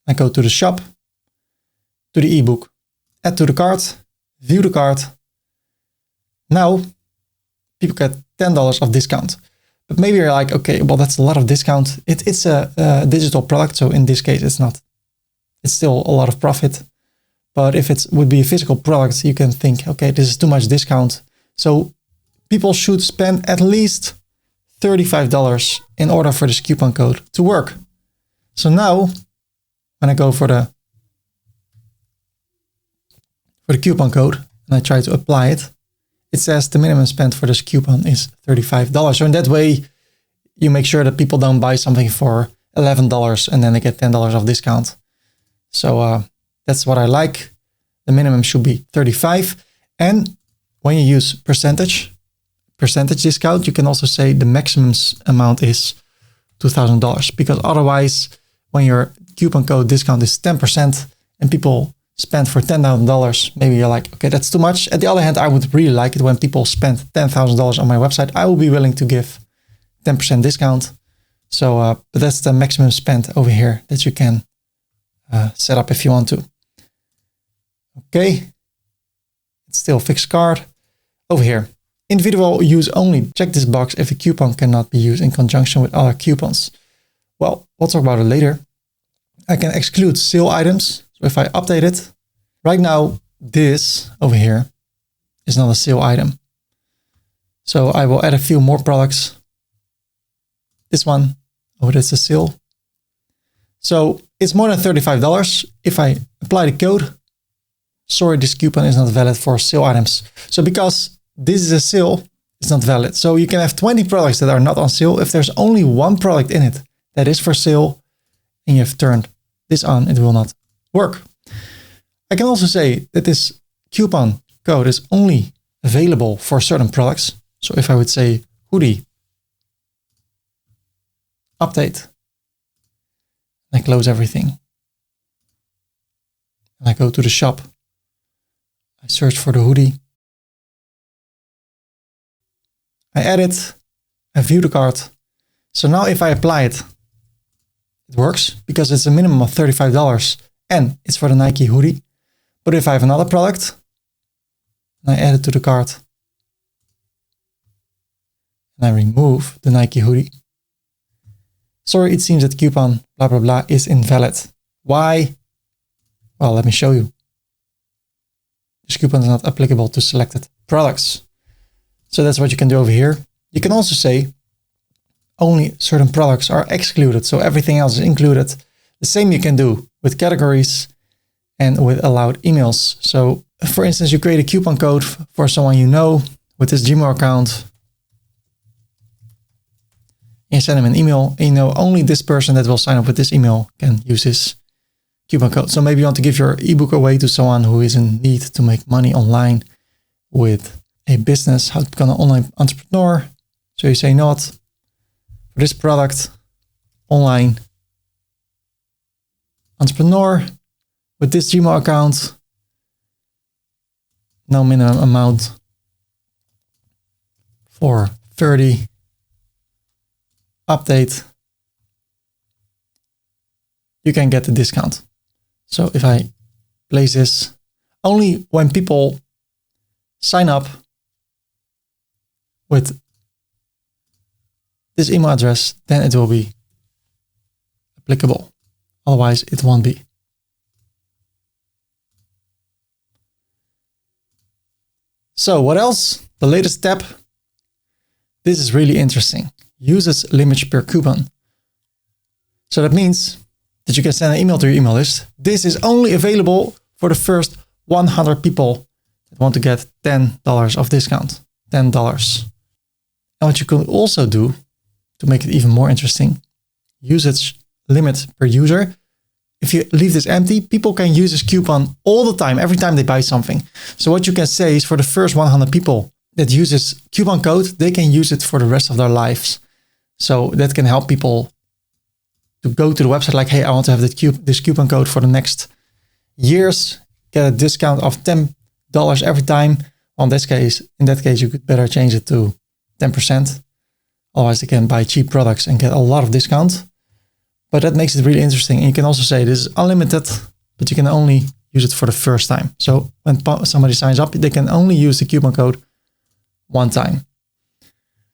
I go to the shop, to the ebook, add to the cart, view the cart. Now people get $10 of discount. But maybe you're like, okay, well, that's a lot of discount. It's a digital product. So in this case, it's still a lot of profit. But if it would be a physical product, you can think, okay, this is too much discount. So people should spend at least $35 in order for this coupon code to work. So now when I go for the coupon code and I try to apply it, it says the minimum spend for this coupon is $35. So in that way, you make sure that people don't buy something for $11 and then they get $10 of discount. So that's what I like. The minimum should be 35. And when you use percentage discount, you can also say the maximum amount is $2,000 because otherwise when your coupon code discount is 10% and people spend for $10,000, maybe you're like, okay, that's too much. At the other hand, I would really like it when people spend $10,000 on my website. I will be willing to give 10% discount. So, but that's the maximum spend over here that you can set up if you want to. Okay. It's still fixed cart. Over here, individual use only. Check this box if a coupon cannot be used in conjunction with other coupons. Well, we'll talk about it later. I can exclude sale items. So if I update it, right now, this over here is not a sale item. So I will add a few more products. This one, oh, that's a sale. So it's more than $35. If I apply the code, sorry, this coupon is not valid for sale items. So because this is a sale, it's not valid. So you can have 20 products that are not on sale. If there's only one product in it that is for sale and you have turned this on, it will not work. I can also say that this coupon code is only available for certain products. So if I would say hoodie, update, I close everything. And I go to the shop. I search for the hoodie. I add it. I view the cart. So now if I apply it, it works because it's a minimum of $35 and it's for the Nike hoodie. But if I have another product, and I add it to the cart, and I remove the Nike hoodie, sorry, it seems that coupon blah, blah, blah is invalid. Why? Well, let me show you. This coupon is not applicable to selected products. So that's what you can do over here. You can also say only certain products are excluded, so everything else is included. The same you can do with categories and with allowed emails. So for instance, you create a coupon code for someone you know with this Gmail account. You send them an email, and you know only this person that will sign up with this email can use this coupon code. So maybe you want to give your ebook away to someone who is in need to make money online with a business, how to become an online entrepreneur. So you say, you know what, for this product, online entrepreneur with this Gmail account, no minimum amount for Ferdy. Update, you can get the discount. So if I place this, only when people sign up with this email address, then it will be applicable. Otherwise, it won't be. So what else? The latest step. This is really interesting. Usage limits per coupon. So that means that you can send an email to your email list. This is only available for the first 100 people that want to get $10 of discount. $10. And what you can also do to make it even more interesting, usage limit per user. If you leave this empty, people can use this coupon all the time, every time they buy something. So what you can say is for the first 100 people that use this coupon code, they can use it for the rest of their lives. So that can help people to go to the website like, hey, I want to have this coupon code for the next years, get a discount of $10 every time. Well, in that case, you could better change it to 10%. Otherwise, they can buy cheap products and get a lot of discount. But that makes it really interesting. And you can also say this is unlimited, but you can only use it for the first time. So when somebody signs up, they can only use the coupon code one time.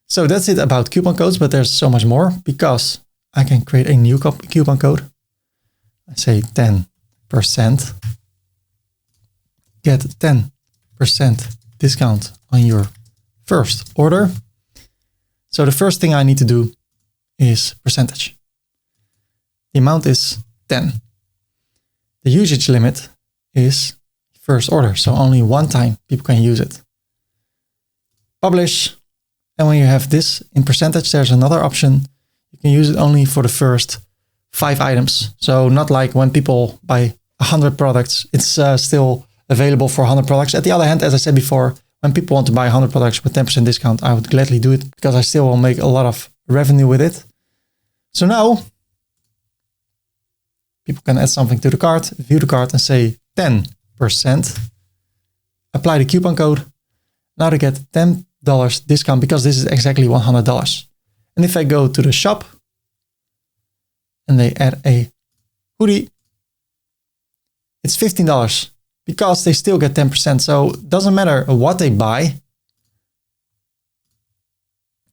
So that's it about coupon codes, but there's so much more because I can create a new coupon code. I say 10%. Get 10% discount on your first order. So the first thing I need to do is percentage. The amount is 10. The usage limit is first order. So only one time people can use it. Publish. And when you have this in percentage, there's another option. You can use it only for the first 5 items. So not like when people buy 100 products, it's still available for 100 products. At the other hand, as I said before, when people want to buy 100 products with 10% discount, I would gladly do it because I still will make a lot of revenue with it. So now people can add something to the cart, view the cart and say 10%. Apply the coupon code. Now they get $10 discount because this is exactly $100. And if I go to the shop and they add a hoodie, it's $15 because they still get 10%. So it doesn't matter what they buy.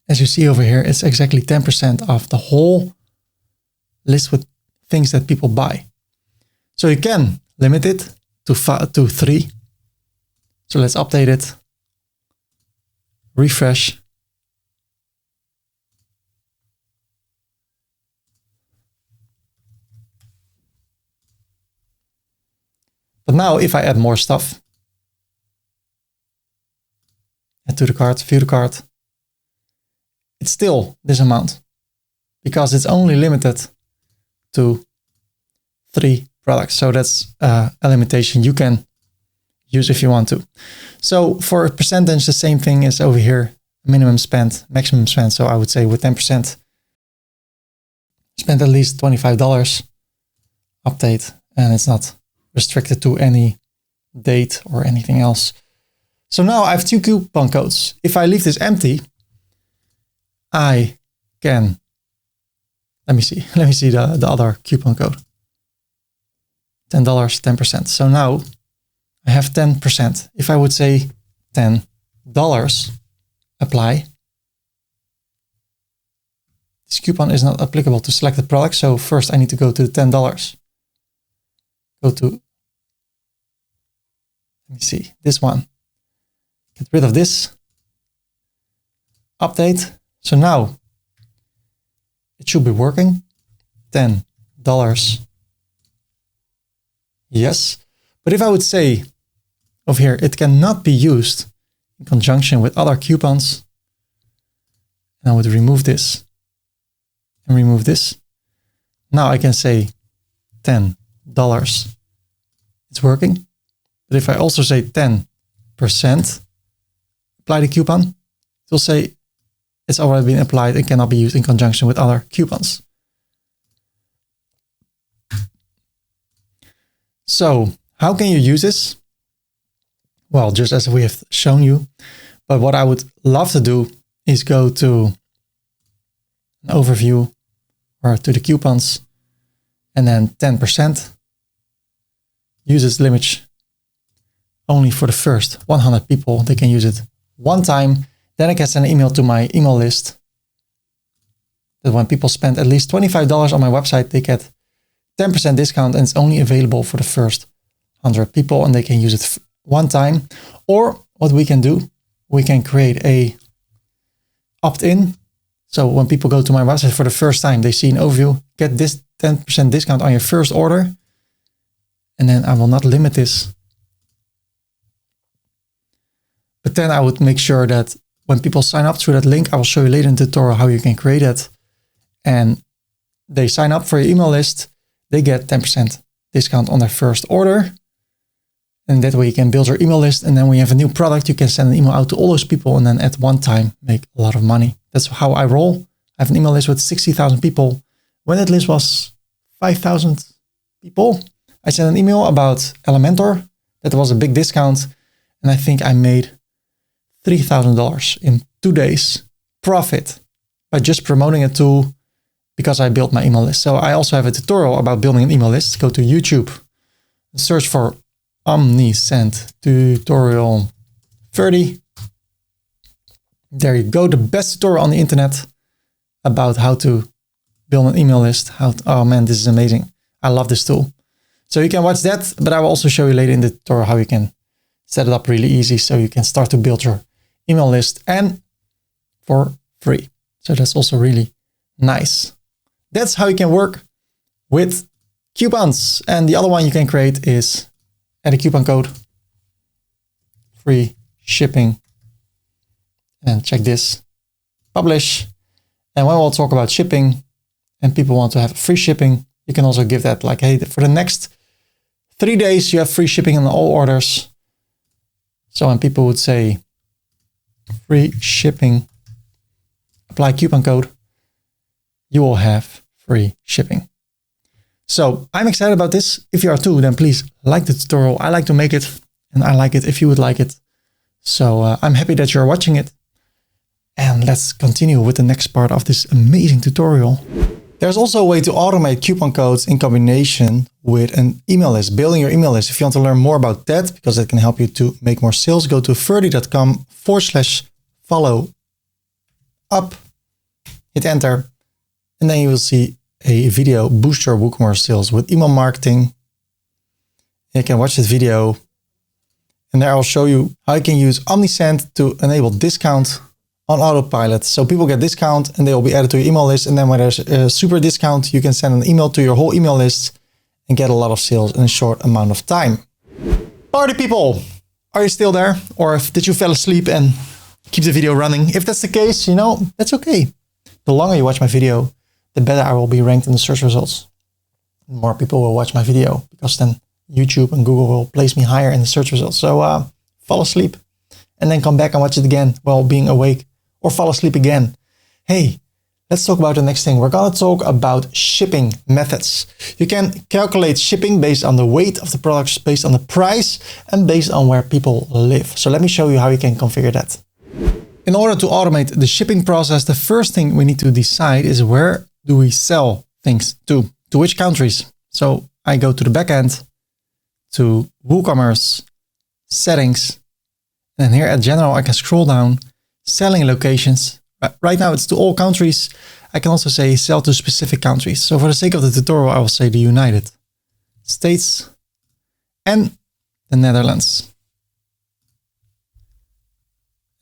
As you see over here, it's exactly 10% of the whole list with things that people buy. So you can limit it to 3. So let's update it. Refresh. But now if I add more stuff, add to the cart, view the cart, it's still this amount because it's only limited to 3 products. So that's a limitation you can use if you want to. So for a percentage, the same thing is over here, minimum spend, maximum spend. So I would say with 10%, spend at least $25, update, and it's not restricted to any date or anything else. So now I have 2 coupon codes. If I leave this empty, I can Let me see the other coupon code. $10, 10%. So now I have 10%. If I would say $10, apply, this coupon is not applicable to selected products. So first I need to go to the $10. Go to, let me see, this one. Get rid of this. Update. So now it should be working. $10. Yes. But if I would say over here, it cannot be used in conjunction with other coupons, and I would remove this and remove this. Now I can say $10. It's working. But if I also say 10%, apply the coupon, it will say it's already been applied and cannot be used in conjunction with other coupons. So how can you use this? Well, just as we have shown you, but what I would love to do is go to an overview or to the coupons and then 10%. Use this limit only for the first 100 people. They can use it one time. Then I can send an email to my email list that when people spend at least $25 on my website, they get 10% discount, and it's only available for the first 100 people and they can use it one time. Or what we can do, we can create a opt-in. So when people go to my website for the first time, they see an overview, get this 10% discount on your first order. And then I will not limit this. But then I would make sure that when people sign up through that link, I will show you later in the tutorial how you can create it. And they sign up for your email list, they get 10% discount on their first order. And that way you can build your email list. And then when you have a new product, you can send an email out to all those people and then at one time make a lot of money. That's how I roll. I have an email list with 60,000 people. When that list was 5,000 people, I sent an email about Elementor. That was a big discount. And I think I made $3,000 in 2 days profit by just promoting a tool because I built my email list. So I also have a tutorial about building an email list. Go to YouTube, search for Omnisend tutorial Ferdy. There you go. The best tutorial on the internet about how to build an email list. Oh man, this is amazing. I love this tool. So you can watch that, but I will also show you later in the tutorial how you can set it up really easy so you can start to build your email list and for free. So that's also really nice. That's how you can work with coupons. And the other one you can create is add a coupon code, free shipping, and check this, publish. And when we'll talk about shipping and people want to have free shipping, you can also give that like, hey, for the next 3 days, you have free shipping on all orders. So when people would say free shipping, apply coupon code, you will have free shipping. So I'm excited about this. If you are too, then please like the tutorial. I like to make it and I like it if you would like it. So I'm happy that you're watching it. And let's continue with the next part of this amazing tutorial. There's also a way to automate coupon codes in combination with an email list, building your email list. If you want to learn more about that, because it can help you to make more sales, go to ferdy.com/follow up, hit enter, and then you will see a video, boost your WooCommerce sales with email marketing. You can watch this video and there I'll show you how you can use Omnisend to enable discount on autopilot. So people get discount and they will be added to your email list. And then when there's a super discount, you can send an email to your whole email list and get a lot of sales in a short amount of time. Party people, are you still there? Or did you fall asleep and keep the video running? If that's the case, you know, that's okay. The longer you watch my video, the better I will be ranked in the search results. More people will watch my video because then YouTube and Google will place me higher in the search results. So fall asleep and then come back and watch it again while being awake, or fall asleep again. Hey, let's talk about the next thing. We're going to talk about shipping methods. You can calculate shipping based on the weight of the products, based on the price, and based on where people live. So let me show you how you can configure that. In order to automate the shipping process, the first thing we need to decide is where do we sell things to? To which countries? So I go to the backend, to WooCommerce, settings, and here at general, I can scroll down, selling locations. Right now it's to all countries. I can also say sell to specific countries. So for the sake of the tutorial, I will say the United States and the Netherlands.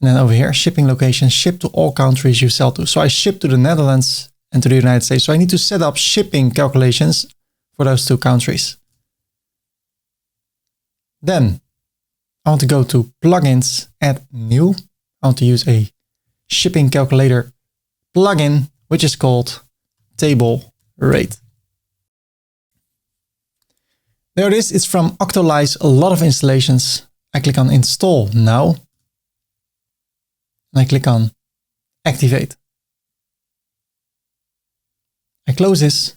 And then over here, shipping locations, ship to all countries you sell to. So I ship to the Netherlands and to the United States. So I need to set up shipping calculations for those two countries. Then I want to go to plugins, add new. I want to use a shipping calculator plugin, which is called table rate. There it is. It's from Octolize, a lot of installations. I click on install now. And I click on activate. I close this.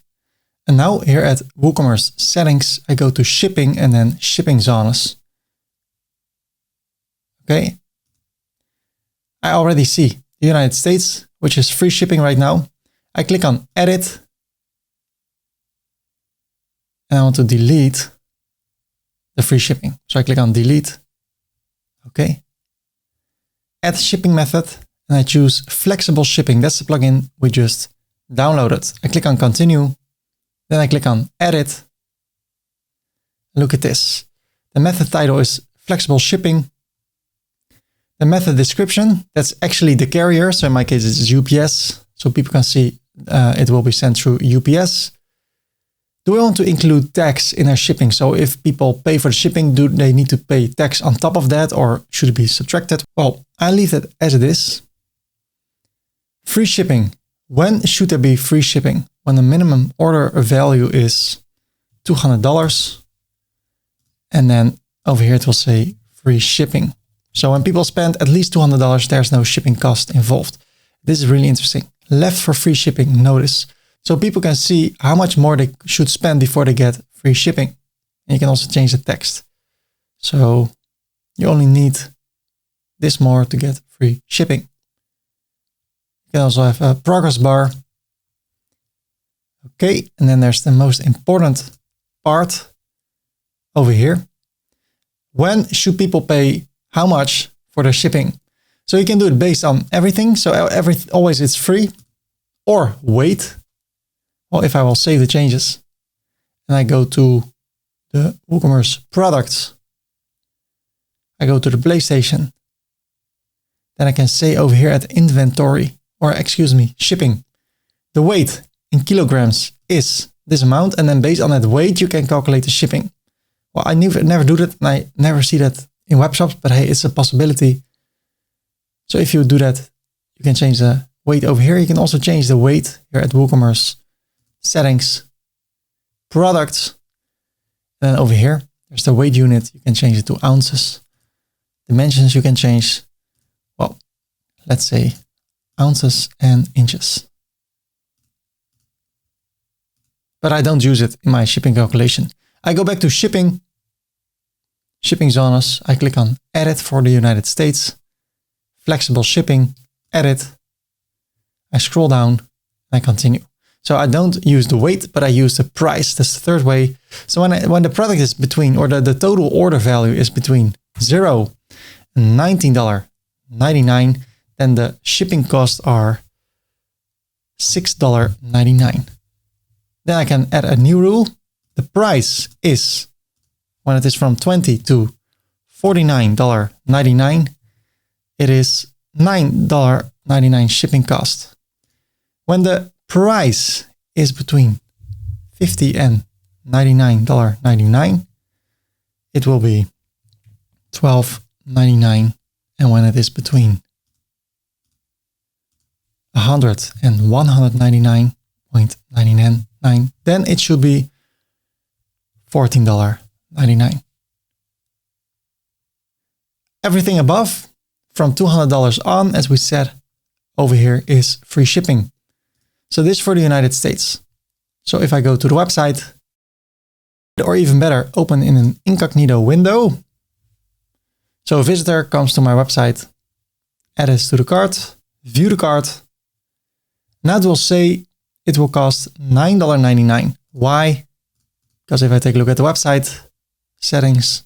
And now here at WooCommerce settings, I go to shipping and then shipping zones. Okay. I already see the United States, which is free shipping right now. I click on edit. And I want to delete the free shipping. So I click on delete. Okay. Add shipping method. And I choose flexible shipping. That's the plugin we just downloaded. I click on continue. Then I click on edit. Look at this. The method title is flexible shipping. The method description, that's actually the carrier. So in my case, it's UPS. So people can see it will be sent through UPS. Do we want to include tax in our shipping? So if people pay for the shipping, do they need to pay tax on top of that or should it be subtracted? Well, I leave that as it is. Free shipping. When should there be free shipping? When the minimum order value is $200. And then over here, it will say free shipping. So when people spend at least $200, there's no shipping cost involved. This is really interesting. Left for free shipping, notice. So people can see how much more they should spend before they get free shipping. And you can also change the text. So you only need this more to get free shipping. You can also have a progress bar. Okay, and then there's the most important part over here. When should people pay how much for their shipping? So you can do it based on everything. So always it's free or wait. Well, if I will save the changes and I go to the WooCommerce products, I go to the PlayStation, then I can say over here at inventory, or excuse me, shipping, the weight in kilograms is this amount. And then based on that weight, you can calculate the shipping. Well, I never do that. And I never see that in web shops, but hey, it's a possibility. So if you do that, you can change the weight over here. You can also change the weight here at WooCommerce settings, products. And then over here, there's the weight unit. You can change it to ounces. Dimensions you can change. Well, let's say ounces and inches. But I don't use it in my shipping calculation. I go back to shipping, shipping zones. I click on edit for the United States, flexible shipping, edit. I scroll down, I continue. So I don't use the weight, but I use the price. That's the third way. So when the product is between, or the total order value is between $0 and $19.99, then the shipping costs are $6.99. Then I can add a new rule. The price is, when it is from $20 to $49.99, it is $9.99 shipping cost. When the price is between $50 and $99.99, it will be $12.99. And when it is between $100 and $199.99, then it should be $14.99. Everything above from $200 on, as we said, over here is free shipping. So this is for the United States. So if I go to the website, or even better, open in an incognito window. So a visitor comes to my website, adds to the cart, view the cart. Now it will say it will cost $9.99. Why? Because if I take a look at the website, settings,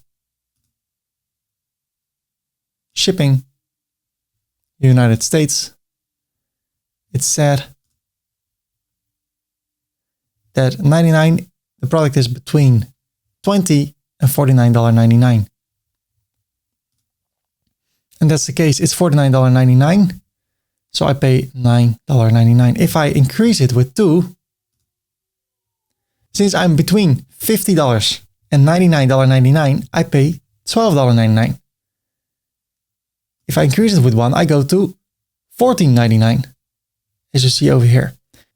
shipping, United States, it said that 99, the product is between $20 and $49.99. And that's the case, it's $49.99. So I pay $9.99. If I increase it with 2, since I'm between $50 and $99.99, I pay $12.99. If I increase it with 1, I go to $14.99, as you see over here.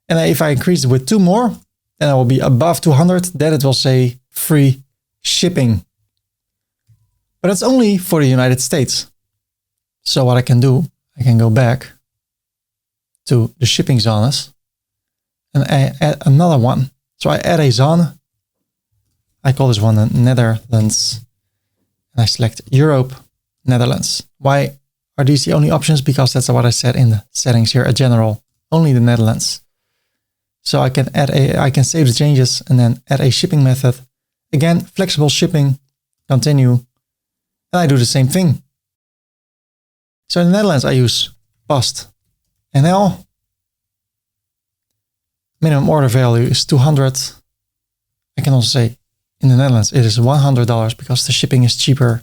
And if I increase it with 2 more, then I will be above 200. Then it will say free shipping. But it's only for the United States. So what I can do, I can go back to the shipping zones and I add another one. So I add a zone. I call this one Netherlands. And I select Europe, Netherlands. Why are these the only options? Because that's what I said in the settings here, a general, only the Netherlands. So I can I can save the changes and then add a shipping method. Again, flexible shipping, continue. And I do the same thing. So in the Netherlands, I use Post NL. Minimum order value is 200. I can also say in the Netherlands, it is $100 because the shipping is cheaper.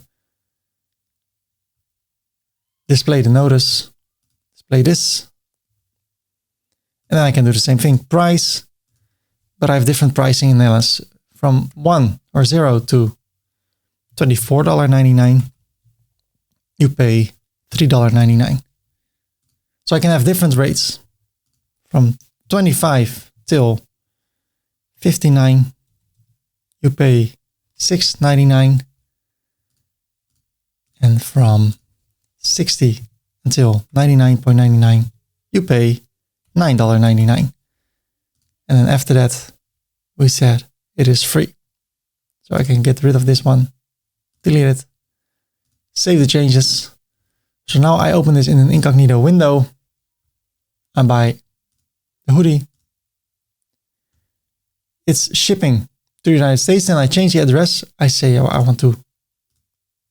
Display the notice, display this. And then I can do the same thing, price, but I have different pricing in the Netherlands from 1 or 0 to $24.99. You pay $3.99. So I can have different rates from 25 till 59. You pay $6.99. And from 60 until 99.99, you pay $9.99. And then after that, we said it is free. So I can get rid of this one, delete it, save the changes. So now I open this in an incognito window. I buy the hoodie. It's shipping to the United States. And I change the address. I say, oh, I want to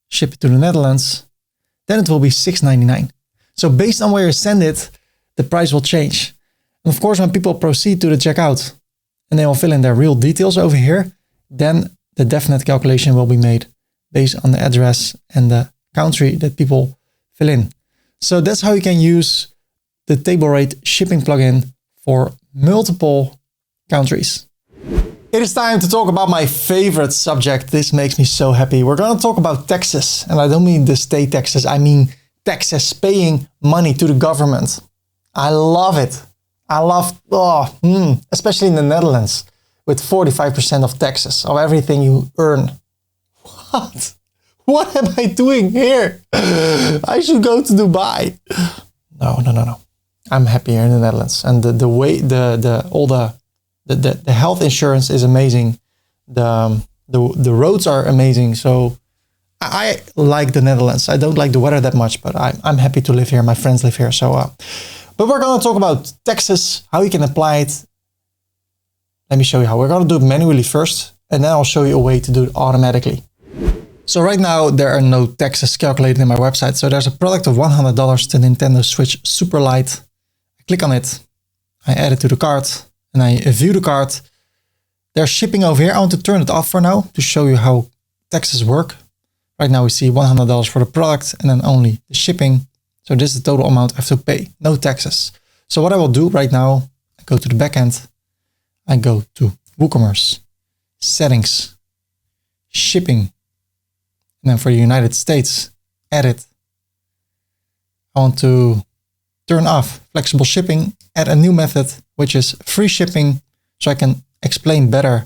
ship it to the Netherlands. Then it will be $6.99. So based on where you send it, the price will change. And of course, when people proceed to the checkout and they will fill in their real details over here, then the definite calculation will be made based on the address and the country that people fill in. So that's how you can use the table rate shipping plugin for multiple countries. It is time to talk about my favorite subject. This makes me so happy. We're going to talk about taxes. And I don't mean the state taxes. I mean taxes, paying money to the government. I love it. I love, especially in the Netherlands, with 45% of taxes of everything you earn. What? What am I doing here? I should go to Dubai. No. I'm happy here in the Netherlands. And the way, the health insurance is amazing. The roads are amazing. So I like the Netherlands. I don't like the weather that much, but I'm happy to live here. My friends live here. So, but we're going to talk about taxes, how you can apply it. Let me show you how. We're going to do it manually first, and then I'll show you a way to do it automatically. So right now, there are no taxes calculated in my website. So there's a product of $100, the Nintendo Switch Super Lite. I click on it. I add it to the cart, and I view the cart. There's shipping over here. I want to turn it off for now to show you how taxes work. Right now, we see $100 for the product and then only the shipping. So this is the total amount I have to pay, no taxes. So what I will do right now, I go to the backend. I go to WooCommerce, settings, shipping. And then for the United States, edit. I want to turn off flexible shipping, add a new method, which is free shipping. So I can explain better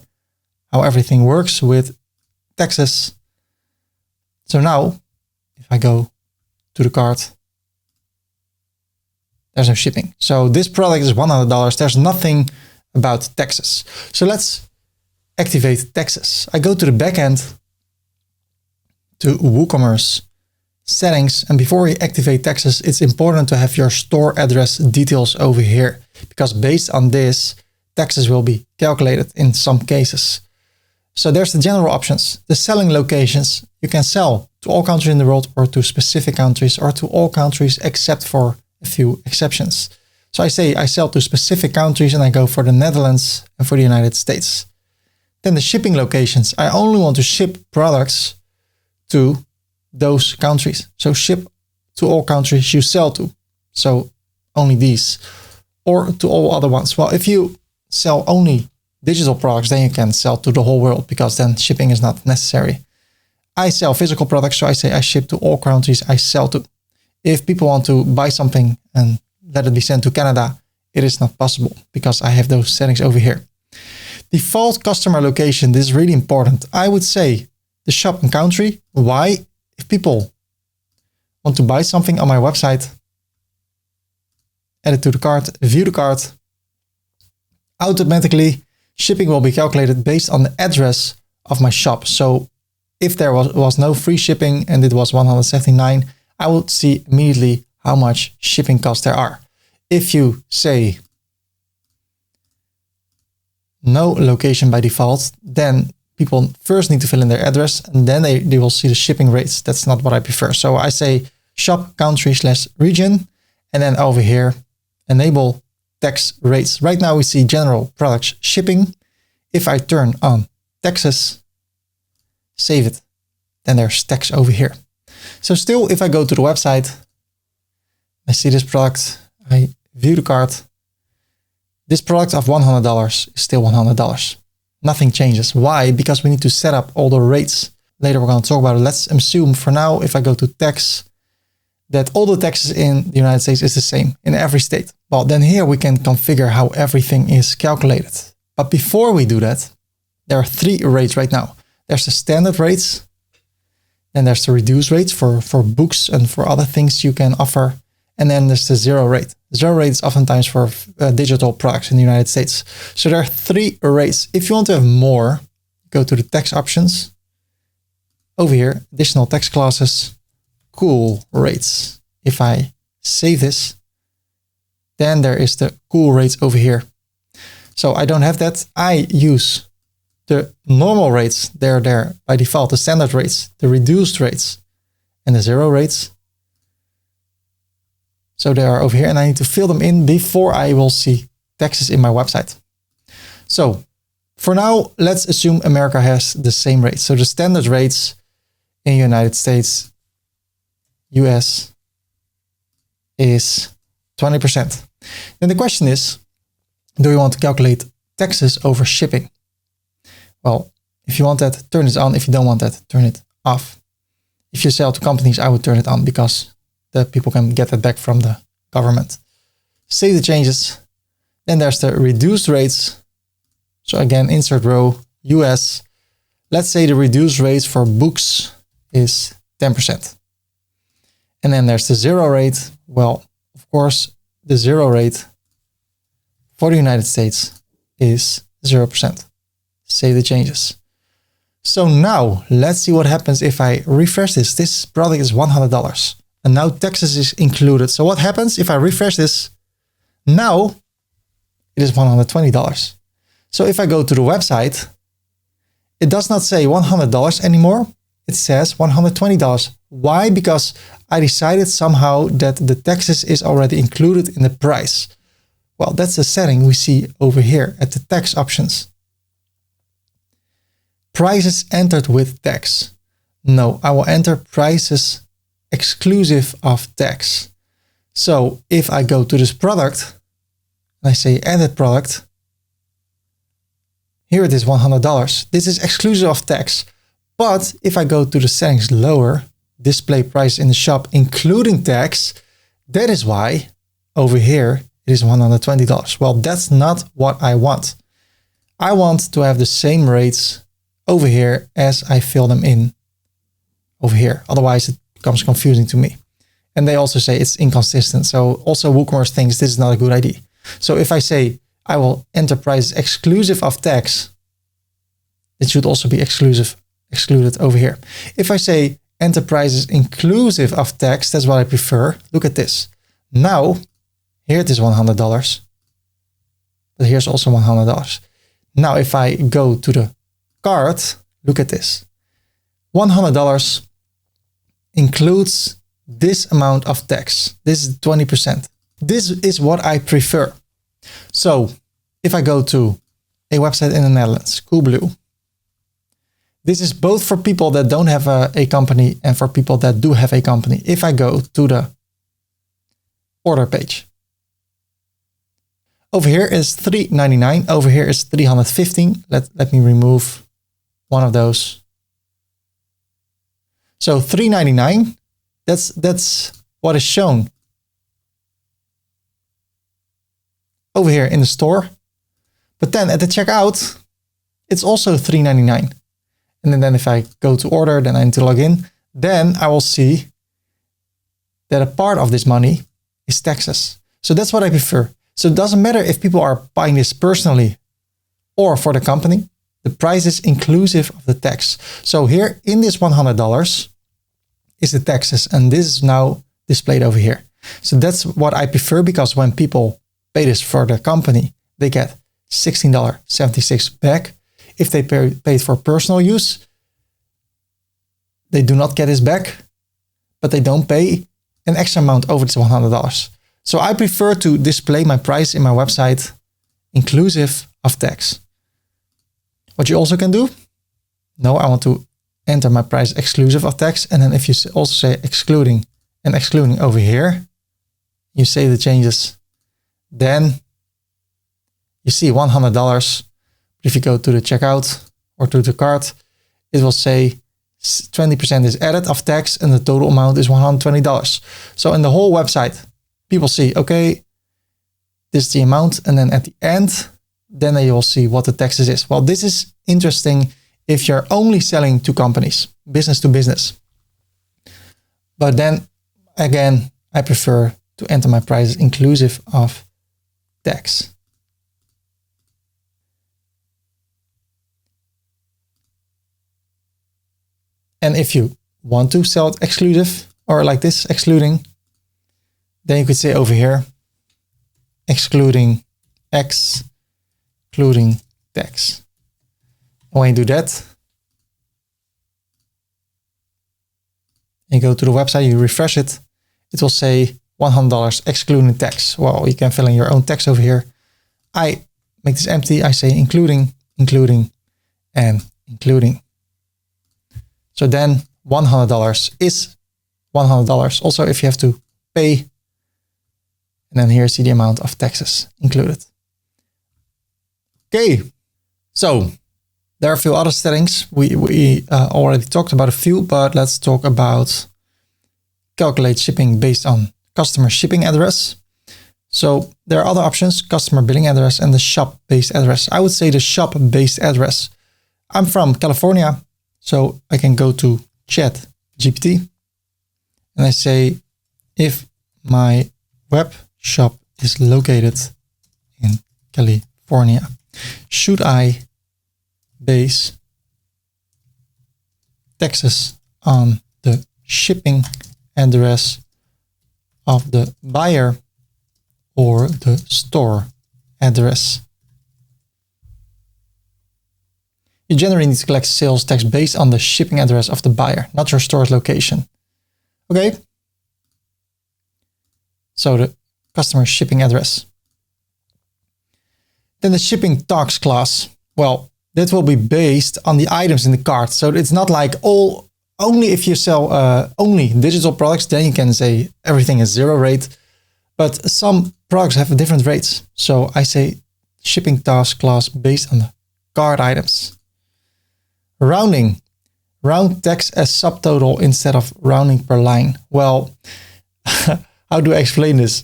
how everything works with taxes. So now, if I go to the cart, there's no shipping. So this product is $100. There's nothing about taxes. So let's activate taxes. I go to the backend, to WooCommerce, settings. And before we activate taxes, it's important to have your store address details over here. Because based on this, taxes will be calculated in some cases. So there's the general options. The selling locations, you can sell to all countries in the world or to specific countries or to all countries except for a few exceptions. So I say I sell to specific countries and I go for the Netherlands and for the United States. Then the shipping locations, I only want to ship products to those countries. So ship to all countries you sell to. So only these, or to all other ones. Well, if you sell only digital products, then you can sell to the whole world because then shipping is not necessary. I sell physical products, so I say I ship to all countries I sell to. If people want to buy something and let it be sent to Canada, it is not possible because I have those settings over here. Default customer location, this is really important. I would say the shop and country. Why? If people want to buy something on my website, add it to the cart, view the cart, automatically shipping will be calculated based on the address of my shop. So if there was no free shipping and it was 179, I would see immediately how much shipping costs there are. If you say no location by default, then people first need to fill in their address and then they will see the shipping rates. That's not what I prefer. So I say shop country / region, and then over here, enable tax rates. Right now we see general products shipping. If I turn on taxes, save it, then there's tax over here. So still, if I go to the website, I see this product, I view the cart. This product of $100 is still $100. Nothing changes. Why? Because we need to set up all the rates. Later we're going to talk about it. Let's assume for now, if I go to tax, that all the taxes in the United States is the same in every state. Well, then here we can configure how everything is calculated. But before we do that, there are 3 rates right now. There's the standard rates, then there's the reduced rates for books and for other things you can offer. And then there's the 0 rate. 0 rate is oftentimes for digital products in the United States. So there are 3 rates. If you want to have more, go to the tax options. Over here, additional tax classes, cool rates. If I save this, then there is the cool rates over here. So I don't have that. I use the normal rates. They're there by default, the standard rates, the reduced rates, and the 0 rates. So they are over here and I need to fill them in before I will see taxes in my website. So for now, let's assume America has the same rates. So the standard rates in the United States, US, is 20%. Then the question is, do you want to calculate taxes over shipping? Well, if you want that, turn this on. If you don't want that, turn it off. If you sell to companies, I would turn it on because the people can get that back from the government. Save the changes. Then there's the reduced rates. So again, insert row, US. Let's say the reduced rates for books is 10%. And then there's the 0 rate. Well, of course, the 0 rate for the United States is 0%. Save the changes. So now let's see what happens if I refresh this. This product is $100. And now taxes is included. So what happens if I refresh this? Now it is $120. So if I go to the website, it does not say $100 anymore. It says $120. Why? Because I decided somehow that the taxes is already included in the price. Well, that's the setting we see over here at the tax options. Prices entered with tax. No, I will enter prices exclusive of tax. So if I go to this product and I say edit product, here it is $100. This is exclusive of tax. But if I go to the settings lower, display price in the shop, including tax, that is why over here it is $120. Well, that's not what I want. I want to have the same rates over here as I fill them in over here. Otherwise it becomes confusing to me. And they also say it's inconsistent. So also WooCommerce thinks this is not a good idea. So if I say I will enter prices exclusive of tax, it should also be excluded over here. If I say enter prices inclusive of tax, that's what I prefer. Look at this. Now, here it is $100. but here's also $100. Now, if I go to the cart, look at this. $100 includes this amount of tax. This is 20%. This is what I prefer. So if I go to a website in the Netherlands, Coolblue, this is both for people that don't have a company and for people that do have a company. If I go to the order page, over here is $3.99. Over here is $315. Let me remove one of those. So $3.99, that's what is shown over here in the store. But then at the checkout, it's also $3.99. And then if I go to order, then I need to log in. Then I will see that a part of this money is taxes. So that's what I prefer. So it doesn't matter if people are buying this personally or for the company. The price is inclusive of the tax. So here in this $100 is the taxes. And this is now displayed over here. So that's what I prefer, because when people pay this for the company, they get $16.76 back. If they paid for personal use, they do not get this back, but they don't pay an extra amount over this $100. So I prefer to display my price in my website inclusive of tax. What you also can do, no, I want to enter my price exclusive of tax. And then if you also say excluding and excluding over here, you save the changes, then you see $100. If you go to the checkout or to the cart, it will say 20% is added of tax and the total amount is $120. So in the whole website, people see, okay, this is the amount. And then at the end, then they will see what the taxes is. Well, this is interesting if you're only selling to companies, business to business. But then again, I prefer to enter my prices inclusive of tax. And if you want to sell it exclusive or like this, excluding, then you could say over here, excluding tax. And when you do that, and you go to the website, you refresh it, it will say $100 excluding tax. Well, you can fill in your own text over here. I make this empty. I say including, and including. So then $100 is $100. Also, if you have to pay, and then here see the amount of taxes included. Okay, so there are a few other settings. We already talked about a few, but let's talk about calculate shipping based on customer shipping address. So there are other options, customer billing address and the shop-based address. I would say the shop-based address. I'm from California, so I can go to ChatGPT and I say, if my web shop is located in California, should I base taxes on the shipping address of the buyer or the store address? You generally need to collect sales tax based on the shipping address of the buyer, not your store's location. Okay. So the customer shipping address. Then the shipping tax class. Well, that will be based on the items in the cart. So it's not like only if you sell only digital products, then you can say everything is zero rate. But some products have different rates. So I say shipping tax class based on the cart items. Rounding. Round tax as subtotal instead of rounding per line. Well, how do I explain this?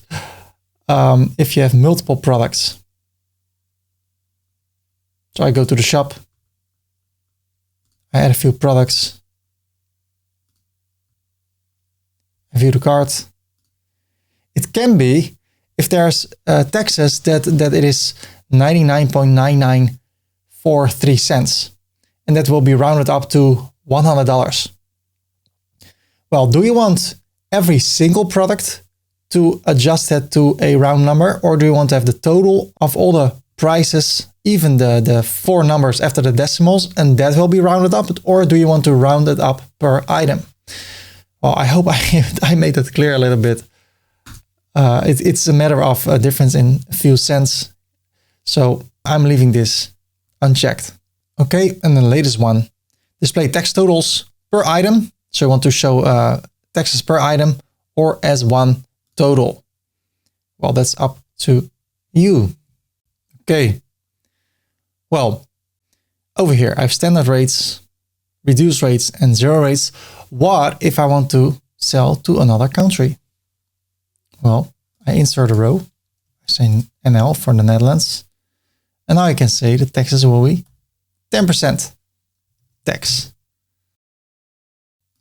If you have multiple products. So I go to the shop. I add a few products. I view the cart. It can be, if there's taxes, that it is 99.9943 cents. And that will be rounded up to $100. Well, do you want every single product to adjust that to a round number? Or do you want to have the total of all the prices, even the 4 numbers after the decimals, and that will be rounded up? Or do you want to round it up per item? Well, I hope I made it clear a little bit. It's a matter of a difference in a few cents. So I'm leaving this unchecked. Okay, and the latest one, display tax totals per item. So you want to show taxes per item or as one total. Well, that's up to you. Okay. Well, over here, I have standard rates, reduced rates, and zero rates. What if I want to sell to another country? Well, I insert a row. I say NL for the Netherlands. And now I can say the taxes will be 10% tax.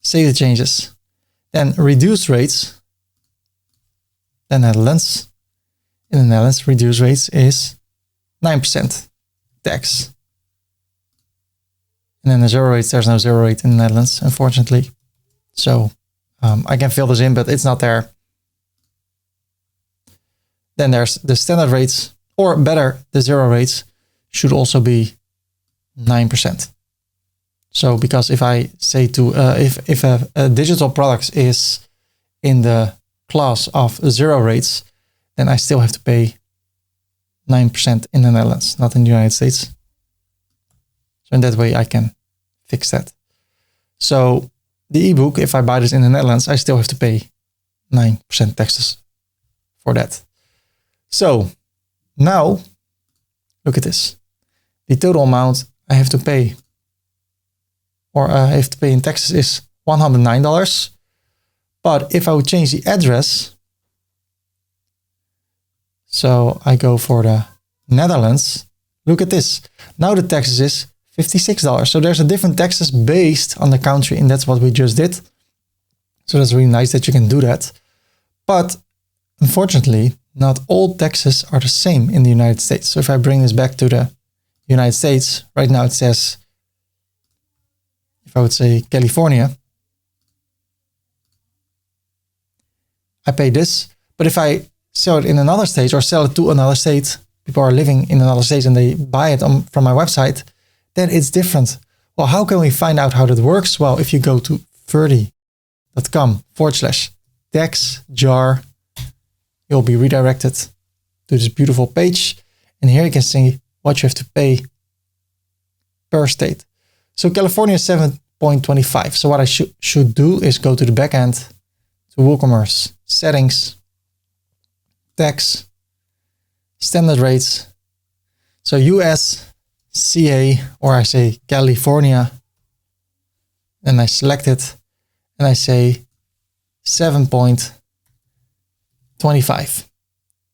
Save the changes. Then reduced rates. The Netherlands. In the Netherlands, reduced rates is 9% tax. And then the zero rates, there's no zero rate in the Netherlands, unfortunately. So I can fill this in, but it's not there. Then there's the standard rates, or better, the zero rates should also be 9%. So because if I say to, if a digital product is in the class of zero rates, then I still have to pay 9% in the Netherlands, not in the United States. So in that way, I can fix that. So the ebook, if I buy this in the Netherlands, I still have to pay 9% taxes for that. So now look at this. The total amount I have to pay, or I have to pay in taxes, is $109. But if I would change the address, so I go for the Netherlands, look at this. Now the taxes is $56. So there's a different taxes based on the country, and that's what we just did. So that's really nice that you can do that. But unfortunately, not all taxes are the same in the United States. So if I bring this back to the United States, right now it says, if I would say California, I pay this. But if I sell it in another state or sell it to another state, people are living in another state and they buy it from my website, then it's different. Well, how can we find out how that works? Well, if you go to ferdy.com/tax jar, you'll be redirected to this beautiful page. And here you can see what you have to pay per state. So California is 7.25. So what I should do is go to the backend, to WooCommerce, settings, tax, standard rates. So US, CA, or I say California. And I select it and I say 7.25.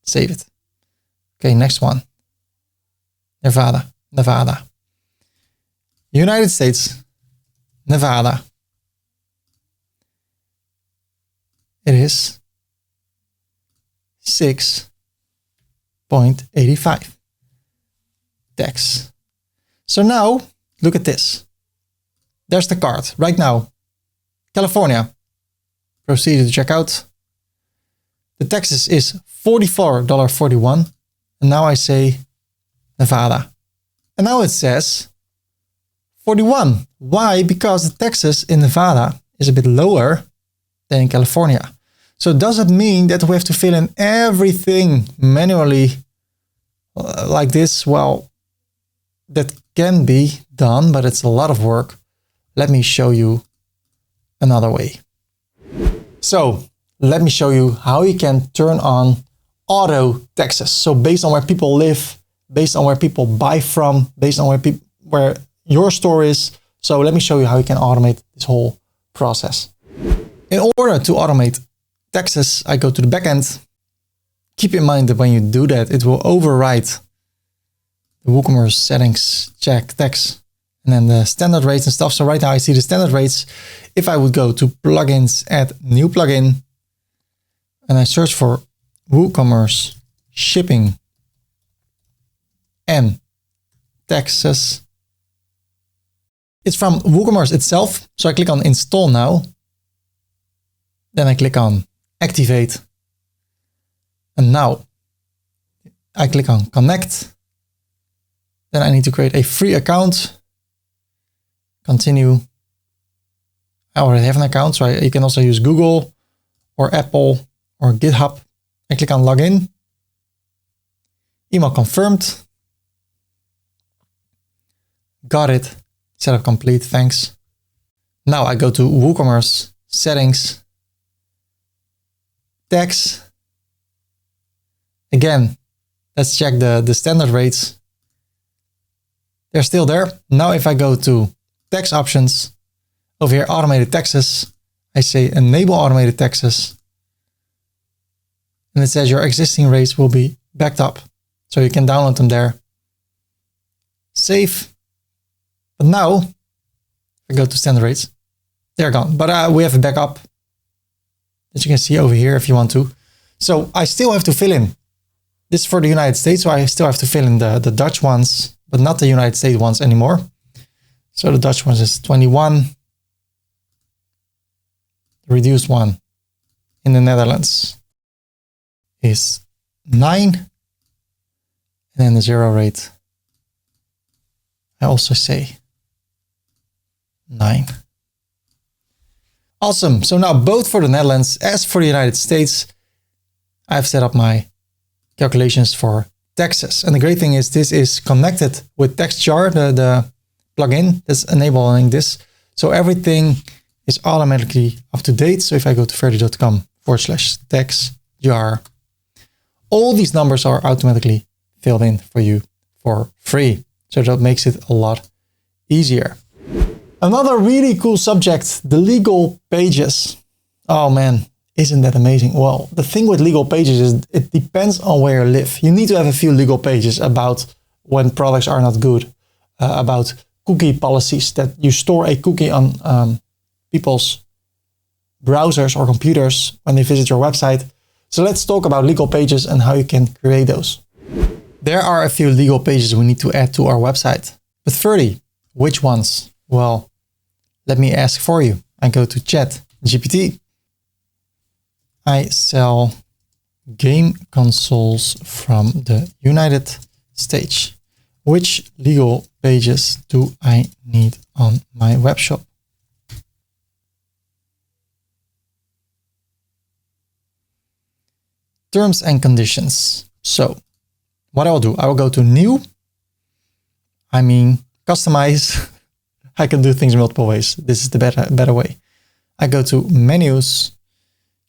Save it. Okay, next one. Nevada. United States, Nevada. It is 6.85 tax. So now look at this. There's the card right now. California. Proceed to checkout. The taxes is $44.41. And now I say Nevada. And now it says 41. Why? Because the taxes in Nevada is a bit lower than in California. So does it mean that we have to fill in everything manually like this? Well, that can be done, but it's a lot of work. Let me show you another way. So let me show you how you can turn on auto taxes. So based on where people live, based on where people buy from, based on where your store is. So let me show you how you can automate this whole process. In order to automate taxes, I go to the backend. Keep in mind that when you do that, it will override the WooCommerce settings, check tax, and then the standard rates and stuff. So right now I see the standard rates. If I would go to plugins, add new plugin, and I search for WooCommerce shipping and taxes, it's from WooCommerce itself. So I click on install now. Then I click on activate. And now I click on connect. Then I need to create a free account. Continue. I already have an account, so you can also use Google or Apple or GitHub. I click on login. Email confirmed. Got it. Setup complete, thanks. Now I go to WooCommerce, settings, tax. Again, let's check the standard rates. They're still there. Now if I go to tax options, over here, automated taxes, I say enable automated taxes. And it says your existing rates will be backed up. So you can download them there. Save. But now, if I go to standard rates, they're gone. But we have a backup that you can see over here if you want to. So I still have to fill in. This is for the United States, so I still have to fill in the Dutch ones, but not the United States ones anymore. So the Dutch ones is 21. The reduced one in the Netherlands is 9. And then the zero rate, I also say 9. Awesome. So now both for the Netherlands as for the United States, I've set up my calculations for taxes. And the great thing is this is connected with TaxJar, the plugin that's enabling this. So everything is automatically up to date. So if I go to ferdy.com/taxjar, all these numbers are automatically filled in for you for free. So that makes it a lot easier. Another really cool subject, the legal pages. Oh man, isn't that amazing? Well, the thing with legal pages is it depends on where you live. You need to have a few legal pages about when products are not good, about cookie policies, that you store a cookie on people's browsers or computers when they visit your website. So let's talk about legal pages and how you can create those. There are a few legal pages we need to add to our website. But Ferdy, which ones? Well, let me ask for you. I go to ChatGPT. I sell game consoles from the United States. Which legal pages do I need on my webshop? Terms and conditions. So what I will do, I will go to new. I mean, customize. I can do things multiple ways. This is the better way. I go to menus,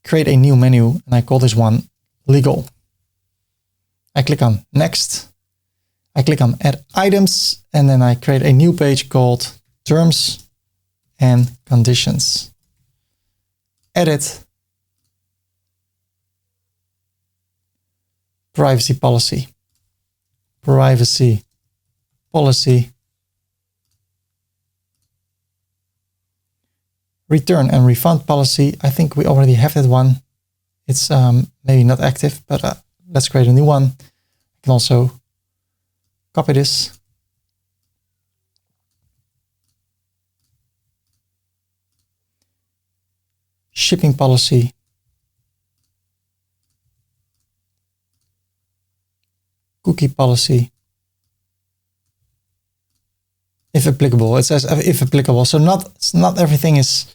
create a new menu, and I call this one legal. I click on next. I click on add items, and then I create a new page called terms and conditions. Edit. Privacy policy. Privacy policy. Return and refund policy. I think we already have that one. It's maybe not active, but let's create a new one. I can also copy this. Shipping policy. Cookie policy. If applicable, it says if applicable. So not everything is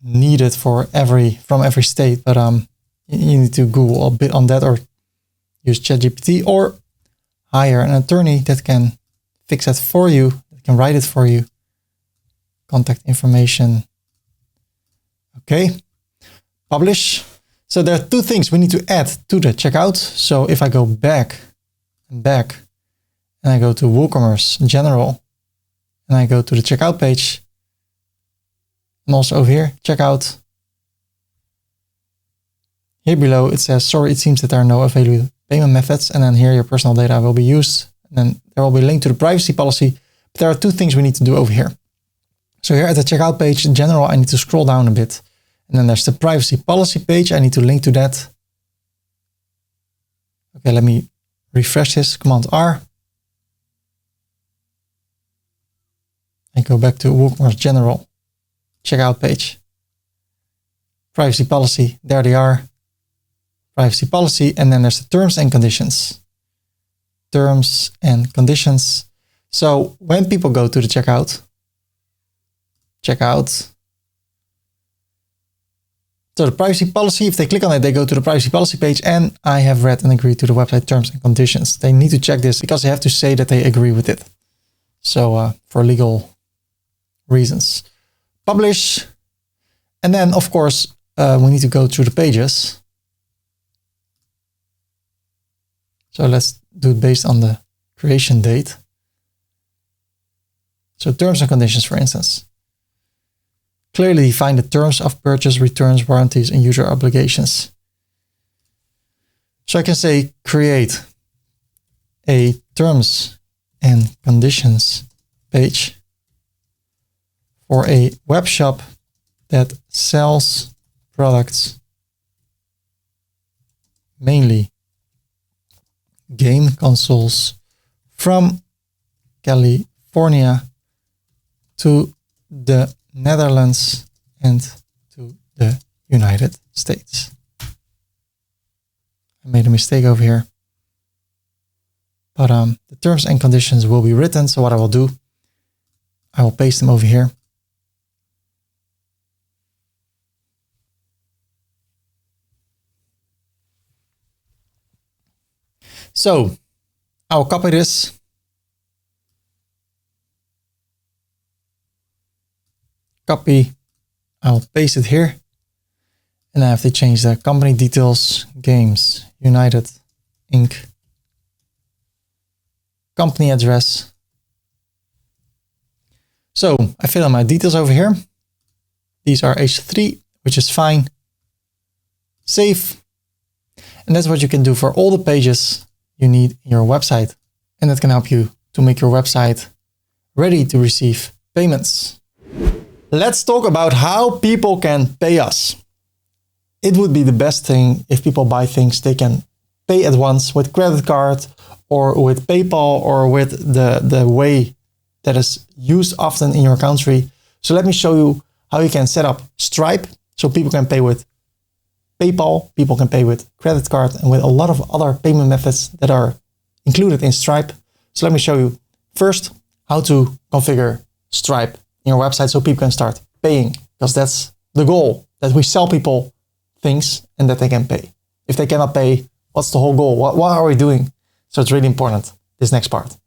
needed for from every state, but you need to Google a bit on that or use ChatGPT or hire an attorney that can fix that for you, that can write it for you. Contact information. Okay. Publish. So there are two things we need to add to the checkout. So if I go back and back, and I go to WooCommerce General, and I go to the checkout page, and also over here, checkout. Here below, it says, sorry, it seems that there are no available payment methods. And then here, your personal data will be used. And then there will be a link to the privacy policy. But there are two things we need to do over here. So here at the checkout page, in general, I need to scroll down a bit. And then there's the privacy policy page. I need to link to that. Okay, let me refresh this, Command R. I go back to WooCommerce General, checkout page. Privacy policy, there they are. Privacy policy, and then there's the terms and conditions. terms and conditions. So when people go to the checkout, so the privacy policy, if they click on it, they go to the privacy policy page, and I have read and agreed to the website terms and conditions. They need to check this because they have to say that they agree with it. So for legal reasons. Publish. And then of course, we need to go through the pages. So let's do it based on the creation date. So terms and conditions, for instance. Clearly define the terms of purchase, returns, warranties, and user obligations. So I can say create a terms and conditions page for a web shop that sells products, mainly game consoles, from California to the Netherlands and to the United States. I made a mistake over here. But the terms and conditions will be written. So what I will do, I will paste them over here. So I will copy this. Copy. I'll paste it here. And I have to change the company details, Games United Inc. Company address. So I fill in my details over here. These are H3, which is fine. Save. And that's what you can do for all the pages you need in your website. And that can help you to make your website ready to receive payments. Let's talk about how people can pay us. It would be the best thing if people buy things, they can pay at once with credit card or with PayPal or with the way that is used often in your country. So let me show you how you can set up Stripe so people can pay with PayPal, people can pay with credit card, and with a lot of other payment methods that are included in Stripe. So let me show you first how to configure Stripe in your website so people can start paying, because that's the goal, that we sell people things and that they can pay. If they cannot pay, what's the whole goal? What are we doing? So it's really important, this next part.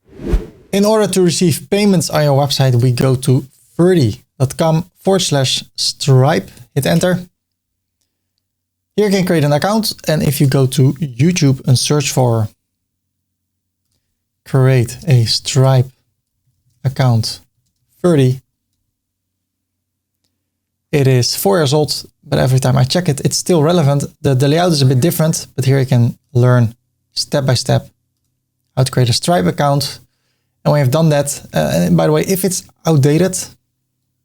In order to receive payments on your website, we go to ferdy.com/Stripe, hit enter. Here you can create an account, and if you go to YouTube and search for create a Stripe account Ferdy, it is 4 years old, but every time I check it, it's still relevant. The layout is a bit different, but here you can learn step by step how to create a Stripe account. And when you've done that, and by the way, if it's outdated,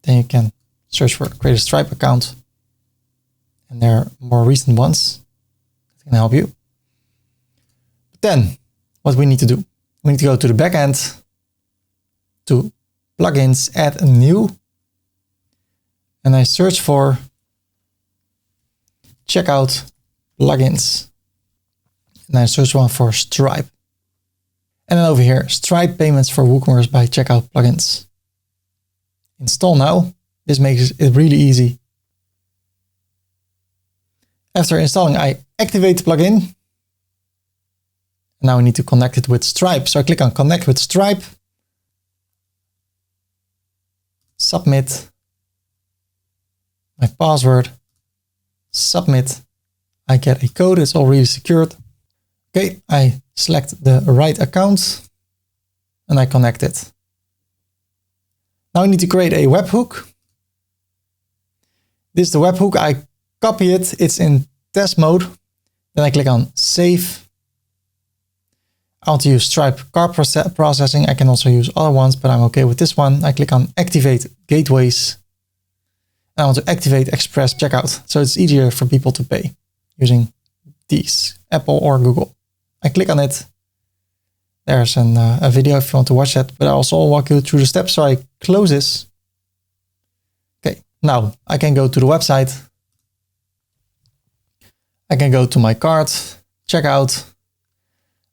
then you can search for create a Stripe account. And there are more recent ones that can help you. But then what we need to do, we need to go to the backend, to plugins, add a new, and I search for checkout plugins. And I search one for Stripe. And then over here, Stripe payments for WooCommerce by checkout plugins. Install now. This makes it really easy. After installing, I activate the plugin. Now we need to connect it with Stripe. So I click on connect with Stripe. Submit my password. Submit. I get a code. It's already secured. Okay, I select the right account and I connect it. Now I need to create a webhook. This is the webhook. I copy it. It's in test mode. Then I click on save. I want to use Stripe card processing. I can also use other ones, but I'm okay with this one. I click on activate gateways. I want to activate express checkout. So it's easier for people to pay using these, Apple or Google. I click on it. There's a video if you want to watch that, but I also walk you through the steps. So I close this. Okay, now I can go to the website. I can go to my cart, checkout.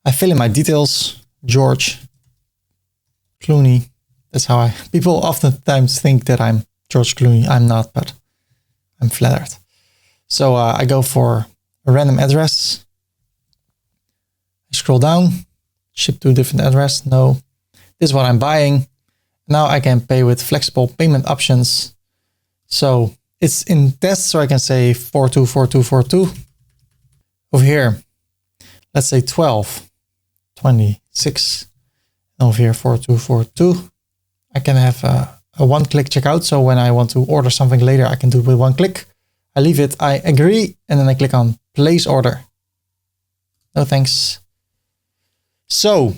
I fill in my details, George Clooney. That's how people oftentimes think that I'm George Clooney. I'm not, but I'm flattered. So I go for a random address. I scroll down, ship to a different address. No, this is what I'm buying. Now I can pay with flexible payment options. So it's in test, so I can say 424242. Over here, let's say 1226. Over here, 4242. I can have a one-click checkout. So when I want to order something later, I can do it with one click. I leave it, I agree, and then I click on place order. No thanks. So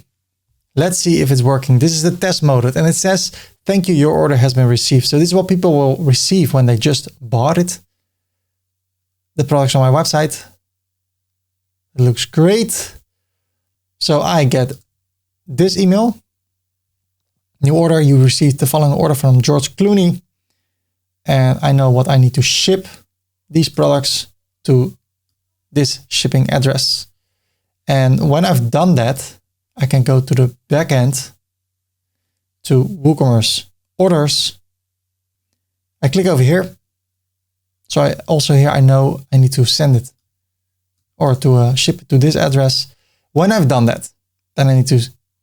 let's see if it's working. This is the test mode, and it says, thank you, your order has been received. So this is what people will receive when they just bought it. The products on my website. It looks great. So I get this email. New order, you received the following order from George Clooney. And I know what I need to ship these products to this shipping address. And when I've done that, I can go to the backend to WooCommerce orders. I click over here. So I know I need to send it or to ship it to this address. When I've done that, then I need to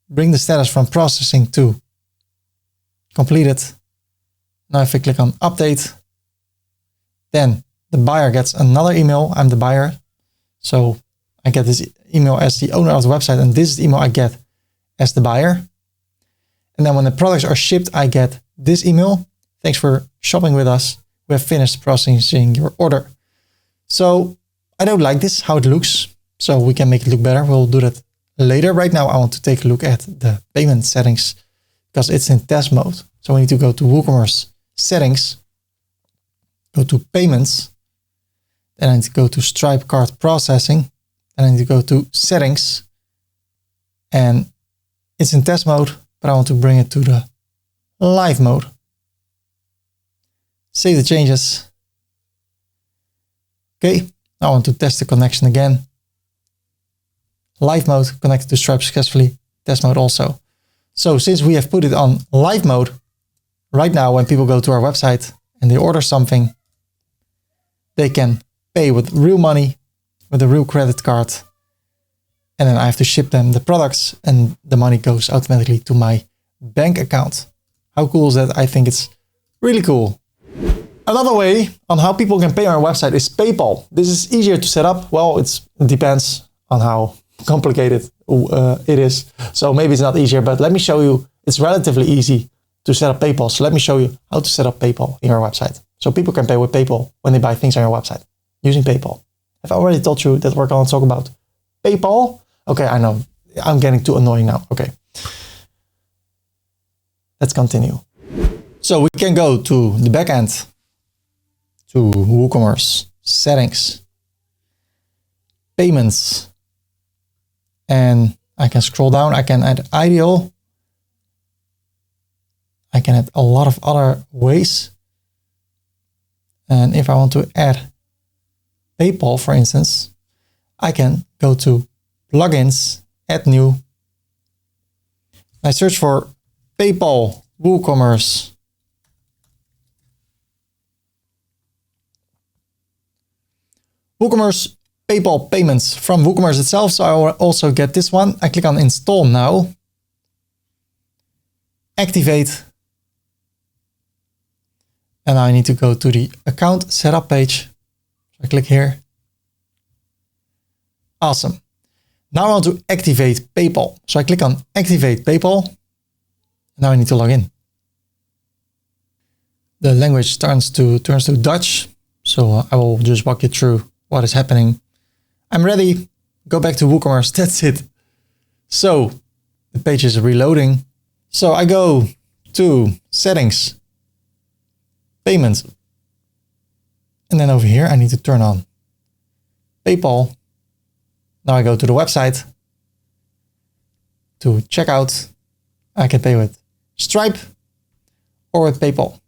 bring the status from processing to completed. Now if I click on update, then the buyer gets another email. I'm the buyer. So I get this email as the owner of the website, and this is the email I get as the buyer. And then when the products are shipped, I get this email. Thanks for shopping with us. We have finished processing your order. So I don't like this, how it looks. So we can make it look better. We'll do that later. Right now, I want to take a look at the payment settings because it's in test mode. So we need to go to WooCommerce settings, go to payments, then I need to go to Stripe card processing. Then I need to go to settings, and it's in test mode, but I want to bring it to the live mode. Save the changes. Okay, now I want to test the connection again. Live mode connected to Stripe successfully. Test mode also. So since we have put it on live mode, right now when people go to our website and they order something, they can pay with real money, with a real credit card. And then I have to ship them the products and the money goes automatically to my bank account. How cool is that? I think it's really cool. Another way on how people can pay on our website is PayPal. This is easier to set up. Well, it depends on how complicated it is. So maybe it's not easier, but let me show you. It's relatively easy to set up PayPal. So let me show you how to set up PayPal in your website. So people can pay with PayPal when they buy things on your website using PayPal. Have I already told you that we're going to talk about PayPal? Okay, I know. I'm getting too annoying now. Okay. Let's continue. So we can go to the backend, to WooCommerce, settings, payments, and I can scroll down. I can add ideal. I can add a lot of other ways. And if I want to add PayPal, for instance, I can go to plugins, add new. I search for PayPal WooCommerce. WooCommerce PayPal payments from WooCommerce itself. So I will also get this one. I click on install now. Activate. And I need to go to the account setup page. So I click here. Awesome. Now I want to activate PayPal. So I click on activate PayPal. Now I need to log in. The language turns to Dutch. So I will just walk you through what is happening. I'm ready. Go back to WooCommerce. That's it. So the page is reloading. So I go to settings, payments. And then over here, I need to turn on PayPal. Now I go to the website to checkout. I can pay with Stripe or with PayPal.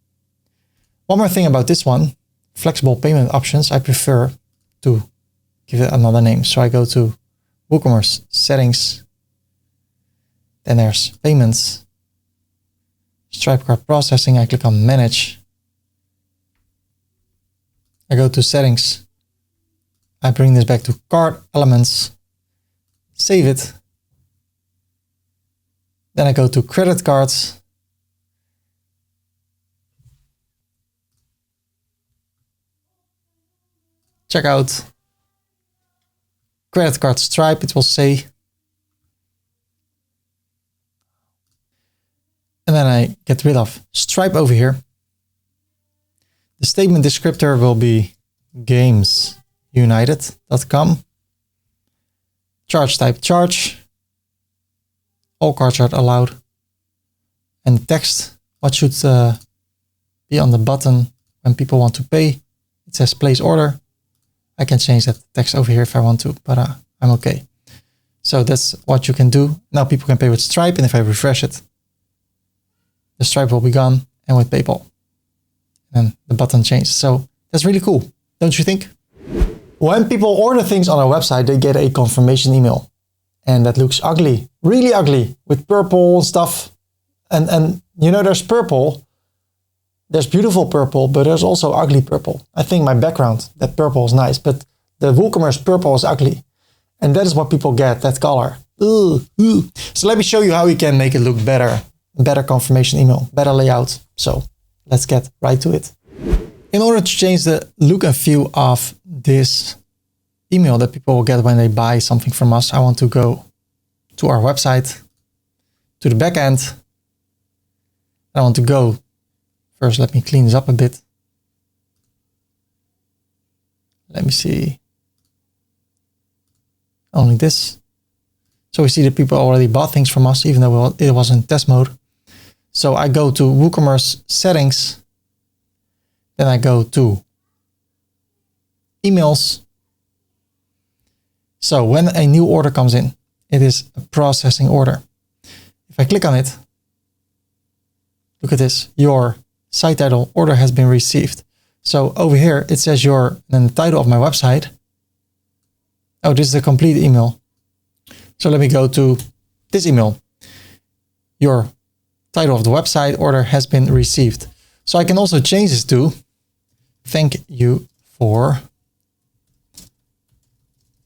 One more thing about this one, flexible payment options. I prefer to give it another name. So I go to WooCommerce settings, Then there's payments, Stripe card processing. I click on manage. I go to settings. I bring this back to cart elements, save it. Then I go to credit cards. Check out credit card Stripe, it will say. And then I get rid of Stripe over here. The statement descriptor will be gamesunited.com. Charge type charge. All cards are allowed. And the text, what should be on the button when people want to pay? It says place order. I can change that text over here if I want to, but I'm okay. So that's what you can do. Now people can pay with Stripe, and if I refresh it, the Stripe will be gone, and with PayPal. And the button changes. So that's really cool, don't you think? When people order things on our website, they get a confirmation email. And that looks ugly, really ugly, with purple stuff. And you know, there's purple. There's beautiful purple, but there's also ugly purple. I think my background, that purple is nice, but the WooCommerce purple is ugly. And that is what people get, that color. Ooh, ooh. So let me show you how we can make it look better. Better confirmation email, better layout. So let's get right to it. In order to change the look and feel of this email that people will get when they buy something from us, I want to go to our website, to the back end. I want to go, first let me clean this up a bit. Let me see. Only this. So we see that people already bought things from us, even though it was in test mode. So I go to WooCommerce settings. Then I go to emails. So when a new order comes in, it is a processing order. If I click on it, look at this, your site title order has been received. So over here, it says then the title of my website. Oh, this is a complete email. So let me go to this email. Your title of the website order has been received. So I can also change this to thank you for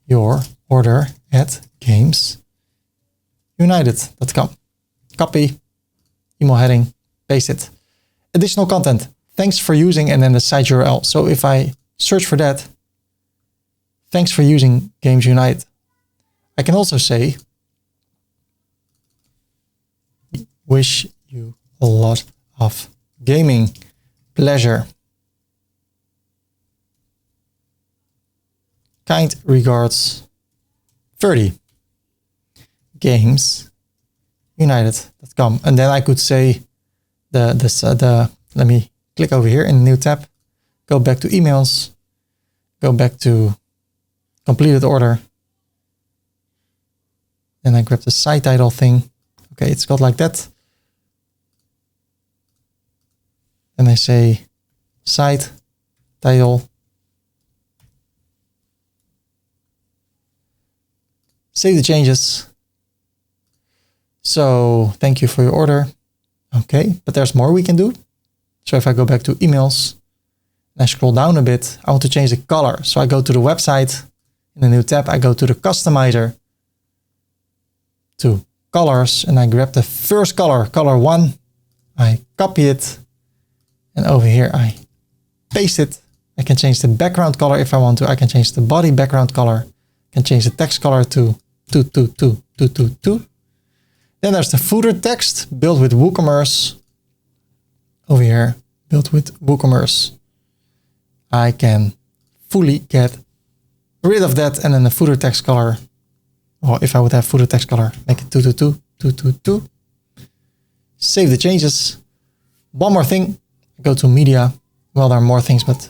your order at gamesunited.com. Copy, email heading, paste it. Additional content. Thanks for using, and then the site URL. So if I search for that, thanks for using Games United. I can also say, wish you a lot of gaming pleasure. Kind regards, Ferdy. Gamesunited.com. And then I could say let me click over here in the new tab, go back to emails, go back to completed order. Then I grab the site title thing. Okay, it's got like that. And I say site title. Save the changes. So thank you for your order. Okay, but there's more we can do. So if I go back to emails and I scroll down a bit, I want to change the color. So I go to the website in the new tab. I go to the customizer, to colors, and I grab the first color, color 1. I copy it. And over here, I paste it. I can change the background color if I want to. I can change the body background color. I can change the text color to 2222222. Then there's the footer text, built with WooCommerce. Over here, built with WooCommerce. I can fully get rid of that, and then the footer text color, or if I would have footer text color, make it 2222222. Save the changes. One more thing, I go to media. Well, there are more things, but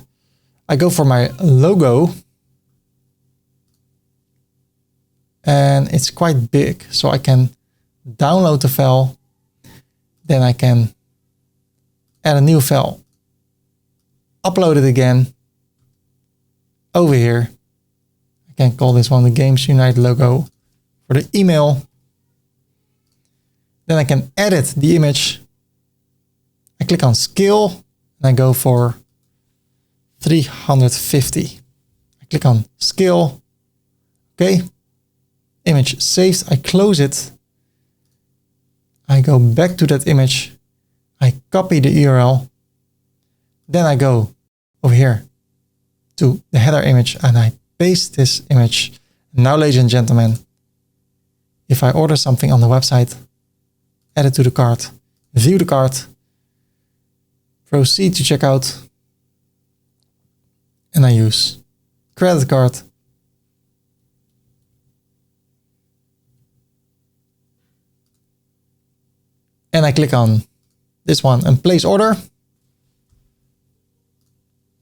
I go for my logo. And it's quite big, so I can download the file. Then I can add a new file, upload it again over here. I can call this one the Games United logo for the email. Then I can edit the image. I click on scale and I go for 350. I click on scale. Okay. Image saved. I close it. I go back to that image. I copy the URL. Then I go over here to the header image and I paste this image. Now, ladies and gentlemen, if I order something on the website, add it to the cart, view the cart, proceed to checkout, and I use credit card. And I click on this one and place order.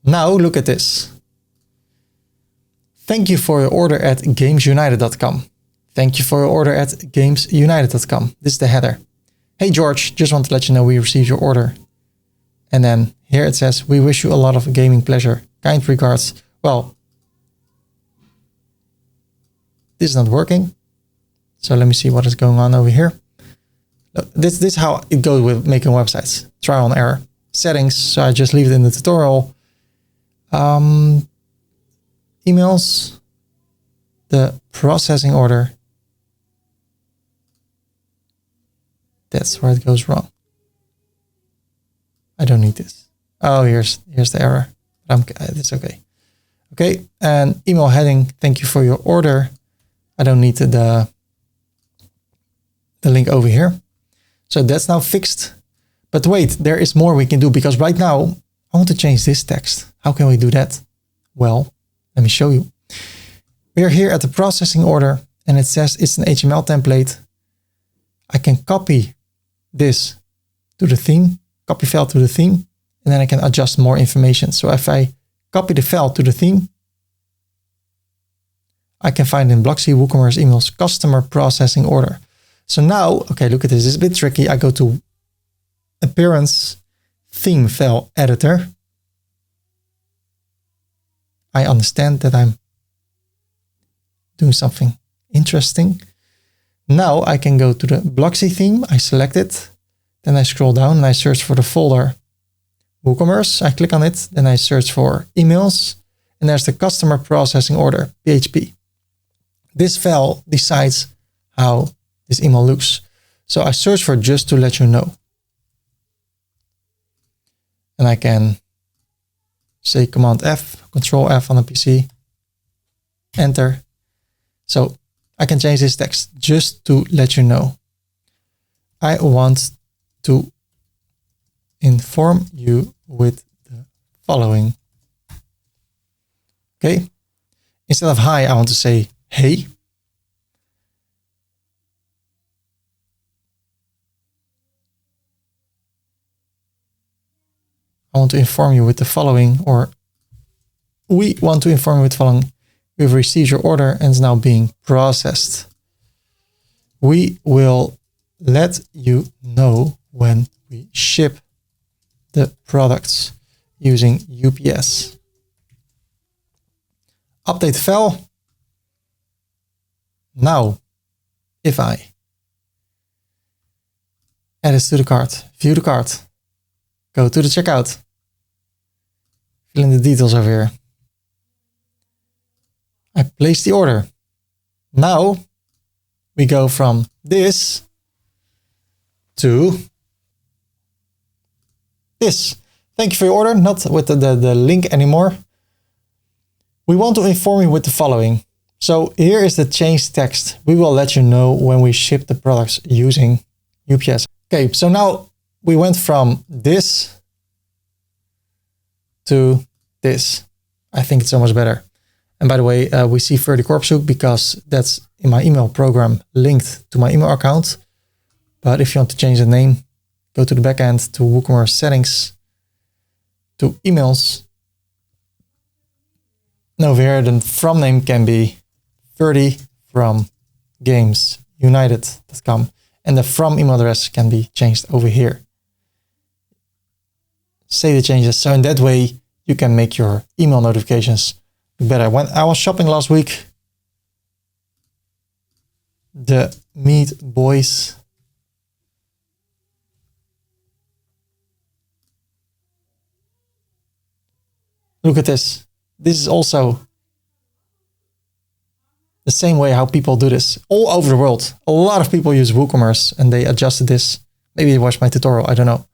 Now look at this. Thank you for your order at gamesunited.com. Thank you for your order at gamesunited.com. This is the header. Hey George, just want to let you know we received your order. And then here it says, we wish you a lot of gaming pleasure. Kind regards. Well, this is not working. So let me see what is going on over here. This is how it goes with making websites. Trial and error. Settings. So I just leave it in the tutorial. Emails. The processing order. That's where it goes wrong. I don't need this. Oh, here's the error. It's okay. Okay, and email heading. Thank you for your order. I don't need the link over here. So that's now fixed. But wait, there is more we can do because right now I want to change this text. How can we do that? Well, let me show you. We are here at the processing order and it says it's an HTML template. I can copy this to the theme, copy file to the theme, and then I can adjust more information. So if I copy the file to the theme, I can find in Blocksy WooCommerce emails customer processing order. So now, okay, look at this. It's a bit tricky. I go to appearance, theme file editor. I understand that I'm doing something interesting. Now I can go to the Blocksy theme. I select it. Then I scroll down and I search for the folder WooCommerce. I click on it. Then I search for emails. And there's the customer processing order, PHP. This file decides how this email looks. So I search for just to let you know. And I can say Command F, Control F on the PC, enter. So I can change this text just to let you know. I want to inform you with the following. Okay. Instead of hi, I want to say hey. I want to inform you with the following, or we want to inform you with the following. We've received your order and it's now being processed. We will let you know when we ship the products using UPS. Update file. Now, if I add this to the cart, view the cart, go to the checkout, fill in the details over here. I place the order. Now we go from this to this. Thank you for your order, not with the link anymore. We want to inform you with the following. So here is the change text. We will let you know when we ship the products using UPS. Okay, so now we went from this to this. I think it's so much better. And by the way, we see Ferdy Korpershoek because that's in my email program linked to my email account. But if you want to change the name, go to the backend to WooCommerce settings, to emails. And over here, the from name can be Ferdy from gamesunited.com. And the from email address can be changed over here. Say the changes. So in that way, you can make your email notifications better. When I was shopping last week, the Meat Boys Look at this. This is also the same way how people do this all over the world. A lot of people use WooCommerce and they adjusted this. Maybe you watched my tutorial, I don't know.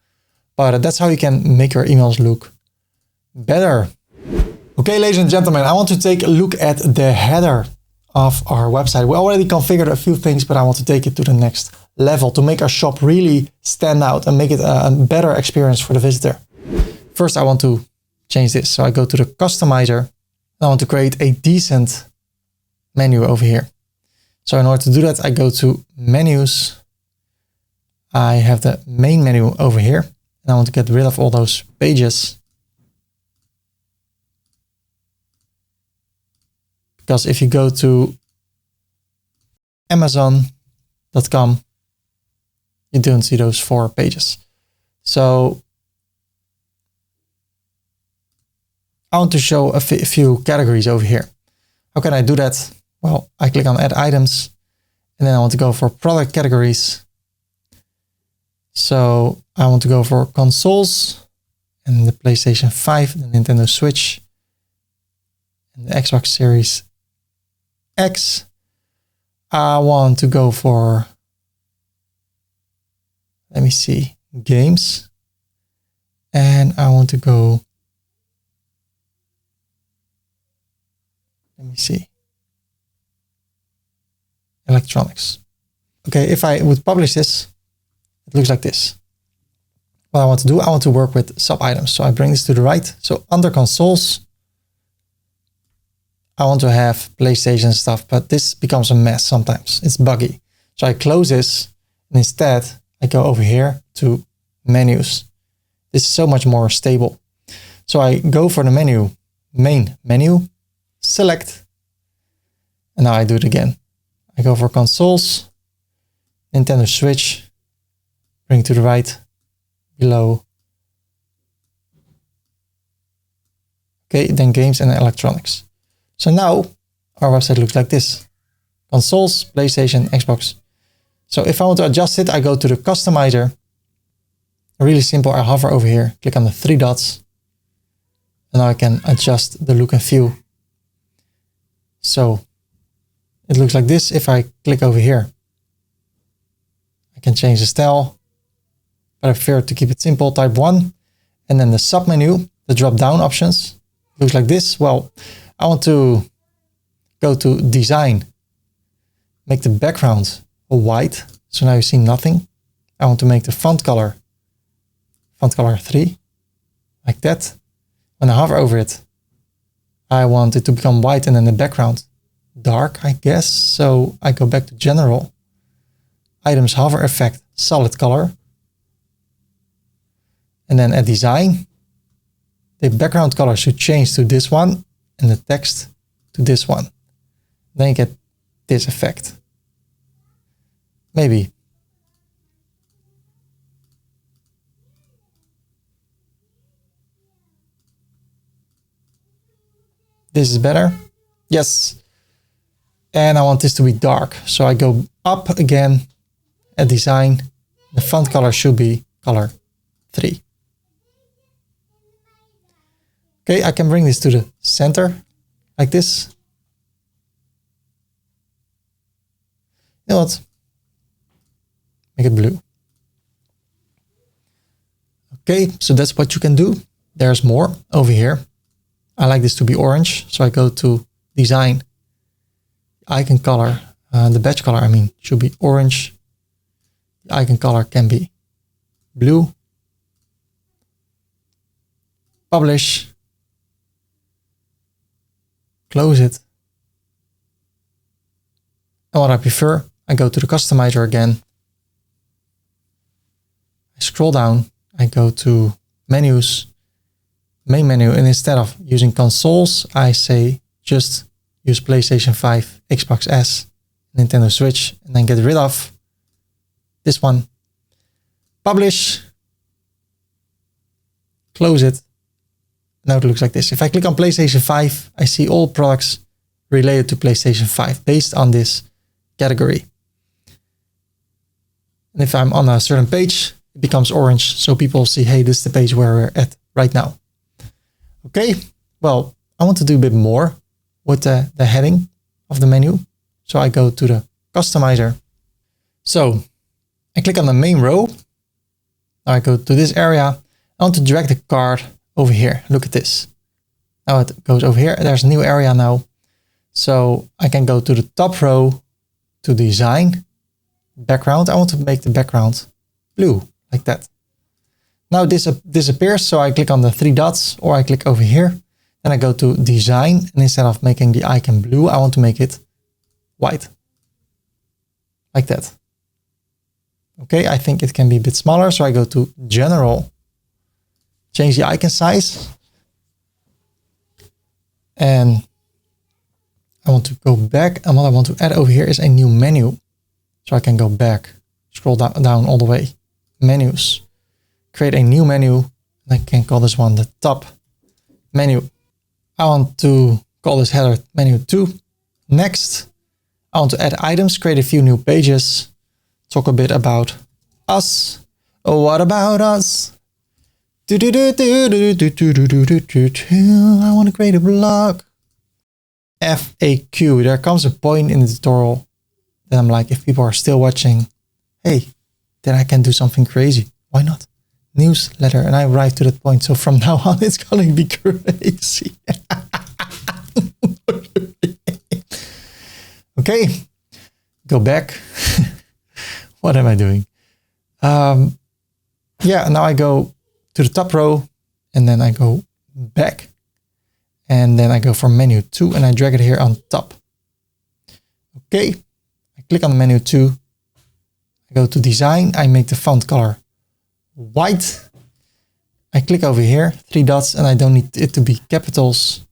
But that's how you can make your emails look better. Okay, ladies and gentlemen, I want to take a look at the header of our website. We already configured a few things, but I want to take it to the next level to make our shop really stand out and make it a better experience for the visitor. First, I want to change this. So I go to the customizer. I want to create a decent menu over here. So in order to do that, I go to menus. I have the main menu over here. And I want to get rid of all those pages. Because if you go to Amazon.com, you don't see those 4 pages. So I want to show a few categories over here. How can I do that? Well, I click on add items and then I want to go for product categories. So I want to go for consoles and the PlayStation 5, the Nintendo Switch, and the Xbox Series X. I want to go for, let me see, games. And I want to go, let me see, electronics. Okay, if I would publish this, it looks like this. What I want to do, I want to work with sub items. So I bring this to the right. So under consoles, I want to have PlayStation stuff, but this becomes a mess sometimes. It's buggy. So I close this and instead I go over here to menus. This is so much more stable. So I go for the menu, main menu, select, and now I do it again. I go for consoles, Nintendo Switch, bring to the right, below. Okay, then games and electronics. So now our website looks like this. Consoles, PlayStation, Xbox. So if I want to adjust it, I go to the customizer. Really simple, I hover over here, click on the 3 dots. And now I can adjust the look and feel. So it looks like this. If I click over here, I can change the style. But I prefer to keep it simple, type 1. And then the sub menu, the drop down options, looks like this. Well, I want to go to design, make the background white. So now you see nothing. I want to make the font color 3, like that. When I hover over it, I want it to become white and then the background dark, I guess. So I go back to general, items hover effect, solid color. And then at design, the background color should change to this one and the text to this one. Then you get this effect. Maybe. This is better. Yes. And I want this to be dark. So I go up again at design. The font color should be color 3. Okay, I can bring this to the center like this. You know what? Make it blue. Okay, so that's what you can do. There's more over here. I like this to be orange. So I go to design, icon color, the badge color, should be orange. The icon color can be blue. Publish. Close it. And what I prefer, I go to the customizer again. I scroll down. I go to menus, main menu, and instead of using consoles, I say just use PlayStation 5, Xbox S, Nintendo Switch, and then get rid of this one. Publish. Close it. Now it looks like this. If I click on PlayStation 5, I see all products related to PlayStation 5 based on this category. And if I'm on a certain page, it becomes orange. So people see, hey, this is the page where we're at right now. Okay, well, I want to do a bit more with the heading of the menu. So I go to the customizer. So I click on the main row. Now I go to this area. I want to drag the card over here. Look at this. Now it goes over here. There's a new area now. So I can go to the top row to design background. I want to make the background blue like that. Now this disappears. So I click on the 3 dots or I click over here. Then I go to design, and instead of making the icon blue, I want to make it white like that. Okay, I think it can be a bit smaller. So I go to general, change the icon size. And I want to go back. And what I want to add over here is a new menu. So I can go back, scroll down all the way, menus, create a new menu. And I can call this one the top menu. I want to call this header menu 2. Next, I want to add items, create a few new pages, talk a bit about us. Oh, what about us? I want to create a blog. FAQ. There comes a point in the tutorial that I'm like, if people are still watching, hey, then I can do something crazy. Why not? Newsletter. And I arrive to that point. So from now on, it's going to be crazy. Okay, go back. What am I doing? Yeah, now I go to the top row and then I go back and then I go for menu 2 and I drag it here on top. Okay, I click on the menu 2. I go to design. I make the font color white. I click over here, 3 dots, and I don't need it to be capitals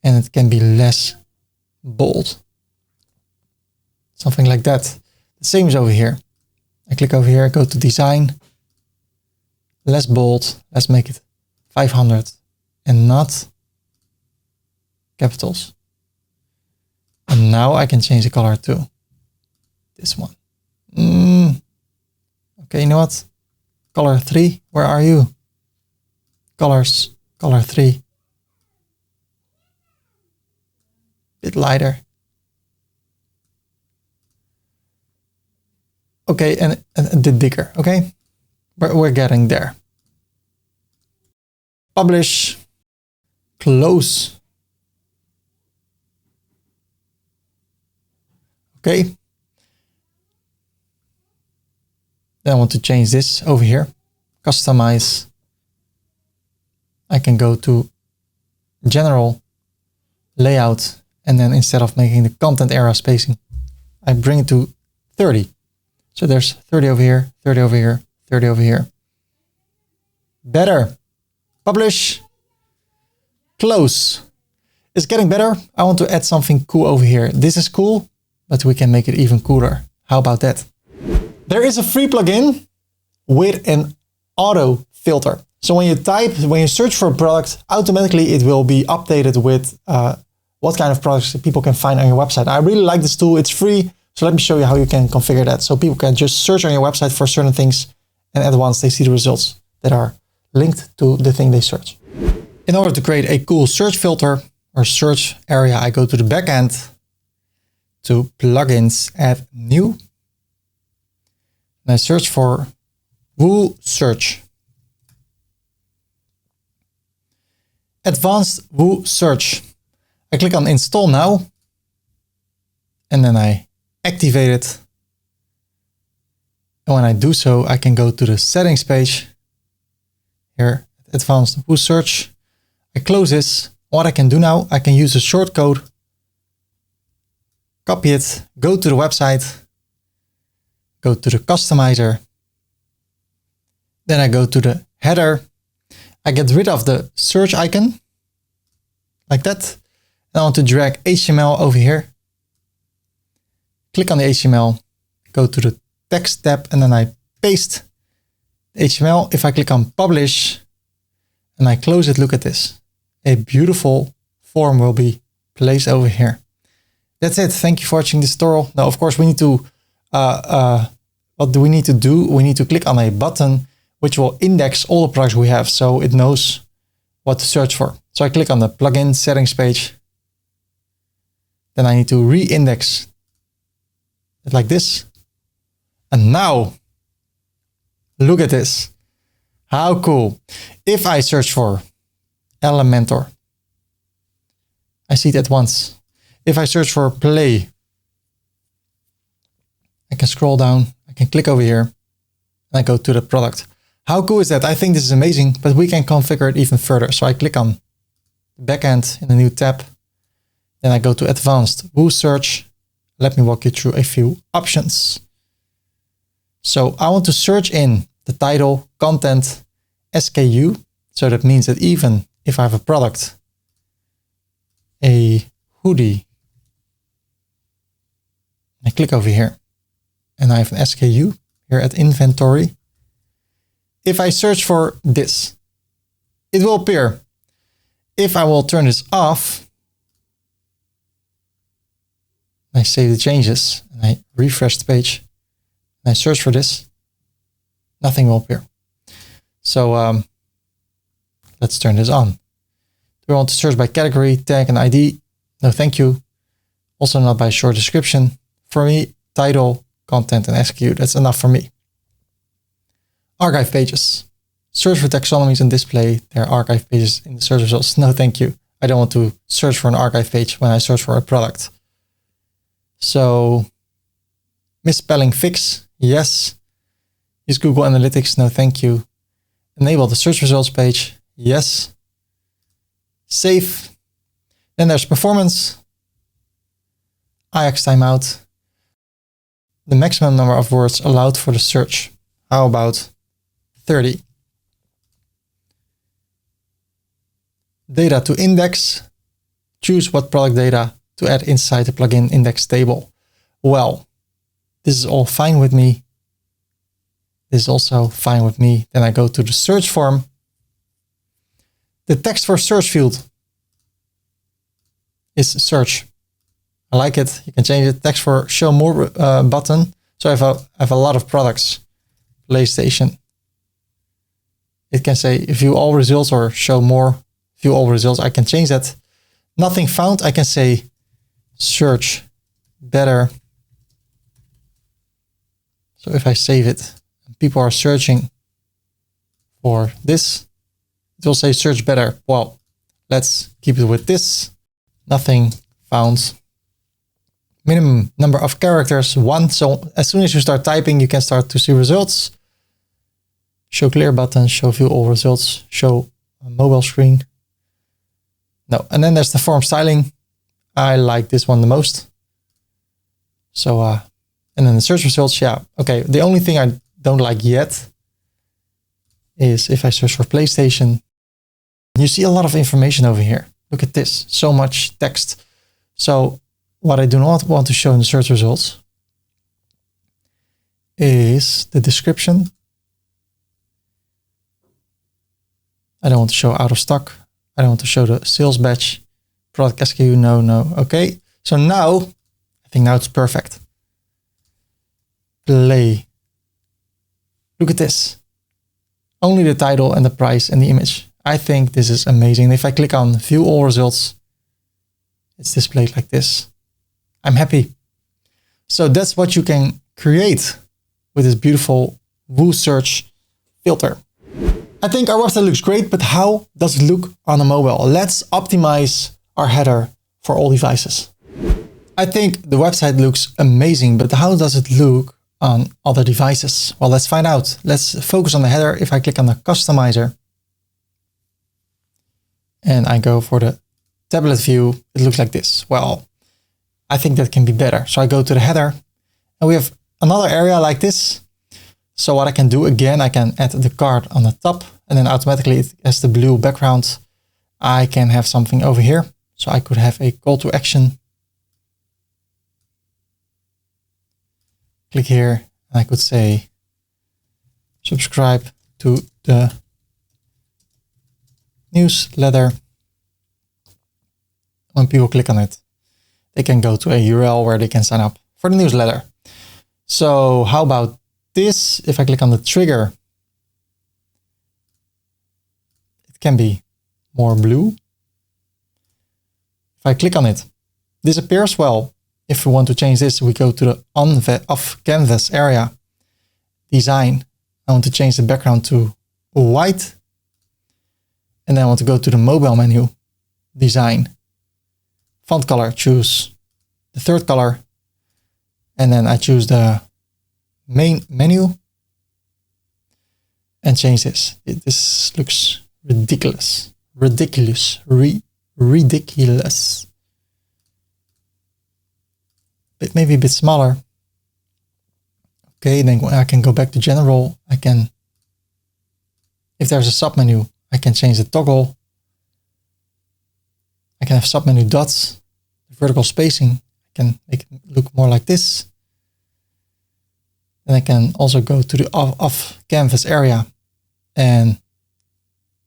and it can be less bold. Something like that. The same is over here. I click over here, go to design, less bold. Let's make it 500 and not capitals. And now I can change the color to this one. Okay, you know what? Color 3, where are you? Colors, color 3. Bit lighter. Okay, and a bit bigger, okay? We're getting there. Publish, close. Okay. Then I want to change this over here. Customize. I can go to general, layout, and then instead of making the content area spacing, I bring it to 30. So there's 30 over here, 30 over here, 30 over here. Better. Publish. Close. It's getting better. I want to add something cool over here. This is cool, but we can make it even cooler. How about that? There is a free plugin with an auto filter. So when you search for a product, automatically it will be updated with what kind of products people can find on your website. I really like this tool. It's free. So let me show you how you can configure that. So people can just search on your website for certain things and at once they see the results that are linked to the thing they search. In order to create a cool search filter or search area, I go to the backend to plugins, add new. And I search for WooSearch. Advanced WooSearch. I click on install now and then I activate it. And when I do so, I can go to the settings page here, advanced WooSearch. I close this. What I can do now, I can use a shortcode, copy it, go to the website, go to the customizer. Then I go to the header. I get rid of the search icon like that. And I want to drag HTML over here. Click on the HTML, go to the text tab, and then I paste the HTML. If I click on publish and I close it, look at this. A beautiful form will be placed over here. That's it. Thank you for watching this tutorial. Now, of course, we need to, what do we need to do? We need to click on a button which will index all the products we have so it knows what to search for. So I click on the plugin settings page. Then I need to re-index it like this. And now, look at this. How cool. If I search for Elementor, I see it at once. If I search for play, I can scroll down, I can click over here, and I go to the product. How cool is that? I think this is amazing, but we can configure it even further. So I click on the backend in a new tab. Then I go to advanced Woo search. Let me walk you through a few options. So I want to search in the title, content, SKU. So that means that even if I have a product, a hoodie, I click over here and I have an SKU here at inventory. If I search for this, it will appear. If I will turn this off, I save the changes and I refresh the page and I search for this, nothing will appear. So let's turn this on. Do we want to search by category, tag, and ID? No, thank you. Also not by short description. For me, title, content, and SKU, that's enough for me. Archive pages. Search for taxonomies and display their archive pages in the search results. No, thank you. I don't want to search for an archive page when I search for a product. So misspelling fix, yes. Use Google Analytics, no thank you. Enable the search results page, yes. Save. Then there's performance. IX timeout. The maximum number of words allowed for the search. How about 30? Data to index. Choose what product data to add inside the plugin index table. Well, this is all fine with me. This is also fine with me. Then I go to the search form. The text for search field is search. I like it. You can change it. Text for show more button. So I have a lot of products. PlayStation. It can say view all results or show more, view all results. I can change that. Nothing found. I can say search better. So if I save it, people are searching for this, it will say search better. Well, let's keep it with this. Nothing found. Minimum number of characters, 1. So as soon as you start typing, you can start to see results. Show clear button, show view all results, show a mobile screen. No, and then there's the form styling. I like this one the most. So, and then the search results, yeah. Okay, the only thing I don't like yet is if I search for PlayStation, you see a lot of information over here. Look at this, so much text. So what I do not want to show in the search results is the description. I don't want to show out of stock. I don't want to show the sales batch, product SKU, no. Okay, so now, I think now it's perfect. Play. Look at this. Only the title and the price and the image. I think this is amazing. If I click on view all results, it's displayed like this. I'm happy. So that's what you can create with this beautiful Woo search filter. I think our website looks great, but how does it look on a mobile? Let's optimize our header for all devices. I think the website looks amazing, but how does it look on other devices? Well, let's find out. Let's focus on the header. If I click on the customizer and I go for the tablet view, it looks like this. Well, I think that can be better. So I go to the header and we have another area like this. So what I can do again, I can add the card on the top and then automatically it has the blue background. I can have something over here. So I could have a call to action. Click here and I could say, subscribe to the newsletter. When people click on it, they can go to a URL where they can sign up for the newsletter. So how about this? If I click on the trigger, it can be more blue. I click on it, this appears. Well, if we want to change this, we go to the off canvas area, design. I want to change the background to white. And then I want to go to the mobile menu, design, font color, choose the third color. And then I choose the main menu and change this. This looks ridiculous, ridiculous. Maybe a bit smaller. Okay, then I can go back to general. I can, if there's a submenu, I can change the toggle. I can have submenu dots, vertical spacing. I can make it look more like this. Then I can also go to the off canvas area. And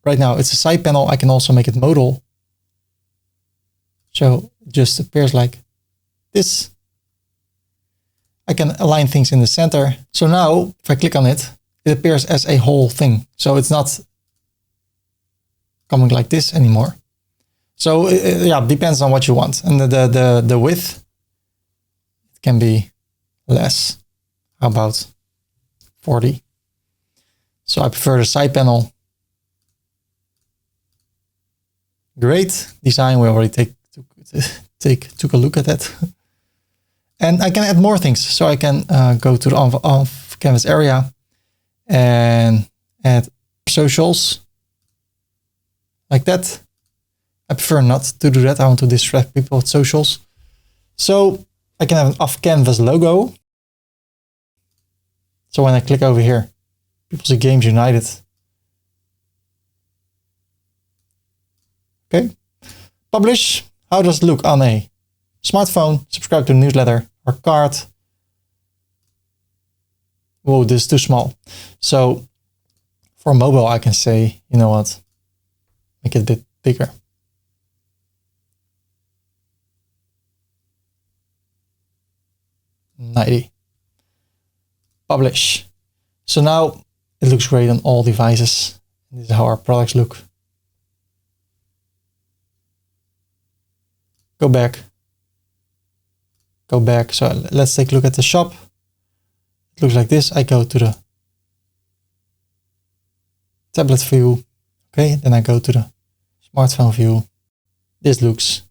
right now it's a side panel. I can also make it modal. So it just appears like this. I can align things in the center. So now if I click on it, it appears as a whole thing. So it's not coming like this anymore. So yeah, depends on what you want. And the width, it can be less. How about 40? So I prefer the side panel. Great design. We already took a look at that. And I can add more things. So I can go to the off canvas area and add socials like that. I prefer not to do that. I want to distract people with socials. So I can have an off canvas logo. So when I click over here, people see Games United. Okay. Publish. How does it look on a smartphone? Subscribe to the newsletter or card. Whoa, this is too small. So for mobile, I can say, you know what? Make it a bit bigger. .90. Publish. So now it looks great on all devices. This is how our products look. Go back. Go back. So let's take a look at the shop. It looks like this. I go to the tablet view. Okay, then I go to the smartphone view. This looks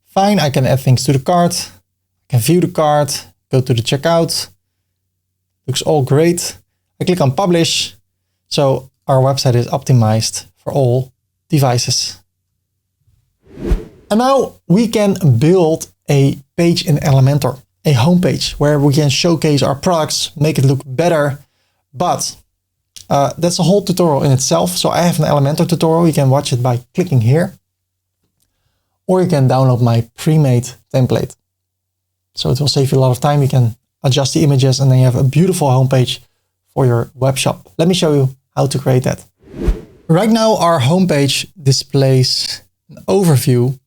fine. I can add things to the cart. I can view the cart. Go to the checkout. Looks all great. I click on publish. So our website is optimized for all devices. And now we can build a page in Elementor, a homepage where we can showcase our products, make it look better. But that's a whole tutorial in itself. So I have an Elementor tutorial. You can watch it by clicking here. Or you can download my pre-made template. So it will save you a lot of time. You can adjust the images and then you have a beautiful homepage for your web shop. Let me show you how to create that. Right now our homepage displays an overview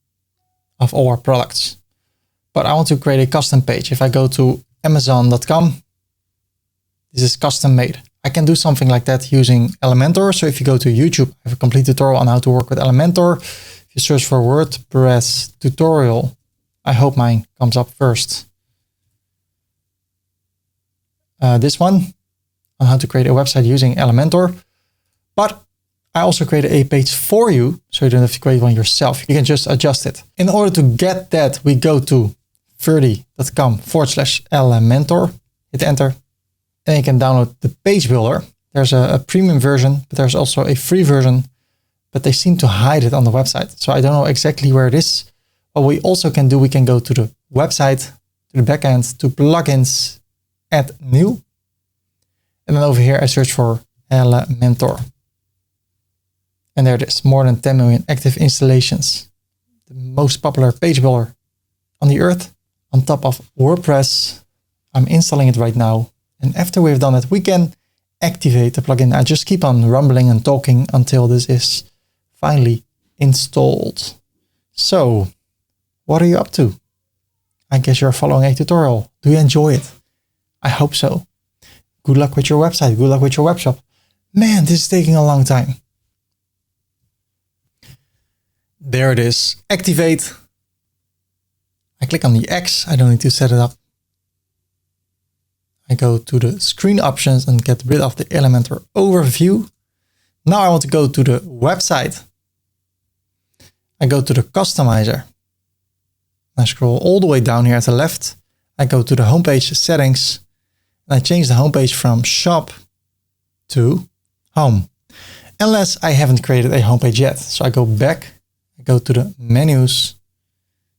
of all our products. But I want to create a custom page. If I go to Amazon.com, this is custom made. I can do something like that using Elementor. So if you go to YouTube, I have a complete tutorial on how to work with Elementor. If you search for WordPress tutorial, I hope mine comes up first. This one on how to create a website using Elementor. But I also created a page for you, so you don't have to create one yourself. You can just adjust it. In order to get that, we go to ferdy.com/Elementor, hit enter, and you can download the page builder. There's a premium version, but there's also a free version, but they seem to hide it on the website. So I don't know exactly where it is. What we also can do, we can go to the website, to the backend, to plugins, add new. And then over here, I search for Elementor. And there it is, more than 10 million active installations. The most popular page builder on the earth, on top of WordPress. I'm installing it right now. And after we've done it, we can activate the plugin. I just keep on rumbling and talking until this is finally installed. So, what are you up to? I guess you're following a tutorial. Do you enjoy it? I hope so. Good luck with your website. Good luck with your web shop. Man, this is taking a long time. There it is. Activate. I click on the X. I don't need to set it up. I go to the screen options and get rid of the Elementor overview. Now I want to go to the website. I go to the customizer. I scroll all the way down here at the left. I go to the homepage settings and I change the homepage from shop to home. Unless I haven't created a homepage yet. So I go back, I go to the menus,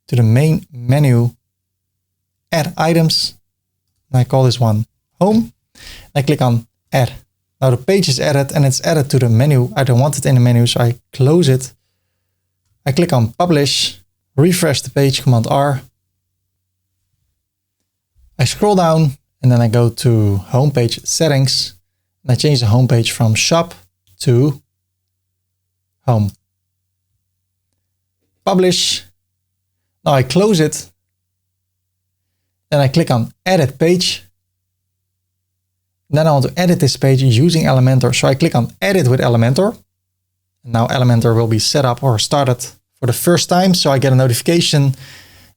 to the main menu, add items. And I call this one home. I click on add. Now the page is added and it's added to the menu. I don't want it in the menu, so I close it. I click on publish, refresh the page, Command R. I scroll down and then I go to homepage settings and I change the homepage from shop to home. Publish. Now I close it. Then I click on edit page. Then I want to edit this page using Elementor. So I click on edit with Elementor. And now Elementor will be set up or started for the first time. So I get a notification.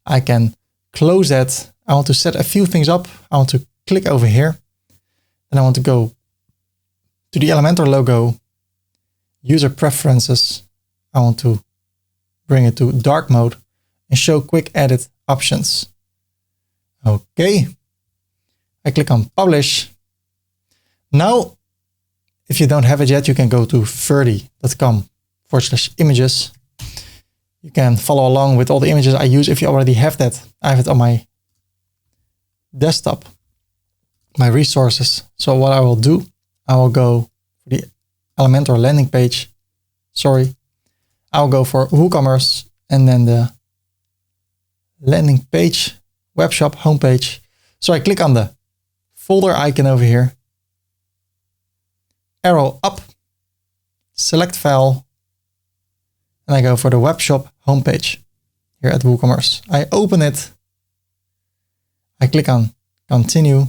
I can close that. I want to set a few things up. I want to click over here. Then I want to go to the Elementor logo, user preferences. I want to bring it to dark mode and show quick edit options. Okay. I click on publish. Now, if you don't have it yet, you can go to ferdy.com/images. You can follow along with all the images I use if you already have that. I have it on my desktop, my resources. So what I will do, I will go for the Elementor landing page. Sorry. I'll go for WooCommerce and then the landing page, Webshop homepage. So I click on the folder icon over here. Arrow up, select file, and I go for the Webshop homepage here at WooCommerce. I open it. I click on continue,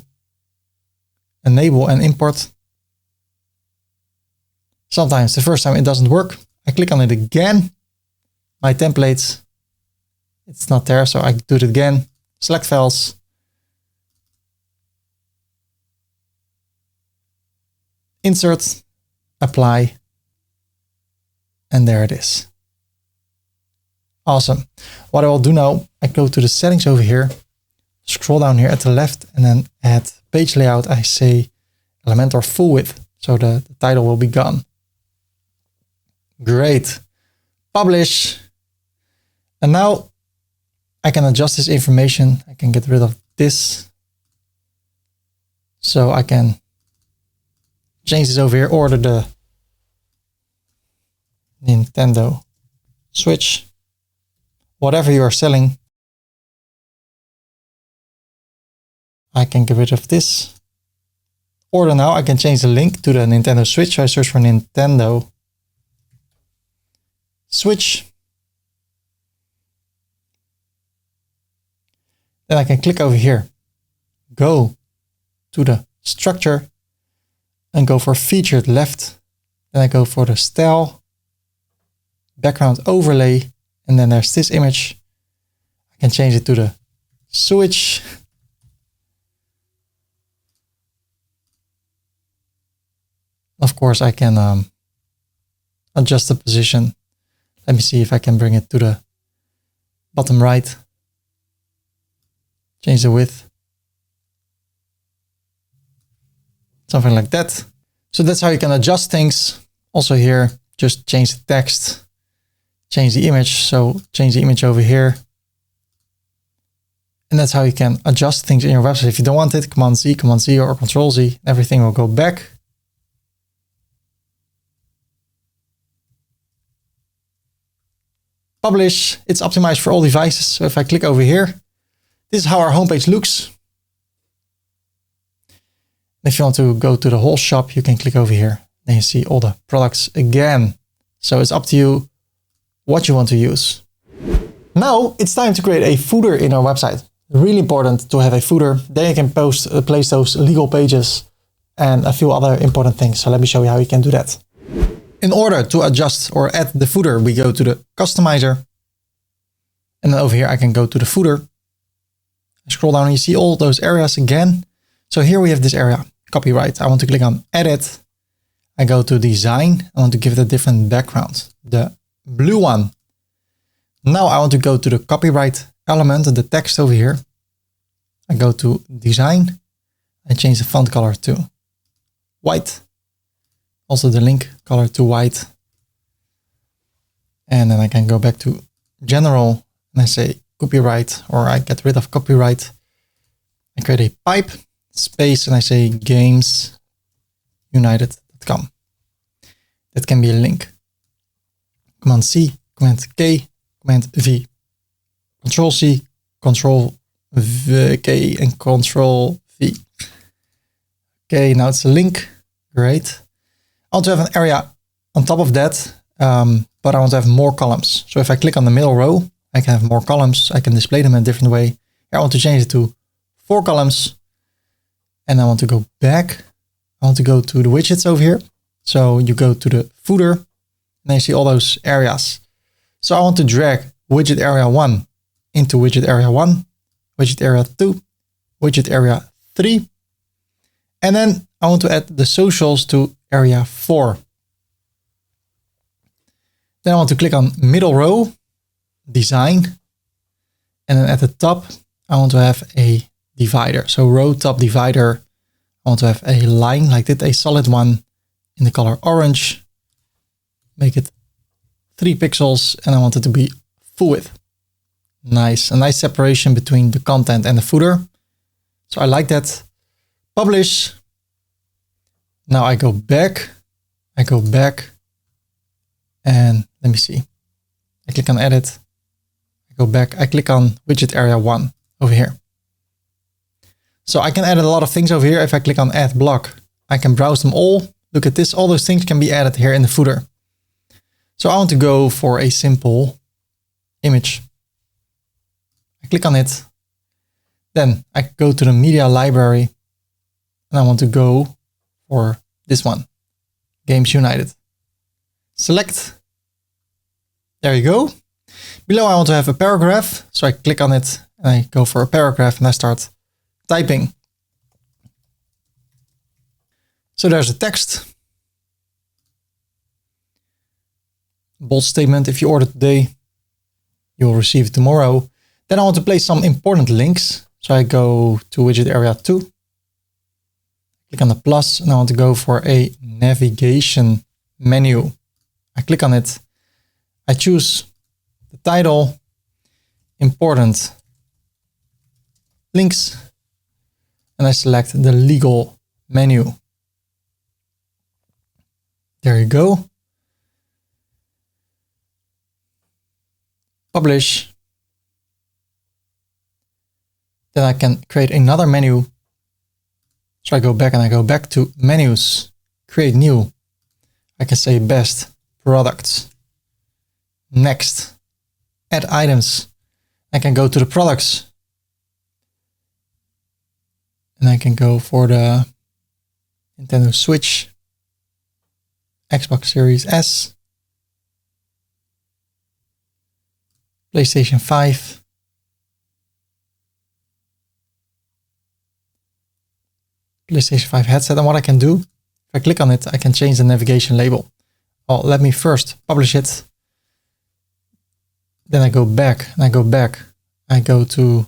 enable and import. Sometimes the first time it doesn't work. I click on it again. My templates, it's not there, so I do it again. Select files. Insert, apply, and there it is. Awesome. What I will do now, I go to the settings over here, scroll down here at the left, and then add page layout. I say Elementor full width, so the title will be gone. Great. Publish. And now I can adjust this information. I can get rid of this. So I can change this over here, order the Nintendo Switch, whatever you are selling. I can get rid of this. Order now. I can change the link to the Nintendo Switch. So I search for Nintendo Switch. Then I can click over here, go to the structure and go for featured left. Then I go for the style, background overlay, and then there's this image. I can change it to the Switch. Of course, I can adjust the position. Let me see if I can bring it to the bottom right. Change the width. Something like that. So that's how you can adjust things. Also here, just change the text, change the image. So change the image over here. And that's how you can adjust things in your website. If you don't want it, Command Z or Control Z, everything will go back. Publish, it's optimized for all devices. So if I click over here, this is how our homepage looks. If you want to go to the whole shop, you can click over here. Then you see all the products again. So it's up to you what you want to use. Now it's time to create a footer in our website. Really important to have a footer. Then you can place those legal pages and a few other important things. So let me show you how you can do that. In order to adjust or add the footer, we go to the customizer. And then over here, I can go to the footer. I scroll down and you see all those areas again. So here we have this area, copyright. I want to click on edit. I go to design. I want to give it a different background, the blue one. Now I want to go to the copyright element, the text over here. I go to design. I change the font color to white. Also the link color to white. And then I can go back to general and I say copyright, or I get rid of copyright. I create a pipe space and I say gamesunited.com. That can be a link. Command C, Command K, Command V. Control C, Control V, K and Control V. Okay, now it's a link. Great. I want to have an area on top of that, but I want to have more columns. So if I click on the middle row, I can have more columns. I can display them in a different way. Here I want to change it to 4 columns. And I want to go back. I want to go to the widgets over here. So you go to the footer and you see all those areas. So I want to drag widget area 1 into widget area 1, widget area 2, widget area 3. And then I want to add the socials to area 4. Then I want to click on middle row, design. And then at the top, I want to have a divider. So row top divider. I want to have a line like that, a solid one in the color orange. Make it 3 pixels and I want it to be full width. Nice, a nice separation between the content and the footer. So I like that. Publish. Now I go back. And let me see. I click on edit. I go back. I click on widget area 1 over here. So I can add a lot of things over here. If I click on add block, I can browse them all. Look at this. All those things can be added here in the footer. So I want to go for a simple image. I click on it. Then I go to the media library and I want to go for this one, Games United. Select. There you go. Below I want to have a paragraph. So I click on it and I go for a paragraph and I start typing. So there's a text. Bold statement. If you order today, you will receive it tomorrow. Then I want to place some important links. So I go to widget area 2. Click on the plus and I want to go for a navigation menu. I click on it. I choose the title, important links, and I select the legal menu. There you go. Publish. Then I can create another menu. So I go back and I go back to menus, create new. I can say best products. Next, add items. I can go to the products. And I can go for the Nintendo Switch, Xbox Series S, PlayStation 5, PlayStation 5 headset. And what I can do, if I click on it, I can change the navigation label. Well, let me first publish it. Then I go back and I go back. I go to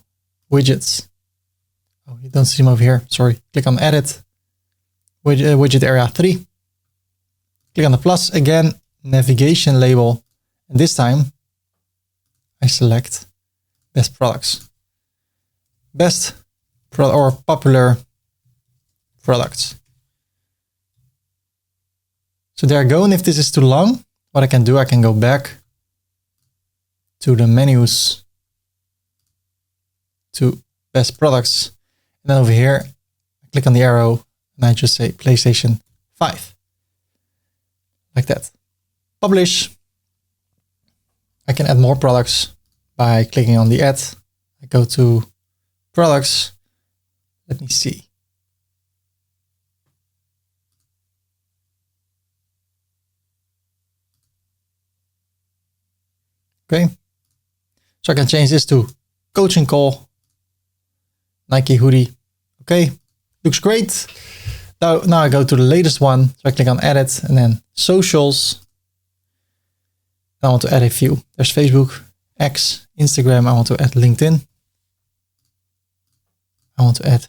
widgets. Oh, you don't see them over here. Sorry. Click on edit. Widget area 3. Click on the plus again, navigation label. And this time I select best products. Best or popular products. So there I go. And if this is too long, what I can do, I can go back to the menus, to best products. And then over here, I click on the arrow and I just say PlayStation 5. Like that. Publish. I can add more products by clicking on the add. I go to products. Let me see. Okay. So I can change this to coaching call. Nike hoodie. Okay, looks great. Now I go to the latest one. So I click on edit and then socials. I want to add a few. There's Facebook, X, Instagram. I want to add LinkedIn. I want to add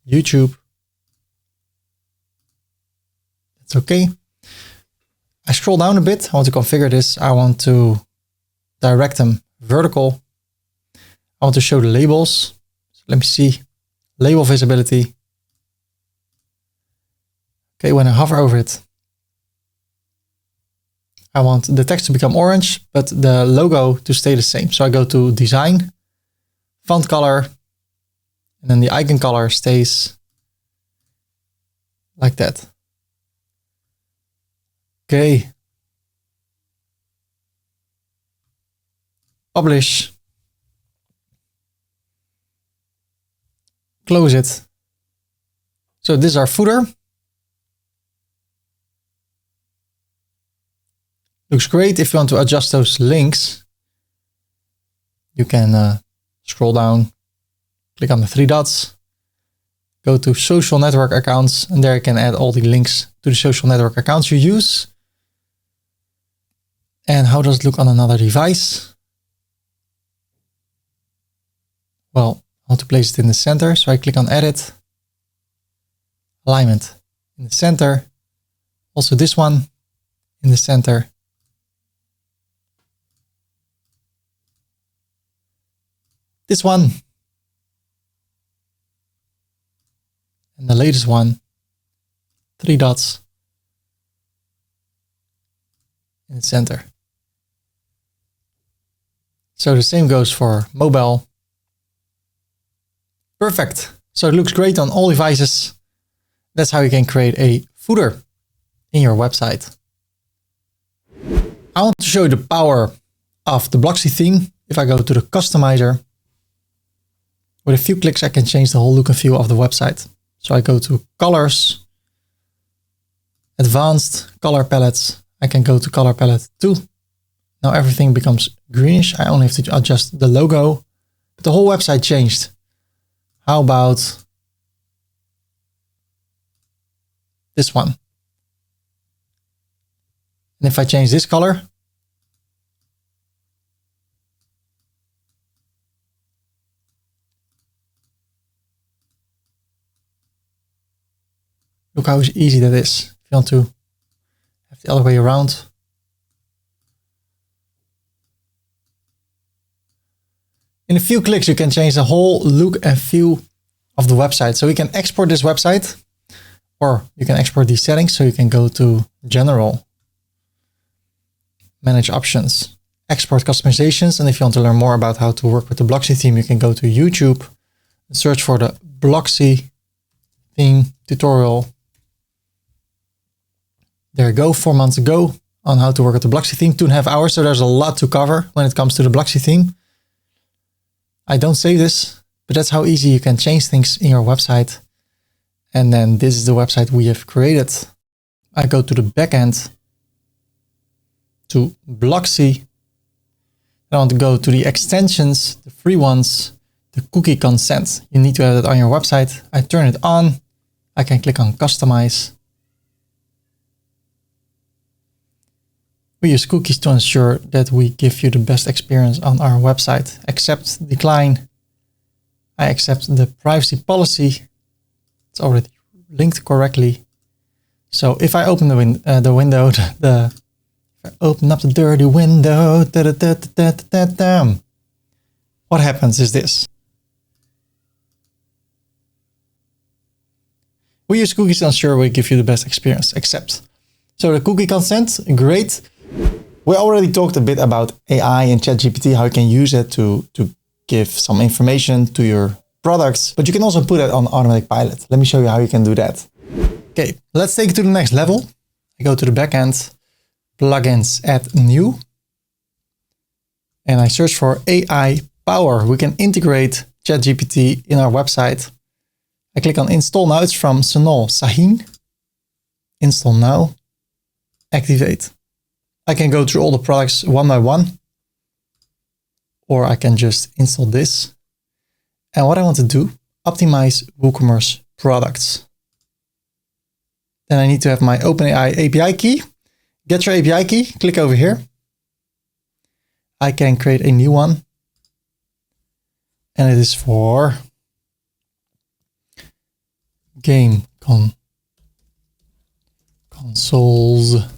YouTube. That's okay. I scroll down a bit. I want to configure this. I want to direct them vertical. I want to show the labels. So let me see. Label visibility. Okay, when I hover over it, I want the text to become orange, but the logo to stay the same. So I go to design, font color, and then the icon color stays like that. Okay. Publish. Close it. So this is our footer. Looks great. If you want to adjust those links, you can scroll down, click on the 3 dots, go to social network accounts, and there you can add all the links to the social network accounts you use. And how does it look on another device? Well, I want to place it in the center, so I click on edit, alignment in the center, also this one in the center. This one. And the latest one, 3 dots in the center. So the same goes for mobile. Perfect. So it looks great on all devices. That's how you can create a footer in your website. I want to show you the power of the Blocksy theme. If I go to the customizer, with a few clicks, I can change the whole look and feel of the website. So I go to colors, advanced color palettes. I can go to color palette 2. Now everything becomes greenish. I only have to adjust the logo, but the whole website changed. How about this one? And if I change this color, look how easy that is. If you want to have the other way around. In a few clicks, you can change the whole look and feel of the website. So we can export this website, or you can export these settings. So you can go to General, Manage Options, Export Customizations. And if you want to learn more about how to work with the Blocksy theme, you can go to YouTube and search for the Blocksy theme tutorial. There you go, 4 months ago on how to work with the Blocksy theme, 2.5 hours. So there's a lot to cover when it comes to the Blocksy theme. I don't save this, but that's how easy you can change things in your website. And then this is the website we have created. I go to the backend, to Blocksy. I want to go to the extensions, the free ones, the cookie consent. You need to have that on your website. I turn it on. I can click on customize. We use cookies to ensure that we give you the best experience on our website. Accept, decline. I accept the privacy policy. It's already linked correctly. So if I open the window, if I open up the dirty window, what happens is this. We use cookies to ensure we give you the best experience. Accept. So the cookie consent, great. We already talked a bit about AI and ChatGPT, how you can use it to give some information to your products, but you can also put it on automatic pilot. Let me show you how you can do that. Okay, let's take it to the next level. I go to the backend, plugins, add new, and I search for AI power. We can integrate ChatGPT in our website. I click on install now. It's from Sunol Sahin. Install now, activate. I can go through all the products one by one, or I can just install this. And what I want to do, optimize WooCommerce products. Then I need to have my OpenAI API key. Get your API key, click over here. I can create a new one. And it is for game consoles.com.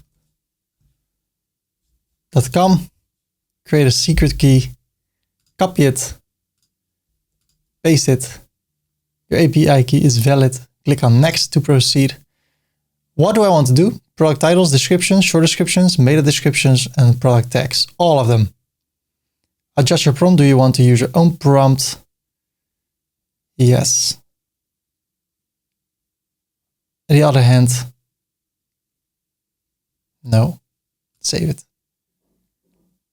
Create a secret key, copy it, paste it. Your API key is valid. Click on next to proceed. What do I want to do? Product titles, descriptions, short descriptions, meta descriptions, and product tags. All of them. Adjust your prompt. Do you want to use your own prompt? Yes. On the other hand, no. Save it.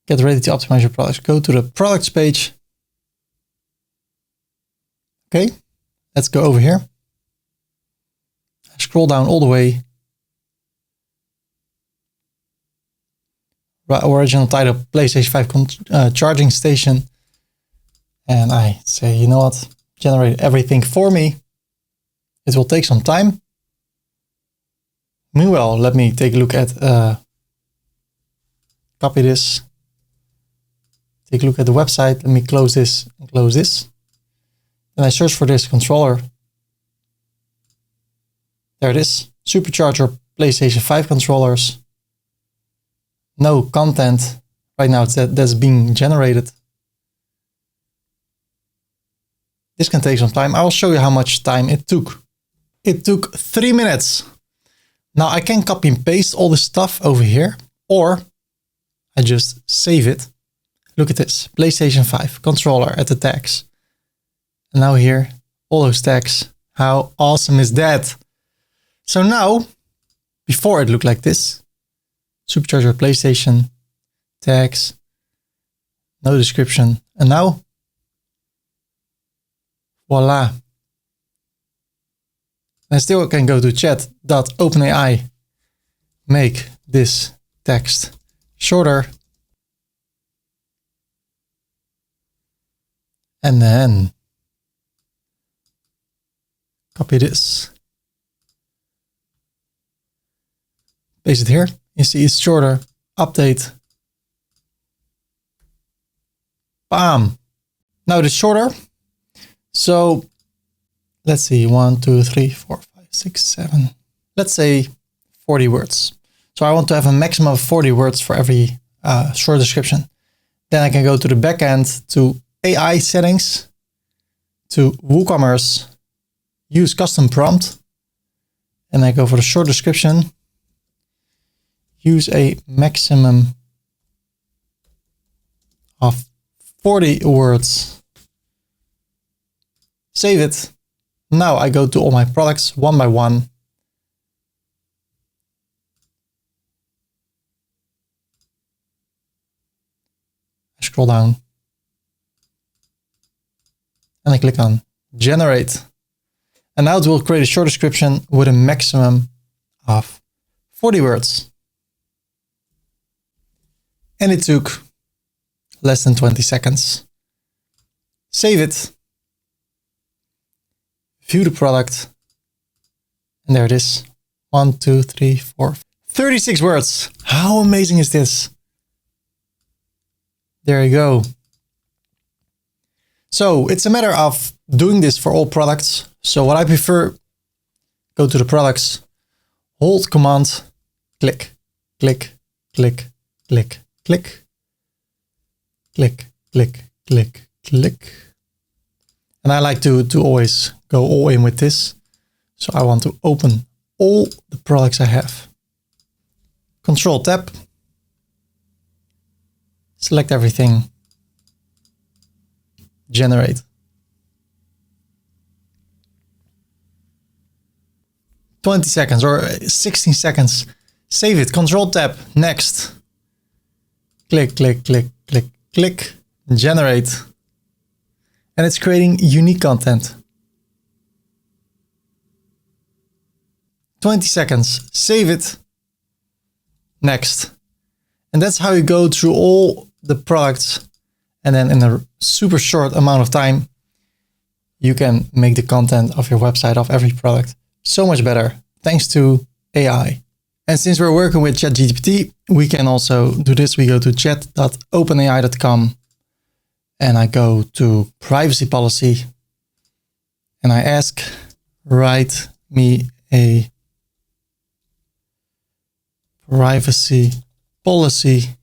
Get ready to optimize your products. Go to the products page. Okay, let's go over here. Scroll down all the way. Original title, PlayStation 5 charging station. And I say, you know what? Generate everything for me. It will take some time. Meanwhile, let me take a look at, copy this. Take a look at the website. Let me close this and close this. Then I search for this controller. There it is. Supercharger PlayStation 5 controllers. No content. Right now that's being generated. This can take some time. I will show you how much time it took. It took 3 minutes. Now I can copy and paste all this stuff over here, or I just save it. Look at this, PlayStation 5 controller at the tags. And now here, all those tags. How awesome is that? So now, before it looked like this, Supercharger PlayStation, tags, no description. And now, voila. I still can go to chat.openai, make this text shorter. And then copy this. Paste it here. You see it's shorter. Update. Bam. Now it is shorter. So let's see, 1, 2, 3, 4, 5, 6, 7. Let's say 40 words. So I want to have a maximum of 40 words for every short description. Then I can go to the backend to AI settings, to WooCommerce, use custom prompt, and I go for the short description. Use a maximum of 40 words. Save it. Now I go to all my products one by one. I scroll down. And I click on generate. And now it will create a short description with a maximum of 40 words. And it took less than 20 seconds. Save it. View the product. And there it is. 1, 2, 3, 4, 36 words. How amazing is this? There you go. So it's a matter of doing this for all products. So what I prefer, go to the products, hold command, click, click, click, click, click, click, click, click, click. And I like to always go all in with this. So I want to open all the products I have. Control tab, select everything, generate. 20 seconds or 16 seconds. Save it, control tab, next. Click, click, click, click, click, generate. And it's creating unique content. 20 seconds, save it, next. And that's how you go through all the products. And then in a super short amount of time, you can make the content of your website, of every product, so much better thanks to AI. And since we're working with ChatGPT, we can also do this. We go to chat.openai.com and I go to privacy policy and I ask, write me a privacy policy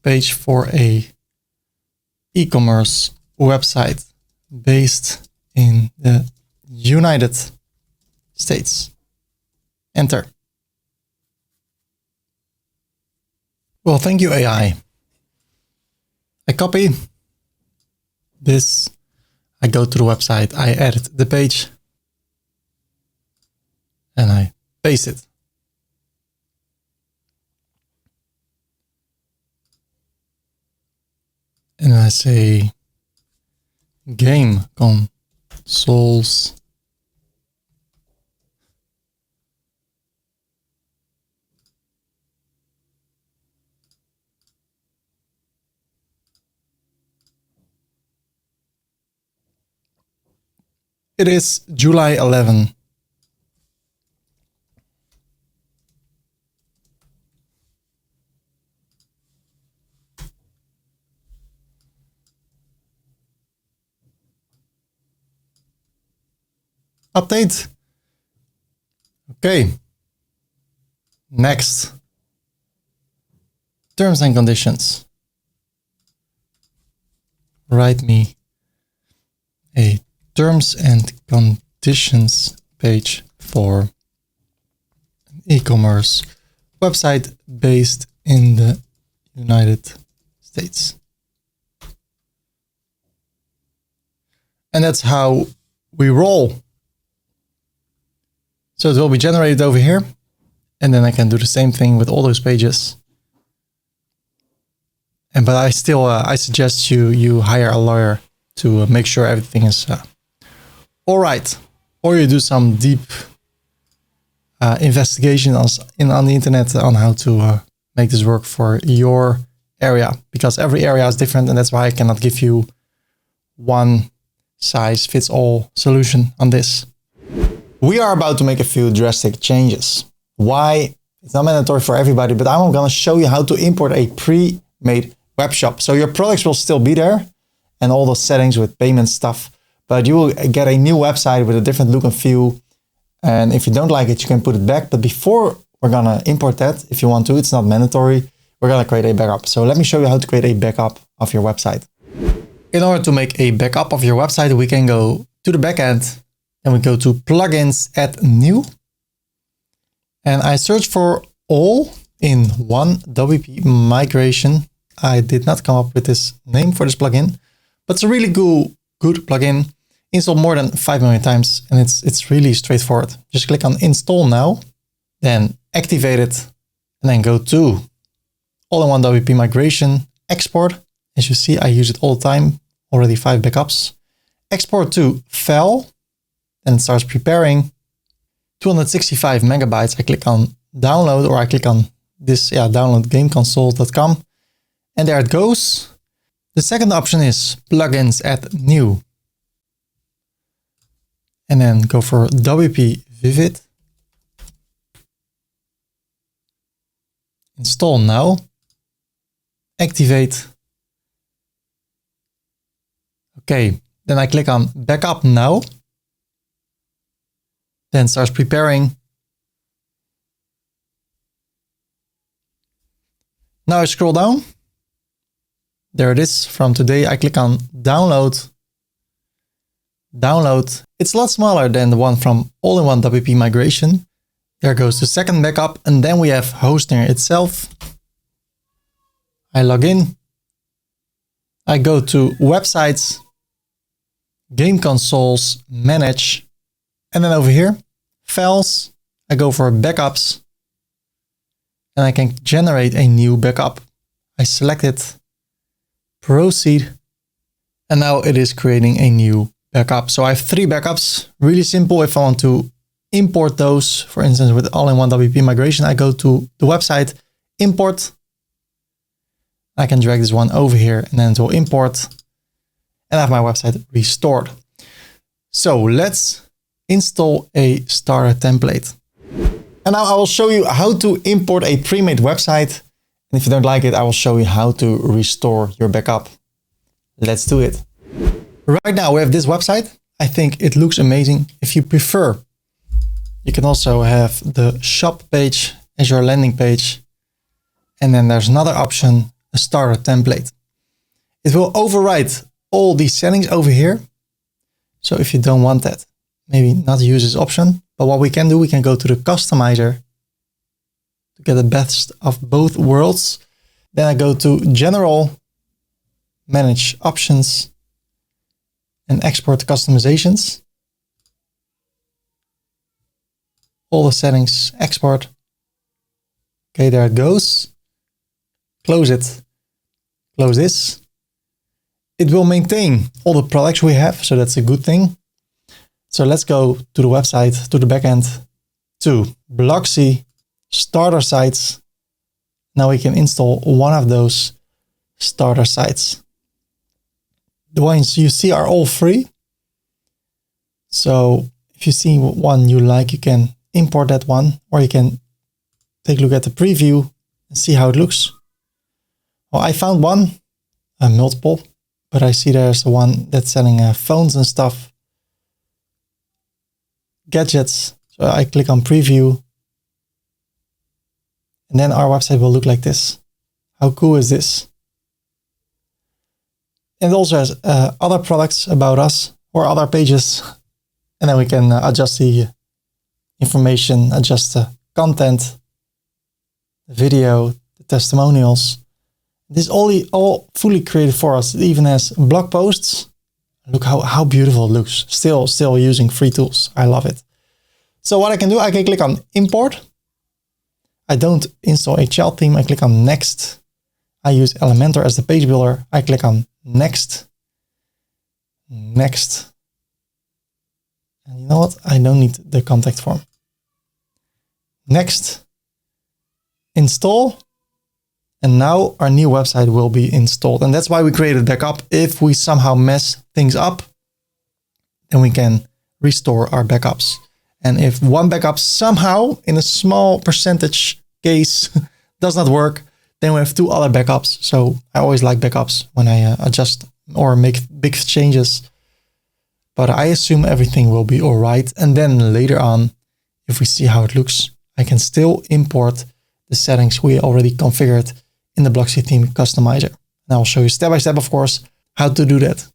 page for a e-commerce website based in the United States. Enter. Well, thank you, AI. I copy this. I go to the website. I edit the page and I paste it. And I say game consoles. It is July 11. Update. Okay. Next. Terms and conditions. Write me a terms and conditions page for an e-commerce website based in the United States. And that's how we roll. So it will be generated over here. And then I can do the same thing with all those pages. But I still, I suggest you hire a lawyer to make sure everything is all right. Or you do some deep investigation on the internet on how to make this work for your area. Because every area is different, and that's why I cannot give you one size fits all solution on this. We are about to make a few drastic changes. Why? It's not mandatory for everybody, but I'm going to show you how to import a pre-made web shop. So your products will still be there and all the settings with payment stuff, but you will get a new website with a different look and feel. And if you don't like it, you can put it back. But before we're going to import that, if you want to, it's not mandatory. We're going to create a backup. So let me show you how to create a backup of your website. In order to make a backup of your website, we can go to the backend and we go to plugins, add new. And I search for all in one WP migration. I did not come up with this name for this plugin, but it's a really good plugin. Installed more than 5 million times, and it's really straightforward. Just click on install now, then activate it, and then go to all-in-one WP migration, export. As you see, I use it all the time, already 5 backups. Export to file, then it starts preparing. 265 megabytes. I click on download, or I click on this, download gameconsole.com. And there it goes. The second option is plugins, add new. And then go for WP Vivid. Install now. Activate. Okay, then I click on backup now. Then starts preparing. Now I scroll down. There it is from today. I click on download. Download. It's a lot smaller than the one from all-in-one WP migration. There goes the second backup. And then we have hosting itself. I log in. I go to websites, game consoles, manage. And then over here, files, I go for backups. And I can generate a new backup. I select it. Proceed. And now it is creating a new backup. So I have 3 backups. Really simple. If I want to import those, for instance, with all-in-one WP migration, I go to the website, import. I can drag this one over here and then it will import. And I have my website restored. So let's install a starter template. And now I will show you how to import a pre-made website. And if you don't like it, I will show you how to restore your backup. Let's do it. Right now we have this website. I think it looks amazing. If you prefer, you can also have the shop page as your landing page. And then there's another option, a starter template. It will override all these settings over here. So if you don't want that, maybe not use this option. But what we can do, we can go to the customizer to get the best of both worlds. Then I go to General, Manage Options, and Export Customizations. All the settings, export. Okay, there it goes. Close it. Close this. It will maintain all the products we have, so that's a good thing. So let's go to the website, to the backend, to Blocksy, starter sites. Now we can install one of those starter sites. The ones you see are all free. So if you see one you like, you can import that one, or you can take a look at the preview and see how it looks. Well, I found one, multiple, but I see there's one that's selling phones and stuff. Gadgets. So I click on preview. And then our website will look like this. How cool is this? And it also has other products about us or other pages. And then we can adjust the information, adjust the content, the video, the testimonials. This is all fully created for us. It even has blog posts. Look how beautiful it looks. Still using free tools. I love it. So what I can do, I can click on import. I don't install a child theme. I click on next. I use Elementor as the page builder. I click on next. Next. And you know what? I don't need the contact form. Next. Install. And now our new website will be installed. And that's why we created backup. If we somehow mess things up, then we can restore our backups. And if one backup somehow in a small percentage case does not work, then we have two other backups. So I always like backups when I adjust or make big changes. But I assume everything will be all right. And then later on, if we see how it looks, I can still import the settings we already configured in the Blocksy theme customizer. And I'll show you step by step, of course, how to do that.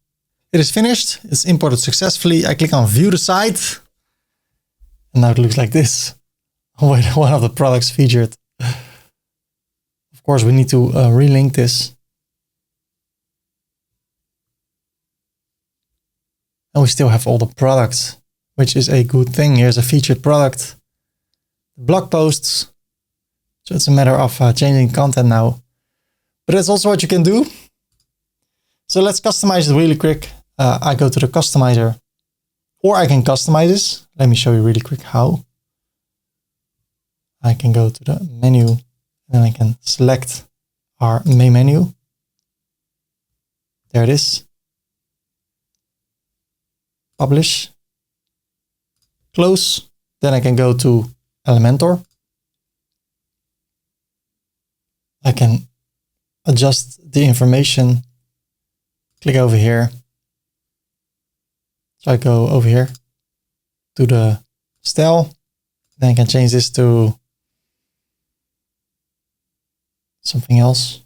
It is finished. It's imported successfully. I click on view the site. And now it looks like this. One of the products featured. Of course, we need to relink this. And we still have all the products, which is a good thing. Here's a featured product. Blog posts. So it's a matter of changing content now. But that's also what you can do. So let's customize it really quick. I go to the customizer. Or I can customize this. Let me show you really quick how. I can go to the menu and then I can select our main menu. There it is. Publish. Close. Then I can go to Elementor. I can adjust the information. Click over here. So I go over here to the style. Then I can change this to something else.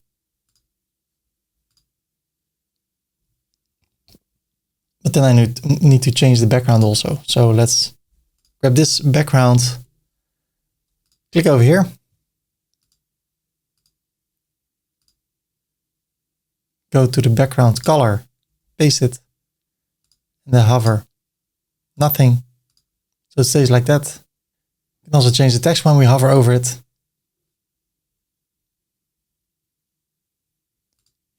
But then I need to change the background also. So let's grab this background. Click over here. Go to the background color, paste it, and then hover. Nothing. So it stays like that. You can also change the text when we hover over it.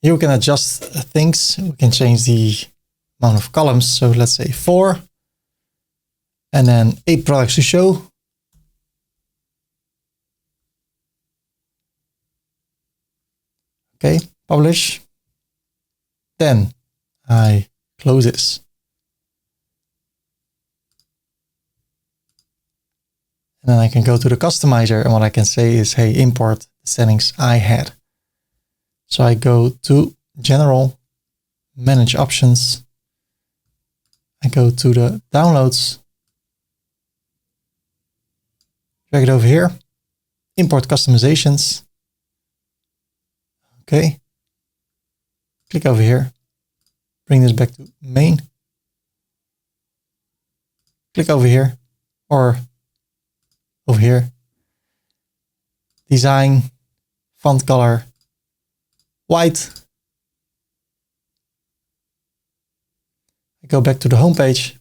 Here we can adjust things. We can change the amount of columns. So let's say 4. And then 8 products to show. Okay, publish. Then I close this. And then I can go to the customizer, and what I can say is, hey, import the settings I had. So I go to General, Manage Options. I go to the downloads, drag it over here, import customizations. Okay. Click over here, bring this back to main. Click over here or over here. Design, font color, white. I go back to the home page.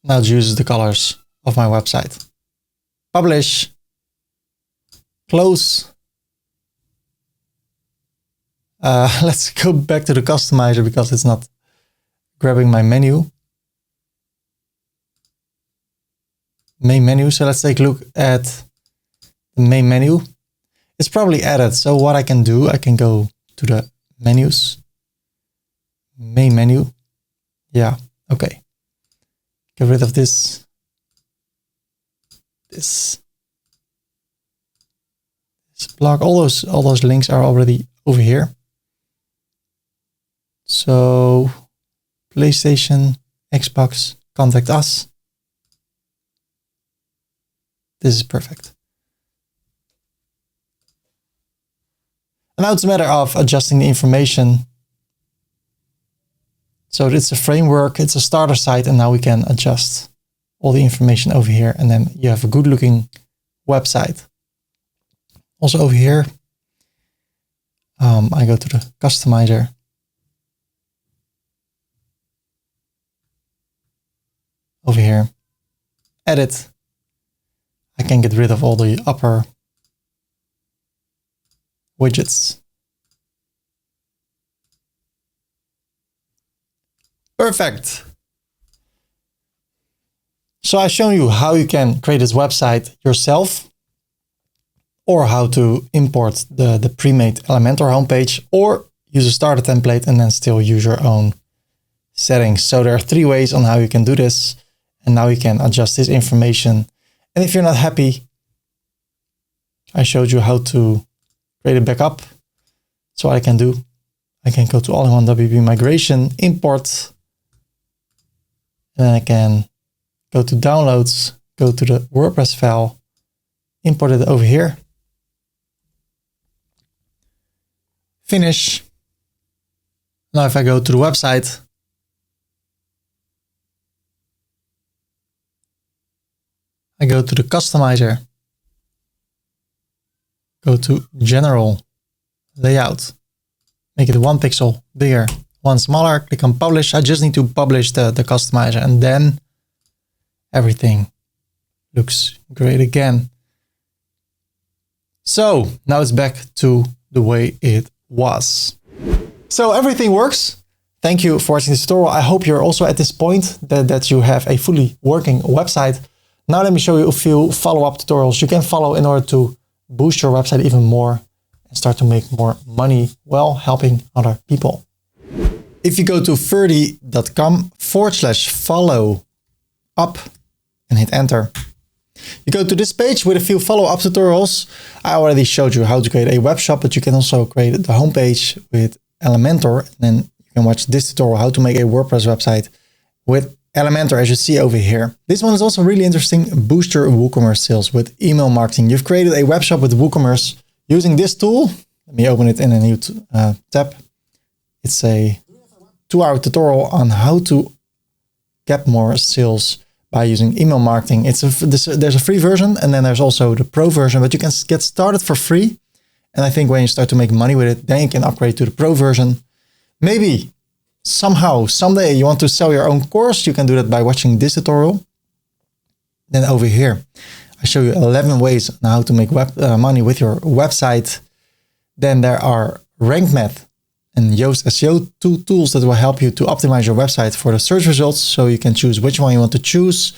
Now it uses the colors of my website. Publish, close. Let's go back to the customizer because it's not grabbing my menu. Main menu. So let's take a look at the main menu. It's probably added. So what I can do, I can go to the menus, main menu. Yeah. Okay. Get rid of this. This block. All those links are already over here. So PlayStation, Xbox, contact us. This is perfect. And now it's a matter of adjusting the information. So it's a framework, it's a starter site, and now we can adjust all the information over here. And then you have a good looking website. Also over here, I go to the customizer. Over here, edit. I can get rid of all the upper widgets. Perfect. So I've shown you how you can create this website yourself, or how to import the pre-made Elementor homepage, or use a starter template and then still use your own settings. So there are 3 ways on how you can do this. And now you can adjust this information. And if you're not happy, I showed you how to create a backup. So what I can do, I can go to all-in-one WP migration, import, and then I can go to downloads, go to the WordPress file, import it over here, finish. Now if I go to the website, I go to the customizer, go to general layout, make it 1 pixel bigger, 1 smaller, click on publish. I just need to publish the customizer, and then everything looks great again. So now it's back to the way it was. So everything works. Thank you for watching this tutorial. I hope you're also at this point that you have a fully working website. Now let me show you a few follow-up tutorials you can follow in order to boost your website even more and start to make more money while helping other people. If you go to ferdy.com/follow up and hit enter, you go to this page with a few follow-up tutorials. I already showed you how to create a web shop, but you can also create the homepage with Elementor. And then you can watch this tutorial, how to make a WordPress website with Elementor, as you see over here. This one is also really interesting. Boost your WooCommerce sales with email marketing. You've created a web shop with WooCommerce using this tool. Let me open it in a new tab. It's a 2-hour tutorial on how to get more sales by using email marketing. There's a free version, and then there's also the pro version, but you can get started for free. And I think when you start to make money with it, then you can upgrade to the pro version. Maybe somehow, someday you want to sell your own course, you can do that by watching this tutorial. Then over here, I show you 11 ways on how to make money with your website. Then there are Rank Math and Yoast SEO, 2 tools that will help you to optimize your website for the search results. So you can choose which one you want to choose.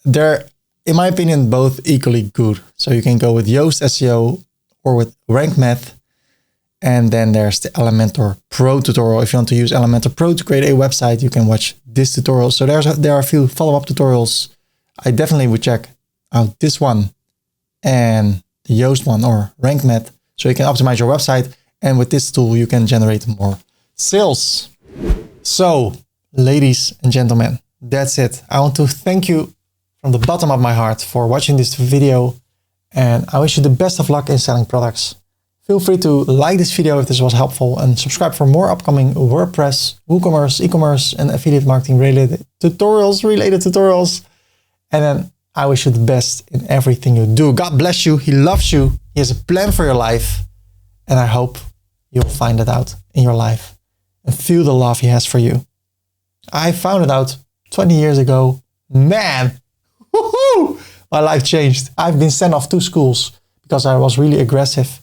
They're, in my opinion, both equally good. So you can go with Yoast SEO or with Rank Math. And then there's the Elementor Pro tutorial. If you want to use Elementor Pro to create a website, you can watch this tutorial. So there are a few follow-up tutorials. I definitely would check out this one and the Yoast one or RankMath, so you can optimize your website. And with this tool, you can generate more sales. So, ladies and gentlemen, that's it. I want to thank you from the bottom of my heart for watching this video. And I wish you the best of luck in selling products. Feel free to like this video if this was helpful and subscribe for more upcoming WordPress, WooCommerce, e-commerce, and affiliate marketing related tutorials. And then I wish you the best in everything you do. God bless you. He loves you. He has a plan for your life. And I hope you'll find it out in your life and feel the love he has for you. I found it out 20 years ago. Man, woohoo! My life changed. I've been sent off to schools because I was really aggressive.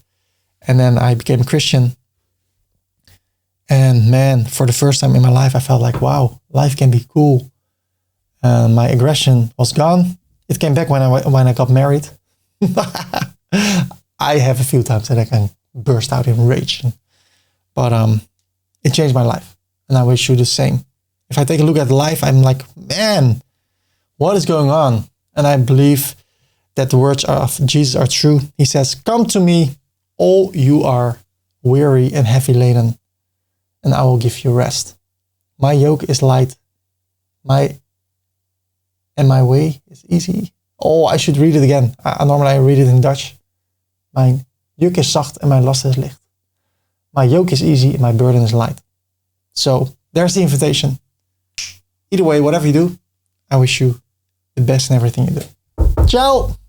And then I became a Christian. And man, for the first time in my life, I felt like, wow, life can be cool. My aggression was gone. It came back when I got married. I have a few times that I can burst out in rage. But it changed my life. And I wish you the same. If I take a look at life, I'm like, man, what is going on? And I believe that the words of Jesus are true. He says, come to me, all you are weary and heavy laden, and I will give you rest. My yoke is light, my way is easy. Oh, I should read it again. Normally I read it in Dutch. Mijn juk is zacht en mijn last is licht. My yoke is easy and my burden is light. So there's the invitation. Either way, whatever you do, I wish you the best in everything you do. Ciao!